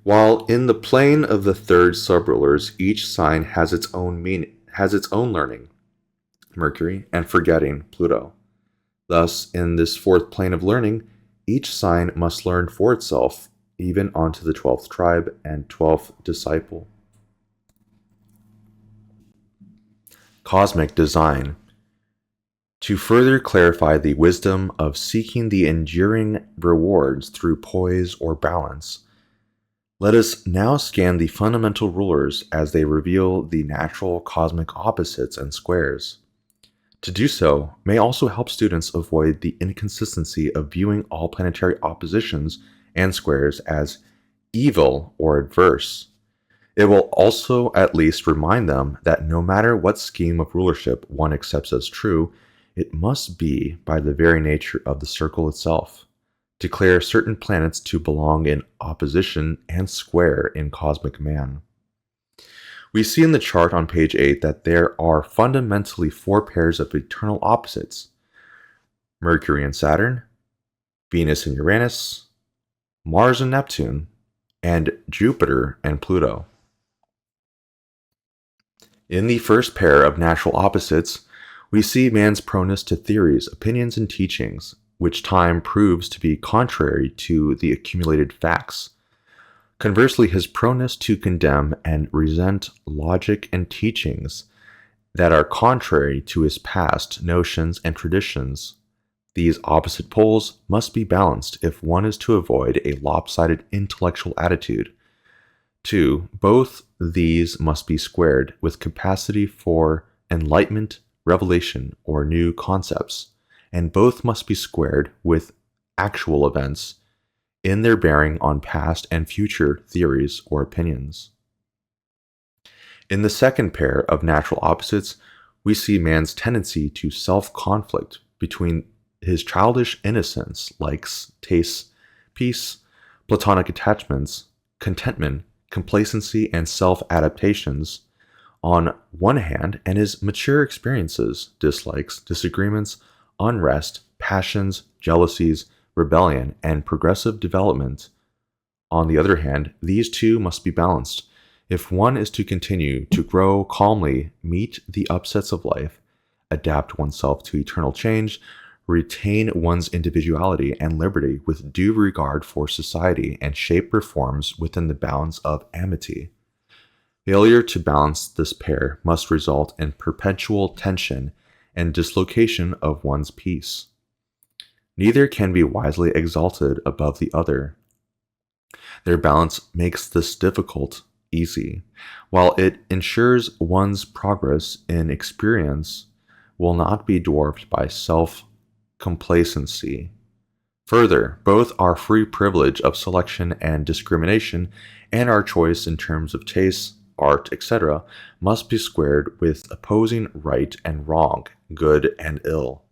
[SPEAKER 1] While in the plane of the third subrulers, each sign has its own learning, Mercury, and forgetting, Pluto. Thus, in this fourth plane of learning, each sign must learn for itself, even onto the 12th tribe and 12th disciple. Cosmic design. To further clarify the wisdom of seeking the enduring rewards through poise or balance, let us now scan the fundamental rulers as they reveal the natural cosmic opposites and squares. To do so may also help students avoid the inconsistency of viewing all planetary oppositions and squares as evil or adverse. It will also at least remind them that no matter what scheme of rulership one accepts as true, it must be by the very nature of the circle itself. Declare certain planets to belong in opposition and square in cosmic man. We see in the chart on page 8 that there are fundamentally 4 pairs of eternal opposites: Mercury and Saturn, Venus and Uranus, Mars and Neptune, and Jupiter and Pluto. In the first pair of natural opposites, we see man's proneness to theories, opinions, and teachings, which time proves to be contrary to the accumulated facts. Conversely, his proneness to condemn and resent logic and teachings that are contrary to his past notions and traditions. These opposite poles must be balanced if one is to avoid a lopsided intellectual attitude. 2. Both these must be squared with capacity for enlightenment, revelation, or new concepts, and both must be squared with actual events in their bearing on past and future theories or opinions. In the second pair of natural opposites, we see man's tendency to self-conflict between his childish innocence, likes, tastes, peace, platonic attachments, contentment, complacency, and self-adaptations on one hand, and his mature experiences, dislikes, disagreements, unrest, passions, jealousies, rebellion, and progressive development. On the other hand, these two must be balanced. If one is to continue to grow calmly, meet the upsets of life, adapt oneself to eternal change, retain one's individuality and liberty with due regard for society, and shape reforms within the bounds of amity. Failure to balance this pair must result in perpetual tension and dislocation of one's peace. Neither can be wisely exalted above the other. Their balance makes this difficult easy, while it ensures one's progress in experience will not be dwarfed by self-complacency. Further, both our free privilege of selection and discrimination and our choice in terms of taste, art, etc., must be squared with opposing right and wrong, good and ill.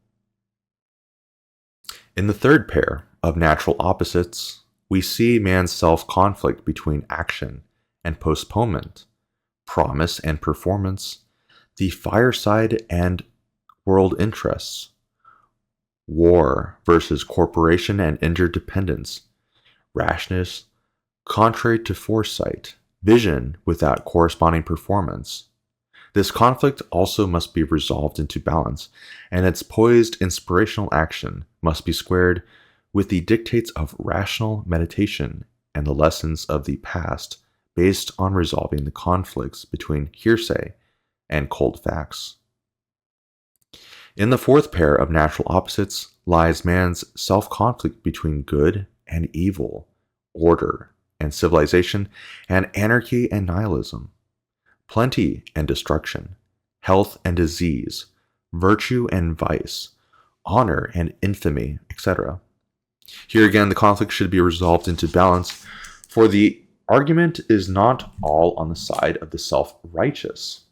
[SPEAKER 1] In the third pair of natural opposites, we see man's self-conflict between action and postponement, promise and performance, the fireside and world interests, war versus corporation and interdependence, rashness contrary to foresight, vision without corresponding performance. This conflict also must be resolved into balance, and its poised inspirational action must be squared with the dictates of rational meditation and the lessons of the past based on resolving the conflicts between hearsay and cold facts. In the fourth pair of natural opposites lies man's self-conflict between good and evil, order and civilization, and anarchy and nihilism, plenty and destruction, health and disease, virtue and vice, honor and infamy, etc. Here again, the conflict should be resolved into balance, for the argument is not all on the side of the self-righteous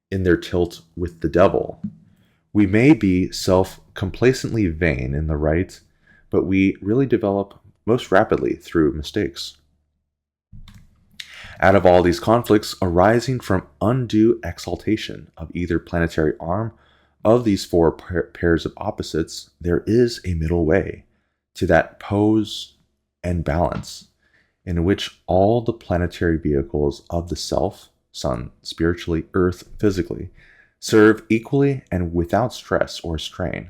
[SPEAKER 1] in their tilt with the devil. We may be self-complacently vain in the right, but we really develop most rapidly through mistakes. Out of all these conflicts arising from undue exaltation of either planetary arm of these four pairs of opposites, there is a middle way to that pose and balance in which all the planetary vehicles of the self, sun spiritually, earth physically, serve equally and without stress or strain.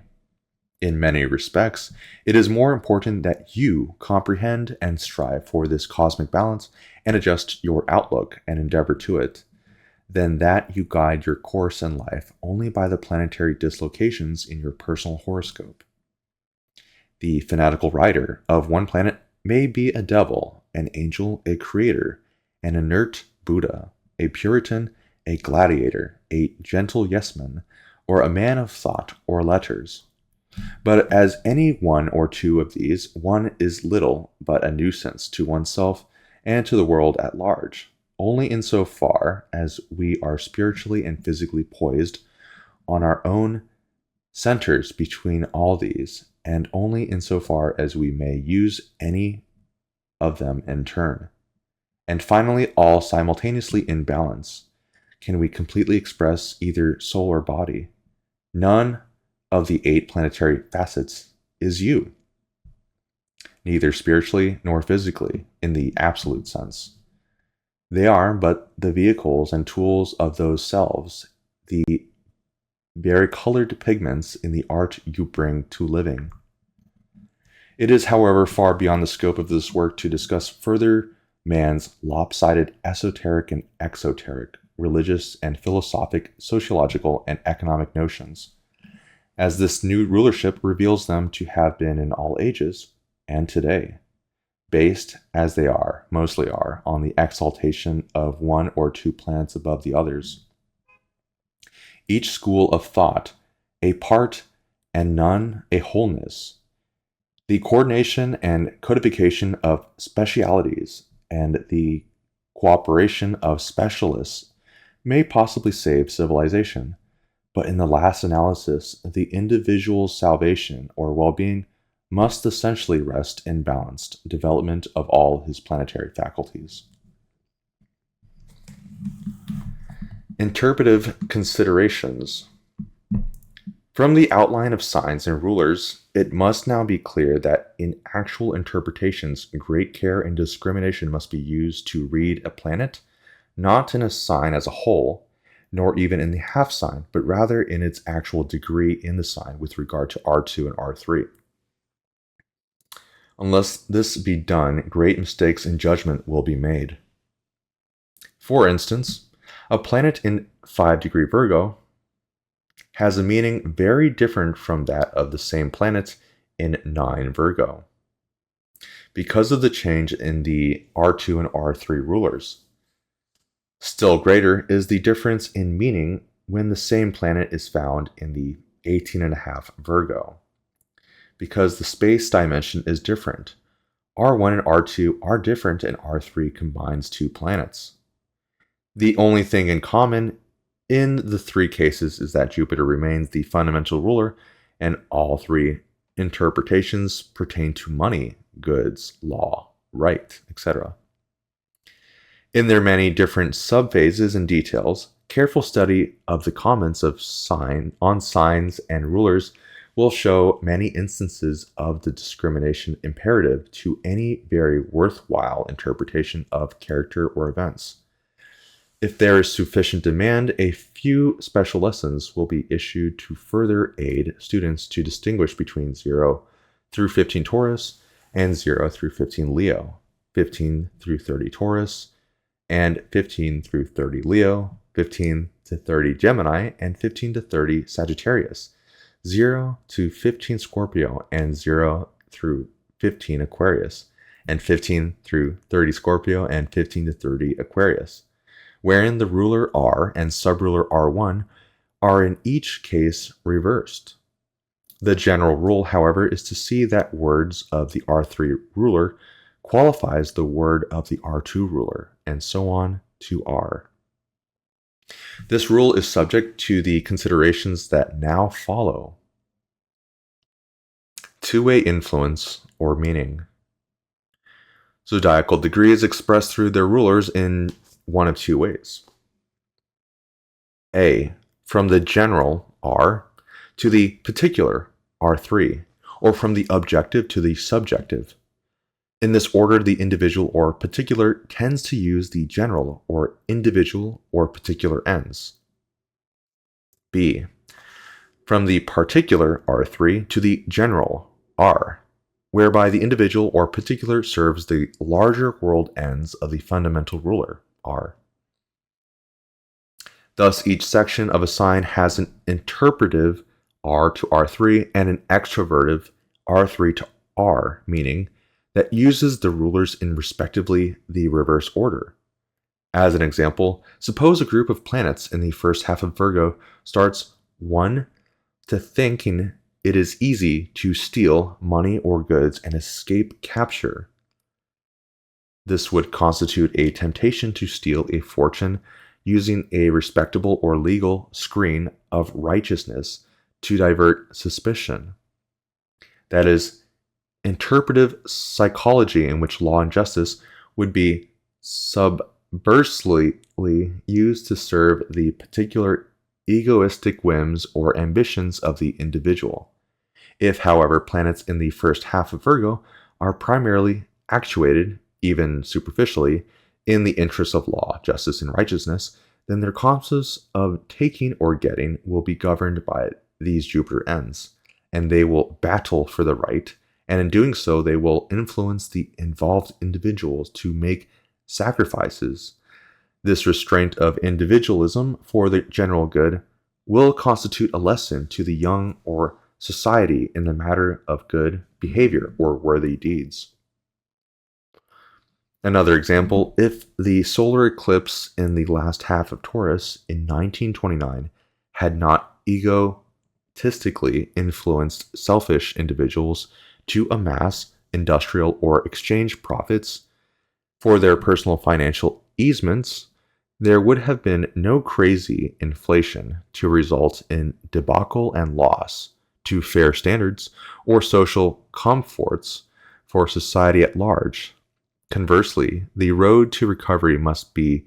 [SPEAKER 1] In many respects, it is more important that you comprehend and strive for this cosmic balance and adjust your outlook and endeavor to it, than that you guide your course in life only by the planetary dislocations in your personal horoscope. The fanatical rider of one planet may be a devil, an angel, a creator, an inert Buddha, a Puritan, a gladiator, a gentle yes-man, or a man of thought or letters. But as any one or two of these, one is little but a nuisance to oneself and to the world at large, only insofar as we are spiritually and physically poised on our own centers between all these, and only insofar as we may use any of them in turn. And finally, all simultaneously in balance, can we completely express either soul or body. None of the 8 planetary facets is you, neither spiritually nor physically in the absolute sense. They are but the vehicles and tools of those selves, the varicolored pigments in the art you bring to living. It is, however, far beyond the scope of this work to discuss further man's lopsided esoteric and exoteric, religious and philosophic, sociological and economic notions, as this new rulership reveals them to have been in all ages and today, based, as they are, mostly are, on the exaltation of one or two planets above the others. Each school of thought, a part and none a wholeness. The coordination and codification of specialities and the cooperation of specialists may possibly save civilization, but in the last analysis, the individual's salvation or well-being must essentially rest in balanced development of all his planetary faculties. Interpretive considerations. From the outline of signs and rulers, it must now be clear that in actual interpretations, great care and discrimination must be used to read a planet, not in a sign as a whole, nor even in the half sign, but rather in its actual degree in the sign with regard to R2 and R3. Unless this be done, great mistakes in judgment will be made. For instance, a planet in 5-degree Virgo has a meaning very different from that of the same planet in 9 Virgo, because of the change in the R2 and R3 rulers. Still greater is the difference in meaning when the same planet is found in the 18.5 Virgo, because the space dimension is different. R1 and R2 are different, and R3 combines 2 planets. The only thing in common in the 3 cases is that Jupiter remains the fundamental ruler, and all 3 interpretations pertain to money, goods, law, right, etc. In their many different subphases and details, careful study of the comments of on signs and rulers will show many instances of the discrimination imperative to any very worthwhile interpretation of character or events. If there is sufficient demand, a few special lessons will be issued to further aid students to distinguish between 0 through 15 Taurus and 0 through 15 Leo, 15 through 30 Taurus, and 15 through 30 Leo, 15 to 30 Gemini, and 15 to 30 Sagittarius, 0 to 15 Scorpio, and 0 through 15 Aquarius, and 15 through 30 Scorpio, and 15 to 30 Aquarius, wherein the ruler R and subruler R1 are in each case reversed. The general rule, however, is to see that words of the R3 ruler qualifies the word of the R2 ruler, and so on to R. This rule is subject to the considerations that now follow. Two-way influence or meaning. Zodiacal degree is expressed through their rulers in one of two ways. A. From the general, R, to the particular, R3, or from the objective to the subjective. In this order, the individual or particular tends to use the general or individual or particular ends. B. From the particular, R3, to the general, R, whereby the individual or particular serves the larger world ends of the fundamental ruler, R. Thus, each section of a sign has an interpretive R to R3 and an extrovertive R3 to R, meaning that uses the rulers in respectively the reverse order. As an example, suppose a group of planets in the first half of Virgo starts 1 to thinking it is easy to steal money or goods and escape capture. This would constitute a temptation to steal a fortune using a respectable or legal screen of righteousness to divert suspicion. That is, interpretive psychology in which law and justice would be subversely used to serve the particular egoistic whims or ambitions of the individual. If, however, planets in the first half of Virgo are primarily actuated, even superficially, in the interests of law, justice, and righteousness, then their concepts of taking or getting will be governed by these Jupiter ends, and they will battle for the right, and in doing so, they will influence the involved individuals to make sacrifices. This restraint of individualism for the general good will constitute a lesson to the young or society in the matter of good behavior or worthy deeds. Another example, if the solar eclipse in the last half of Taurus in 1929 had not egotistically influenced selfish individuals to amass industrial or exchange profits for their personal financial easements, there would have been no crazy inflation to result in debacle and loss to fair standards or social comforts for society at large. Conversely, the road to recovery must be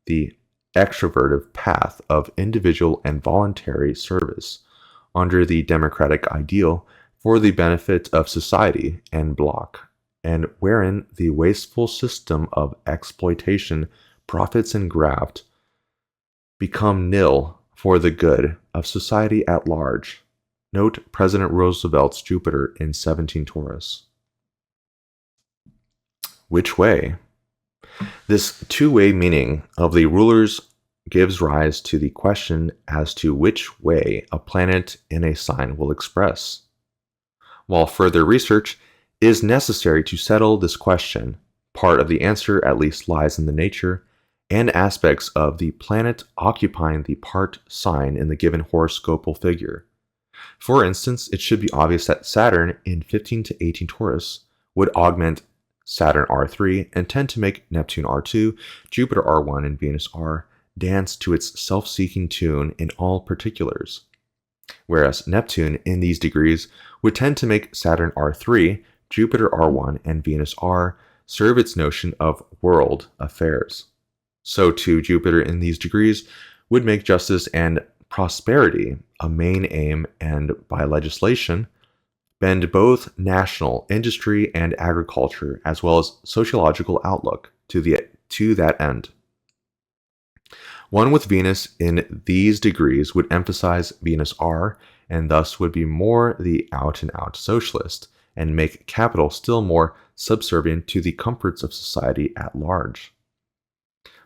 [SPEAKER 1] the extrovertive path of individual and voluntary service under the democratic ideal for the benefit of society and bloc, and wherein the wasteful system of exploitation, profits, and graft become nil for the good of society at large. Note President Roosevelt's Jupiter in 17 Taurus. Which way? This two-way meaning of the rulers gives rise to the question as to which way a planet in a sign will express. While further research is necessary to settle this question, part of the answer at least lies in the nature and aspects of the planet occupying the part sign in the given horoscopal figure. For instance, it should be obvious that Saturn in 15 to 18 Taurus would augment Saturn R3 and tend to make Neptune R2, Jupiter R1, and Venus R dance to its self-seeking tune in all particulars. Whereas Neptune in these degrees would tend to make Saturn R3, Jupiter R1, and Venus R serve its notion of world affairs. So too, Jupiter in these degrees would make justice and prosperity a main aim, and by legislation, bend both national industry and agriculture as well as sociological outlook to that end. One with Venus in these degrees would emphasize Venus R and thus would be more the out-and-out socialist and make capital still more subservient to the comforts of society at large.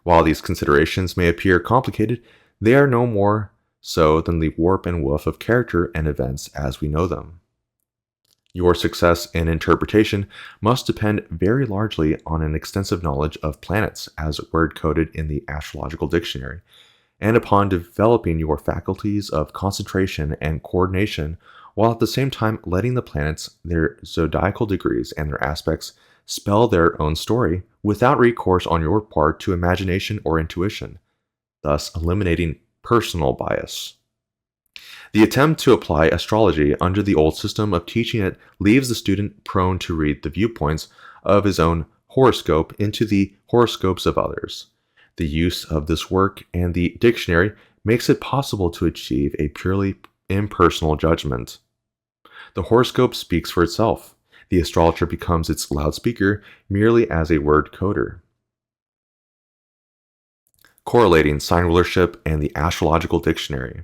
[SPEAKER 1] While these considerations may appear complicated, they are no more so than the warp and woof of character and events as we know them. Your success in interpretation must depend very largely on an extensive knowledge of planets as word-coded in the Astrological Dictionary, and upon developing your faculties of concentration and coordination, while at the same time letting the planets, their zodiacal degrees, and their aspects spell their own story without recourse on your part to imagination or intuition, thus eliminating personal bias. The attempt to apply astrology under the old system of teaching it leaves the student prone to read the viewpoints of his own horoscope into the horoscopes of others. The use of this work and the dictionary makes it possible to achieve a purely impersonal judgment. The horoscope speaks for itself. The astrologer becomes its loudspeaker merely as a word coder. Correlating sign rulership and the Astrological Dictionary.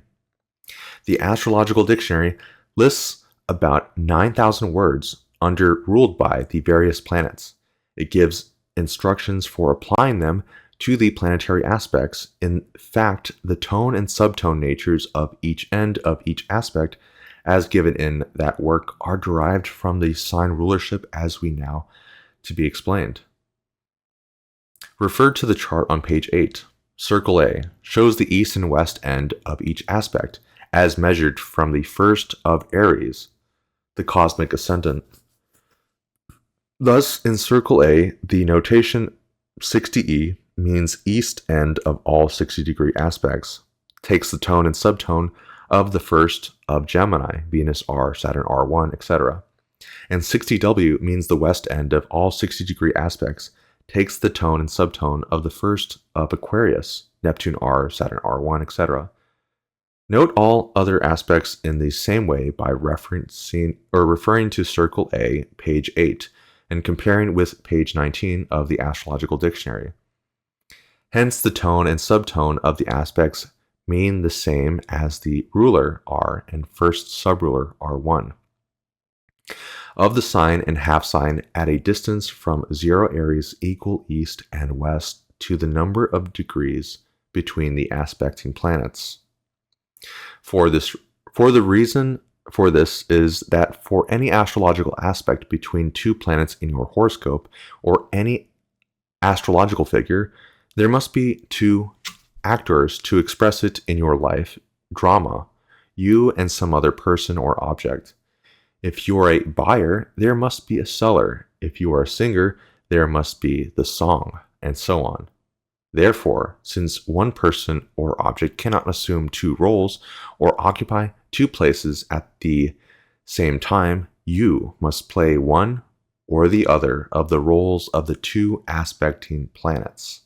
[SPEAKER 1] The Astrological Dictionary lists about 9,000 words ruled by the various planets. It gives instructions for applying them to the planetary aspects. In fact, the tone and subtone natures of each end of each aspect, as given in that work, are derived from the sign rulership as we now to be explained. Refer to the chart on page 8. Circle A shows the east and west end of each aspect, as measured from the first of Aries, the cosmic ascendant. Thus, in Circle A, the notation 60E means east end of all 60-degree aspects, takes the tone and subtone of the first of Gemini, Venus R, Saturn R1, etc. And 60W means the west end of all 60-degree aspects, takes the tone and subtone of the first of Aquarius, Neptune R, Saturn R1, etc. Note all other aspects in the same way by referring to Circle A, page 8, and comparing with page 19 of the Astrological Dictionary. Hence, the tone and subtone of the aspects mean the same as the ruler R and first subruler R1. Of the sign and half sign at a distance from 0 Aries equal east and west to the number of degrees between the aspecting planets. The reason for this is that for any astrological aspect between two planets in your horoscope or any astrological figure, there must be two actors to express it in your life drama, you and some other person or object. If you are a buyer, there must be a seller. If you are a singer, there must be the song, and so on. Therefore, since one person or object cannot assume two roles or occupy two places at the same time, you must play one or the other of the roles of the two aspecting planets.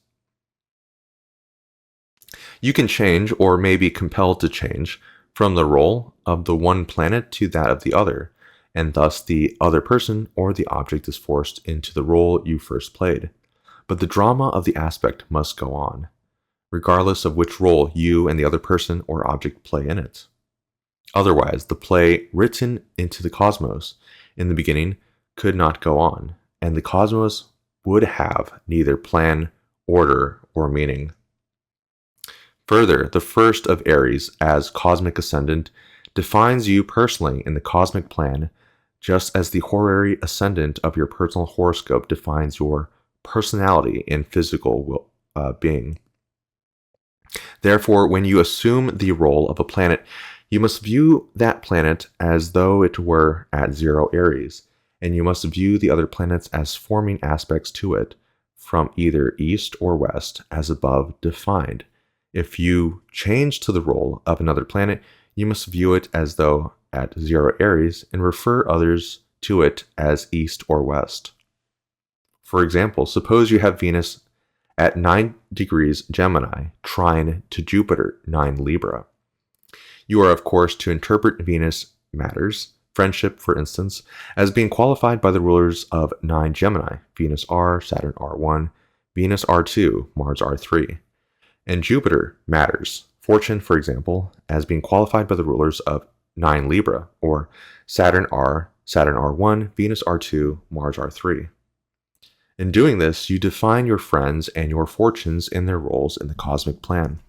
[SPEAKER 1] You can change, or may be compelled to change, from the role of the one planet to that of the other, and thus the other person or the object is forced into the role you first played. But the drama of the aspect must go on, regardless of which role you and the other person or object play in it. Otherwise, the play written into the cosmos in the beginning could not go on, and the cosmos would have neither plan, order, or meaning. Further, the first of Aries as cosmic ascendant defines you personally in the cosmic plan, just as the horary ascendant of your personal horoscope defines your personality in physical being. Therefore, when you assume the role of a planet, you must view that planet as though it were at 0 Aries, and you must view the other planets as forming aspects to it, from either east or west, as above defined. If you change to the role of another planet, you must view it as though at 0 Aries and refer others to it as east or west. For example, suppose you have Venus at 9 degrees Gemini, trine to Jupiter, 9 Libra. You are, of course, to interpret Venus matters, friendship, for instance, as being qualified by the rulers of 9 Gemini, Venus R, Saturn R1, Venus R2, Mars R3. And Jupiter matters, fortune, for example, as being qualified by the rulers of 9 Libra, or Saturn R, Saturn R1, Venus R2, Mars R3. In doing this, you define your friends and your fortunes in their roles in the cosmic plan.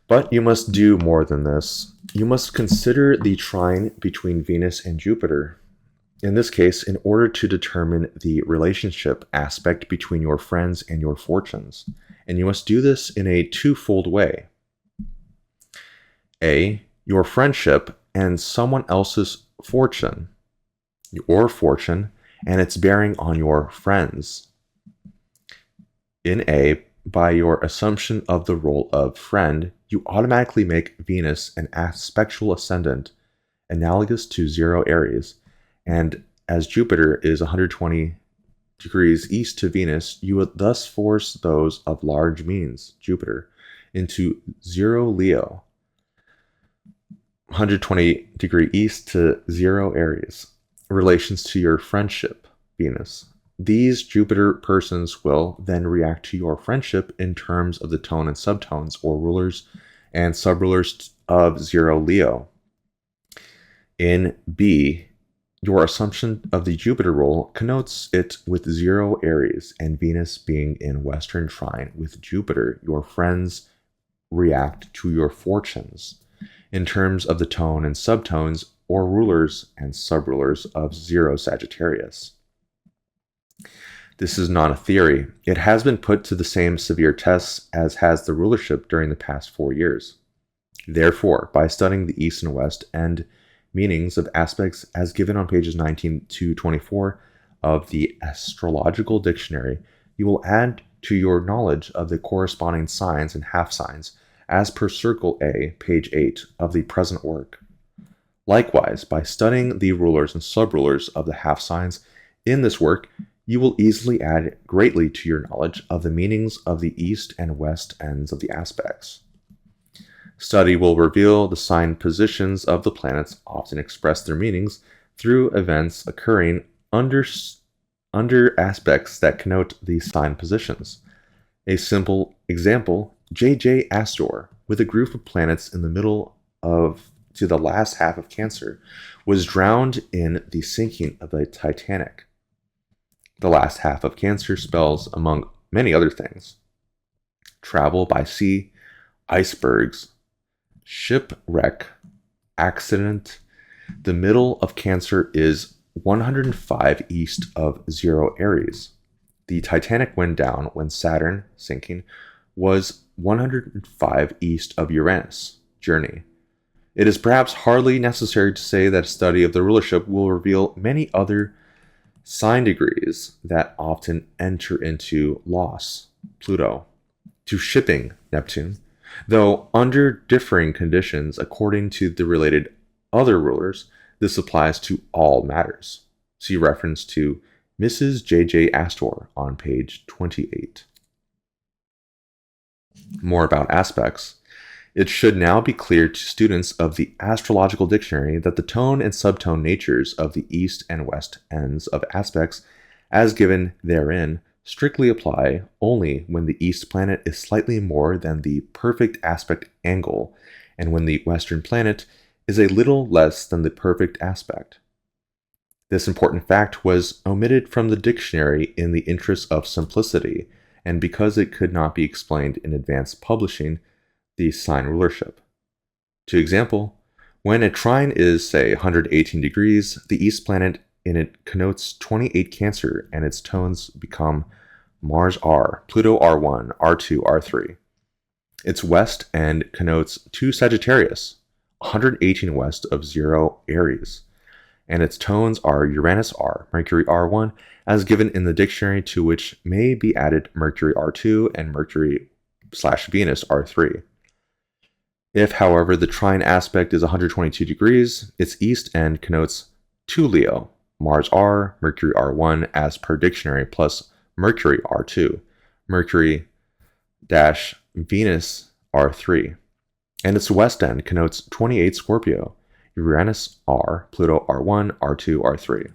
[SPEAKER 1] But you must do more than this. You must consider the trine between Venus and Jupiter. In this case, in order to determine the relationship aspect between your friends and your fortunes. And you must do this in a twofold way. A, your friendship and someone else's fortune. Your fortune and its bearing on your friends. In A, by your assumption of the role of friend, you automatically make Venus an aspectual ascendant, analogous to 0 Aries, and as Jupiter is 120 degrees east to Venus, you would thus force those of large means, Jupiter, into 0 Leo, 120 degree east to 0 Aries, relations to your friendship, Venus. These Jupiter persons will then react to your friendship in terms of the tone and subtones, or rulers and subrulers of 0 Leo. In B, your assumption of the Jupiter rule connotes it with 0 Aries, and Venus being in Western trine with Jupiter, your friends react to your fortunes in terms of the tone and subtones, or rulers and subrulers of 0 Sagittarius. This is not a theory. It has been put to the same severe tests as has the rulership during the past 4 years. Therefore, by studying the East and West and meanings of aspects as given on pages 19 to 24 of the Astrological Dictionary, you will add to your knowledge of the corresponding signs and half signs as per Circle A, page 8 of the present work. Likewise, by studying the rulers and subrulers of the half signs in this work, you will easily add greatly to your knowledge of the meanings of the east and west ends of the aspects. Study will reveal the sign positions of the planets often express their meanings through events occurring under aspects that connote these sign positions. A simple example, JJ Astor, with a group of planets in the middle to the last half of Cancer, was drowned in the sinking of the Titanic. The last half of Cancer spells, among many other things, travel by sea, icebergs, shipwreck, accident. The middle of Cancer is 105 east of 0 Aries. The Titanic went down when Saturn, sinking, was 105 east of Uranus, journey. It is perhaps hardly necessary to say that a study of the rulership will reveal many other sign degrees that often enter into loss, Pluto, to shipping, Neptune, though under differing conditions according to the related other rulers. This applies to all matters. See reference to Mrs. J.J. Astor on page 28. More about aspects. It should now be clear to students of the Astrological Dictionary that the tone and subtone natures of the east and west ends of aspects, as given therein, strictly apply only when the east planet is slightly more than the perfect aspect angle, and when the western planet is a little less than the perfect aspect. This important fact was omitted from the dictionary in the interest of simplicity, and because it could not be explained in advance publishing the sign rulership. To example, when a trine is, say, 118 degrees, the east planet in it connotes 28 Cancer, and its tones become Mars R, Pluto R1, R2, R3. Its west end connotes 2 Sagittarius, 118 west of 0 Aries, and its tones are Uranus R, Mercury R1, as given in the dictionary, to which may be added Mercury R2 and Mercury/Venus R3. If, however, the trine aspect is 122 degrees, its east end connotes 2 Leo, Mars R, Mercury R1 as per dictionary, plus Mercury R2, Mercury-Venus R3, and its west end connotes 28 Scorpio, Uranus R, Pluto R1, R2, R3.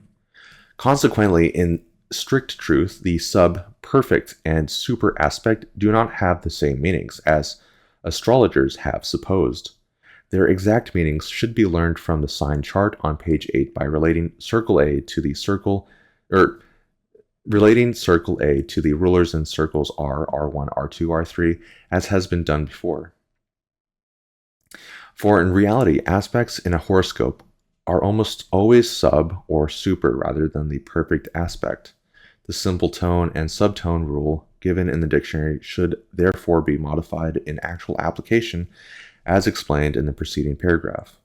[SPEAKER 1] Consequently, in strict truth, the sub-perfect and super aspect do not have the same meanings as astrologers have supposed. Their exact meanings should be learned from the sign chart on page 8 by relating Circle A to the rulers and circles R, R1, R2, R3, as has been done before. For in reality, aspects in a horoscope are almost always sub or super rather than the perfect aspect. The simple tone and subtone rule given in the dictionary should therefore be modified in actual application as explained in the preceding paragraph.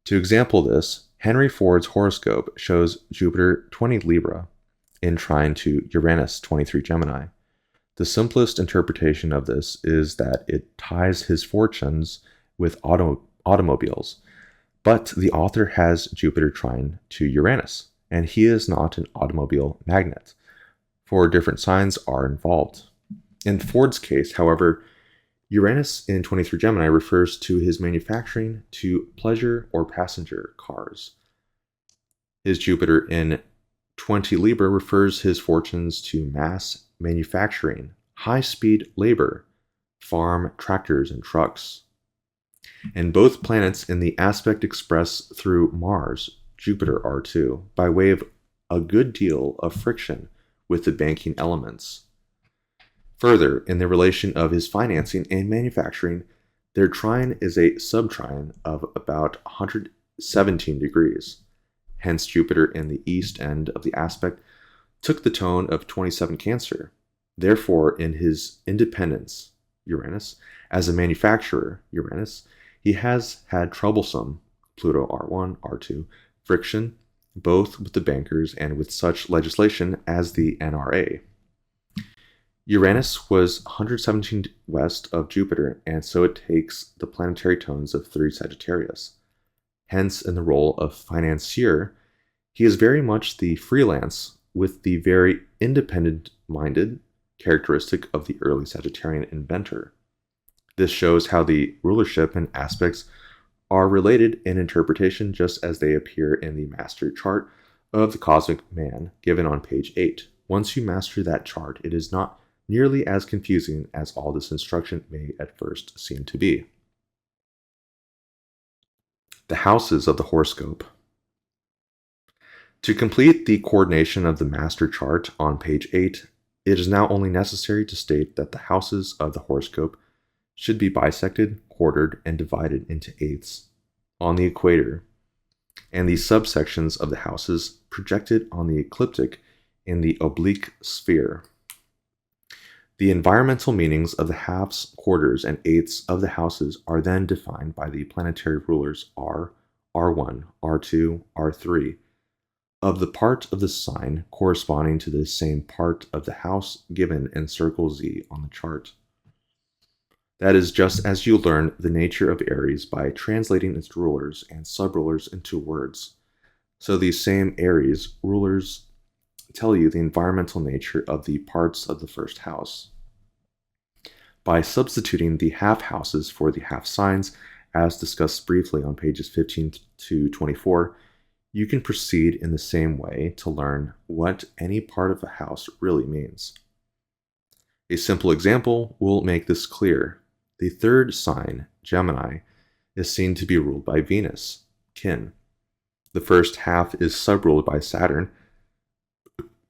[SPEAKER 1] To example this, Henry Ford's horoscope shows Jupiter 20 Libra in trine to Uranus 23 Gemini. The simplest interpretation of this is that it ties his fortunes with automobiles, but the author has Jupiter trine to Uranus, and he is not an automobile magnate, for different signs are involved. In Ford's case, however, Uranus in 23 Gemini refers to his manufacturing to pleasure or passenger cars. His Jupiter in 20 Libra refers his fortunes to mass manufacturing, high-speed labor, farm, tractors, and trucks. And both planets in the aspect express through Mars, Jupiter R2, by way of a good deal of friction with the banking elements. Further, in the relation of his financing and manufacturing, their trine is a subtrine of about 117 degrees. Hence, Jupiter in the east end of the aspect took the tone of 27 Cancer. Therefore, in his independence, Uranus, as a manufacturer, Uranus, he has had troublesome, Pluto R1, R2, friction, both with the bankers and with such legislation as the NRA. Uranus was 117 west of Jupiter, and so it takes the planetary tones of 3 Sagittarius. Hence, in the role of financier, he is very much the freelance with the very independent-minded characteristic of the early Sagittarian inventor. This shows how the rulership and aspects are related in interpretation just as they appear in the master chart of the cosmic man given on page 8. Once you master that chart, it is not nearly as confusing as all this instruction may at first seem to be. The houses of the horoscope. To complete the coordination of the master chart on page 8, it is now only necessary to state that the houses of the horoscope should be bisected, quartered, and divided into eighths on the equator, and the subsections of the houses projected on the ecliptic in the oblique sphere. The environmental meanings of the halves, quarters, and eighths of the houses are then defined by the planetary rulers R, R1, R2, R3, of the part of the sign corresponding to the same part of the house given in circle Z on the chart. That is just as you learn the nature of Aries by translating its rulers and subrulers into words. So these same Aries rulers tell you the environmental nature of the parts of the first house. By substituting the half houses for the half signs, as discussed briefly on pages 15 to 24, you can proceed in the same way to learn what any part of a house really means. A simple example will make this clear. The third sign, Gemini, is seen to be ruled by Venus, kin. The first half is subruled by Saturn,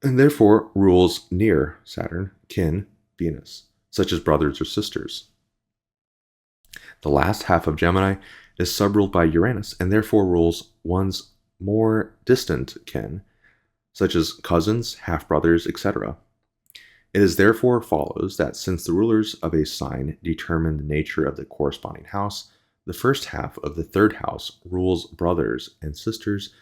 [SPEAKER 1] and therefore rules near Saturn, kin, Venus, such as brothers or sisters. The last half of Gemini is subruled by Uranus, and therefore rules one's more distant kin, such as cousins, half-brothers, etc. It is therefore follows that since the rulers of a sign determine the nature of the corresponding house, the first half of the third house rules brothers and sisters,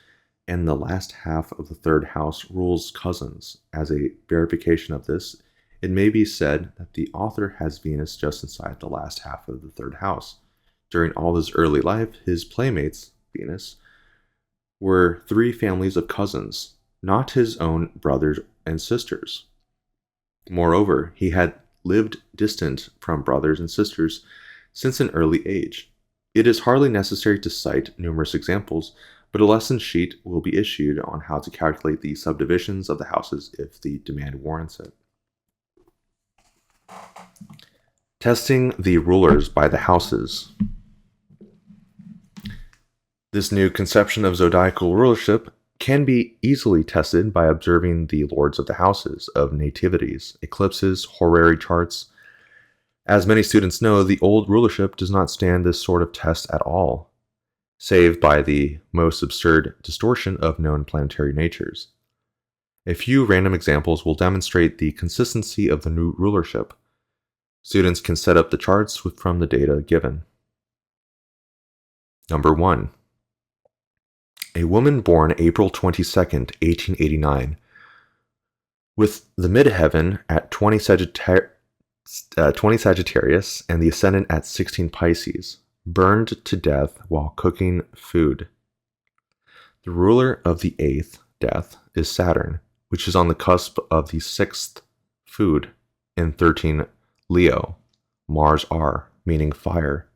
[SPEAKER 1] and the last half of the third house rules cousins. As a verification of this, it may be said that the author has Venus just inside the last half of the third house. During all his early life, his playmates, Venus, were 3 families of cousins, not his own brothers and sisters. Moreover, he had lived distant from brothers and sisters since an early age. It is hardly necessary to cite numerous examples, but a lesson sheet will be issued on how to calculate the subdivisions of the houses if the demand warrants it. Testing the rulers by the houses. This new conception of zodiacal rulership can be easily tested by observing the lords of the houses of nativities, eclipses, horary charts. As many students know, the old rulership does not stand this sort of test at all, save by the most absurd distortion of known planetary natures. A few random examples will demonstrate the consistency of the new rulership. Students can set up the charts from the data given. Number 1. A woman born April 22nd, 1889, with the midheaven at 20 Sagittarius and the Ascendant at 16 Pisces, burned to death while cooking food. The ruler of the 8th, death, is Saturn, which is on the cusp of the 6th food in 13 Leo, Mars R, meaning fire.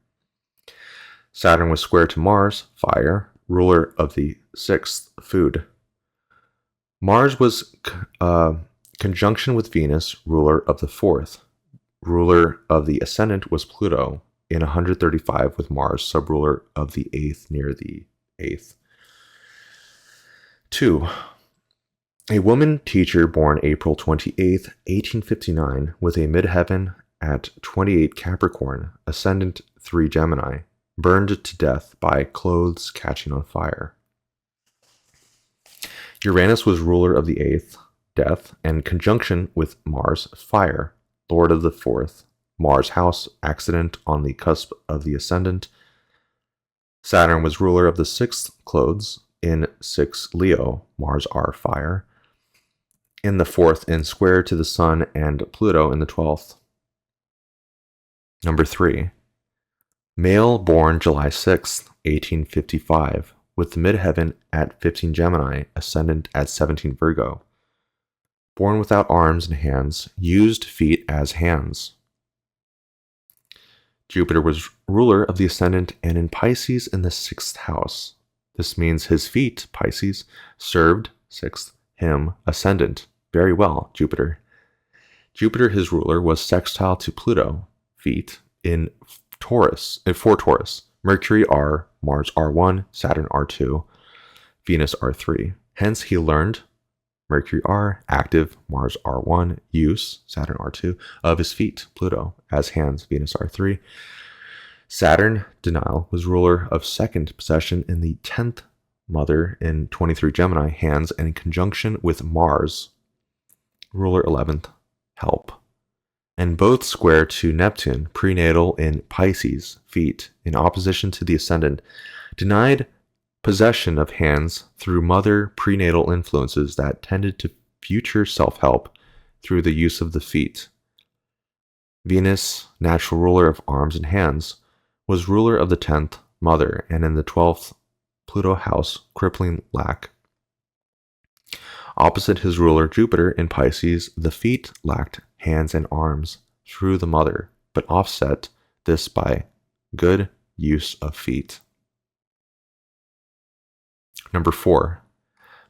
[SPEAKER 1] Saturn was square to Mars, fire, ruler of the 6th food. Mars was conjunction with Venus, ruler of the 4th. Ruler of the Ascendant was Pluto, in 135 with Mars, subruler of the 8th near the 8th. 2. A woman teacher born April 28, 1859, with a midheaven at 28 Capricorn, Ascendant 3 Gemini, burned to death by clothes catching on fire. Uranus was ruler of the 8th, death, and conjunction with Mars, fire, lord of the 4th, Mars house, accident on the cusp of the Ascendant. Saturn was ruler of the 6th, clothes, in 6 Leo, Mars R, fire, in the 4th, and square to the Sun and Pluto in the 12th. Number 3. Male born July 6, 1855, with the midheaven at 15 Gemini, Ascendant at 17 Virgo. Born without arms and hands, used feet as hands. Jupiter was ruler of the Ascendant and in Pisces in the 6th house. This means his feet, Pisces, served, 6th, him, Ascendant. Very well, Jupiter. Jupiter, his ruler, was sextile to Pluto, feet, in Taurus, for Taurus. Mercury R, Mars R1, Saturn R2, Venus R3. Hence he learned, Mercury R, active, Mars R1, use, Saturn R2, of his feet, Pluto, as hands, Venus R3. Saturn, denial, was ruler of 2nd possession in the 10th mother in 23 Gemini, hands, and in conjunction with Mars, ruler 11th, help. And both square to Neptune, prenatal in Pisces, feet, in opposition to the Ascendant, denied possession of hands through mother prenatal influences that tended to future self-help through the use of the feet. Venus, natural ruler of arms and hands, was ruler of the 10th mother, and in the 12th Pluto house, crippling lack. Opposite his ruler Jupiter in Pisces, the feet lacked hands and arms through the mother, but offset this by good use of feet. Number 4.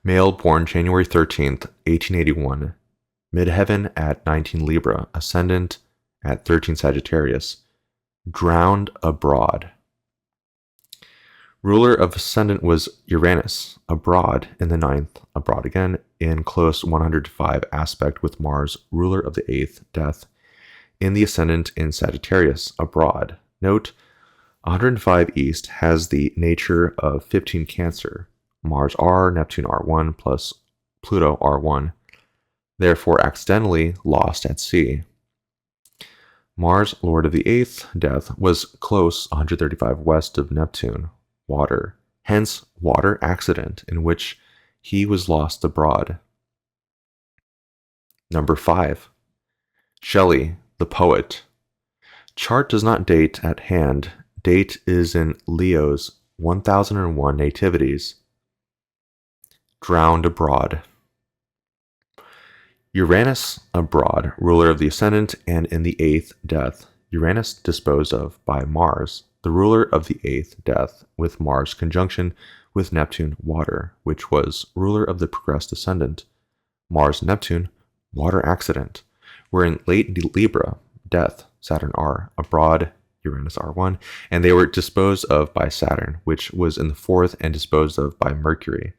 [SPEAKER 1] Male born January 13th, 1881, midheaven at 19 Libra, Ascendant at 13 Sagittarius, drowned abroad. Ruler of Ascendant was Uranus, abroad in the 9th, abroad again, in close 105 aspect with Mars, ruler of the 8th, death, in the Ascendant in Sagittarius, abroad. Note, 105 East has the nature of 15 Cancer, Mars R, Neptune R1, plus Pluto R1, therefore accidentally lost at sea. Mars, lord of the 8th, death, was close 135 west of Neptune, water, hence water accident, in which he was lost abroad. Number 5. Shelley, the poet. Chart does not date at hand. Date is in Leo's 1001 nativities. Drowned abroad. Uranus, abroad, ruler of the Ascendant, and in the 8th, death. Uranus disposed of by Mars, the ruler of the 8th, death, with Mars conjunction with Neptune, water, which was ruler of the progressed Ascendant. Mars, Neptune, water accident, were in late Libra, death, Saturn R, abroad, Uranus R1, and they were disposed of by Saturn, which was in the 4th, and disposed of by Mercury.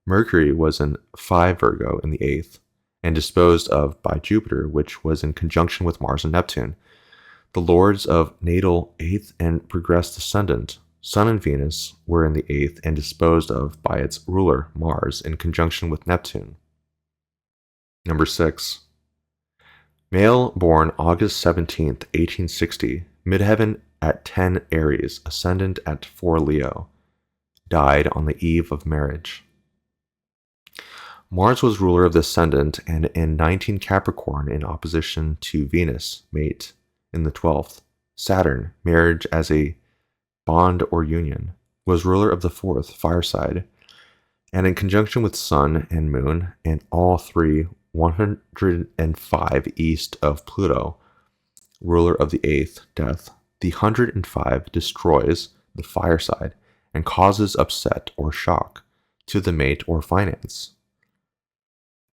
[SPEAKER 1] Mercury was in 5 Virgo in the 8th, and disposed of by Jupiter, which was in conjunction with Mars and Neptune. The lords of natal 8th and progressed Ascendant, Sun and Venus, were in the 8th and disposed of by its ruler, Mars, in conjunction with Neptune. Number 6. Male born August 17th, 1860, midheaven at 10 Aries, Ascendant at 4 Leo, died on the eve of marriage. Mars was ruler of the Ascendant and in 19 Capricorn in opposition to Venus, mate, in the 12th. Saturn, marriage as a bond or union, was ruler of the 4th, fireside, and in conjunction with Sun and Moon, and all three 105 east of Pluto, ruler of the 8th, death, the 105 destroys the fire side and causes upset or shock to the mate or finance.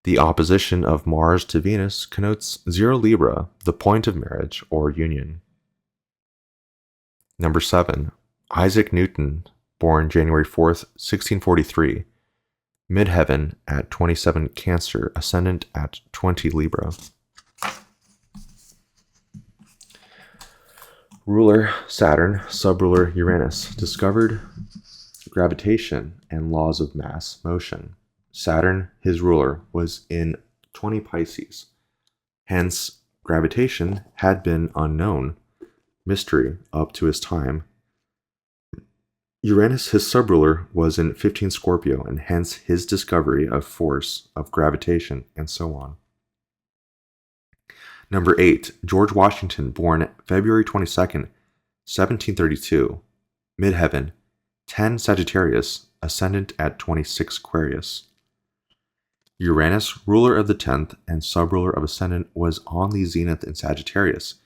[SPEAKER 1] The opposition of Mars to Venus connotes 0 Libra, the point of marriage or union. Number 7. Isaac Newton, born January 4th, 1643, midheaven at 27 Cancer, ascendant at 20 Libra. Ruler Saturn, subruler Uranus, discovered gravitation and laws of mass motion. Saturn, his ruler, was in 20 Pisces. Hence, gravitation had been unknown mystery up to his time. Uranus, his subruler, was in 15 Scorpio, and hence his discovery of force, of gravitation, and so on. Number 8, George Washington, born February 22nd, 1732, midheaven, 10 Sagittarius, ascendant at 26 Aquarius. Uranus, ruler of the 10th and subruler of ascendant, was on the zenith in Sagittarius.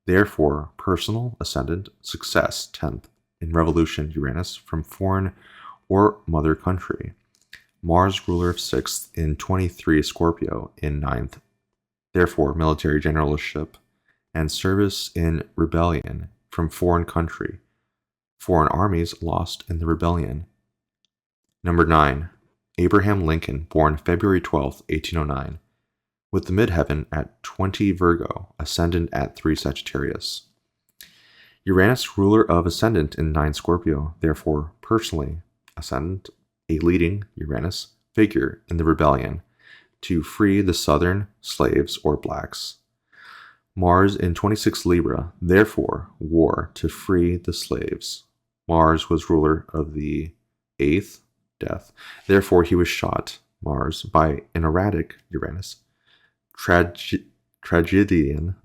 [SPEAKER 1] Therefore, personal ascendant, success, 10th, in revolution Uranus, from foreign or mother country. Mars, ruler of 6th, in 23 Scorpio, in 9th. Therefore, military generalship and service in rebellion from foreign country. Foreign armies lost in the rebellion. Number 9. Abraham Lincoln, born February 12, 1809, with the midheaven at 20 Virgo, ascendant at 3 Sagittarius. Uranus, ruler of ascendant in 9 Scorpio, therefore personally ascendant, a leading Uranus figure in the rebellion to free the southern slaves or blacks. Mars in 26 Libra, therefore war to free the slaves. Mars was ruler of the 8th, death. Therefore he was shot, Mars, by an erratic Uranus. Tragedian,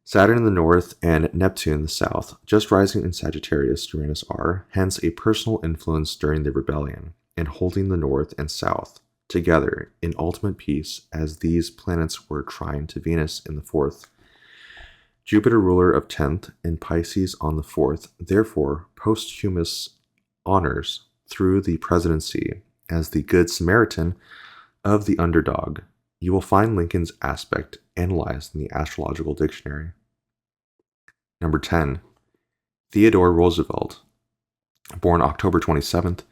[SPEAKER 1] Saturn in the north and Neptune in the south, just rising in Sagittarius, Uranus are, hence a personal influence during the rebellion, and holding the north and south together in ultimate peace as these planets were trine to Venus in the 4th. Jupiter, ruler of 10th, in Pisces on the 4th, therefore posthumous honors through the presidency as the Good Samaritan of the underdog. You will find Lincoln's aspect analyzed in the Astrological Dictionary. Number 10. Theodore Roosevelt, born October 27th,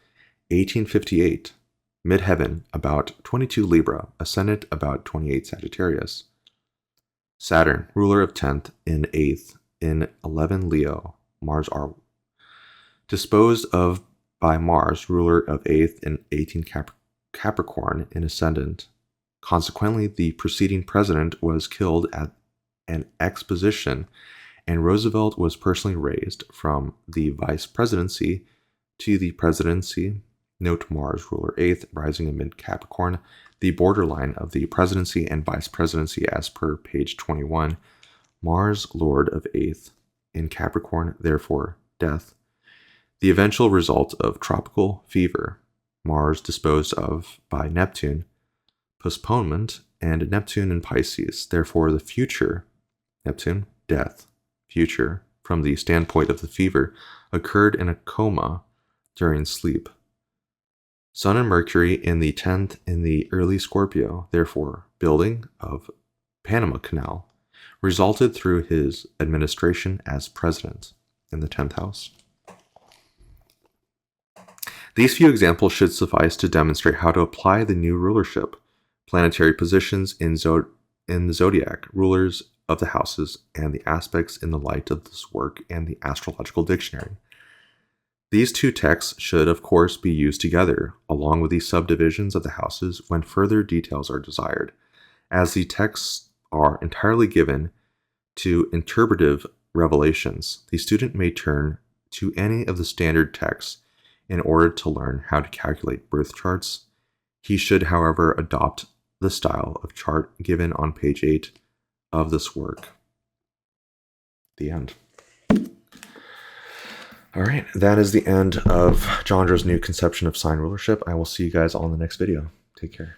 [SPEAKER 1] 1858, midheaven about 22 Libra, ascendant about 28 Sagittarius. Saturn, ruler of 10th, in 8th, in 11 Leo, Mars are disposed of by Mars, ruler of 8th, in 18 Capricorn, in ascendant. Consequently, the preceding president was killed at an exposition, and Roosevelt was personally raised from the vice presidency to the presidency. Note Mars, ruler 8th, rising amid Capricorn, the borderline of the presidency and vice presidency as per page 21. Mars, lord of 8th, in Capricorn, therefore death. The eventual result of tropical fever. Mars disposed of by Neptune, postponement, and Neptune in Pisces. Therefore, the future, Neptune, death, future, from the standpoint of the fever, occurred in a coma during sleep. Sun and Mercury in the 10th in the early Scorpio, therefore, building of Panama Canal, resulted through his administration as president in the 10th house. These few examples should suffice to demonstrate how to apply the new rulership, planetary positions in the zodiac, rulers of the houses, and the aspects in the light of this work and the Astrological Dictionary. These two texts should, of course, be used together, along with the subdivisions of the houses when further details are desired. As the texts are entirely given to interpretive revelations, the student may turn to any of the standard texts in order to learn how to calculate birth charts. He should, however, adopt the style of chart given on page 8 of this work. The end. All right, that is the end of Johndro's new conception of sign rulership. I will see you guys all in the next video. Take care.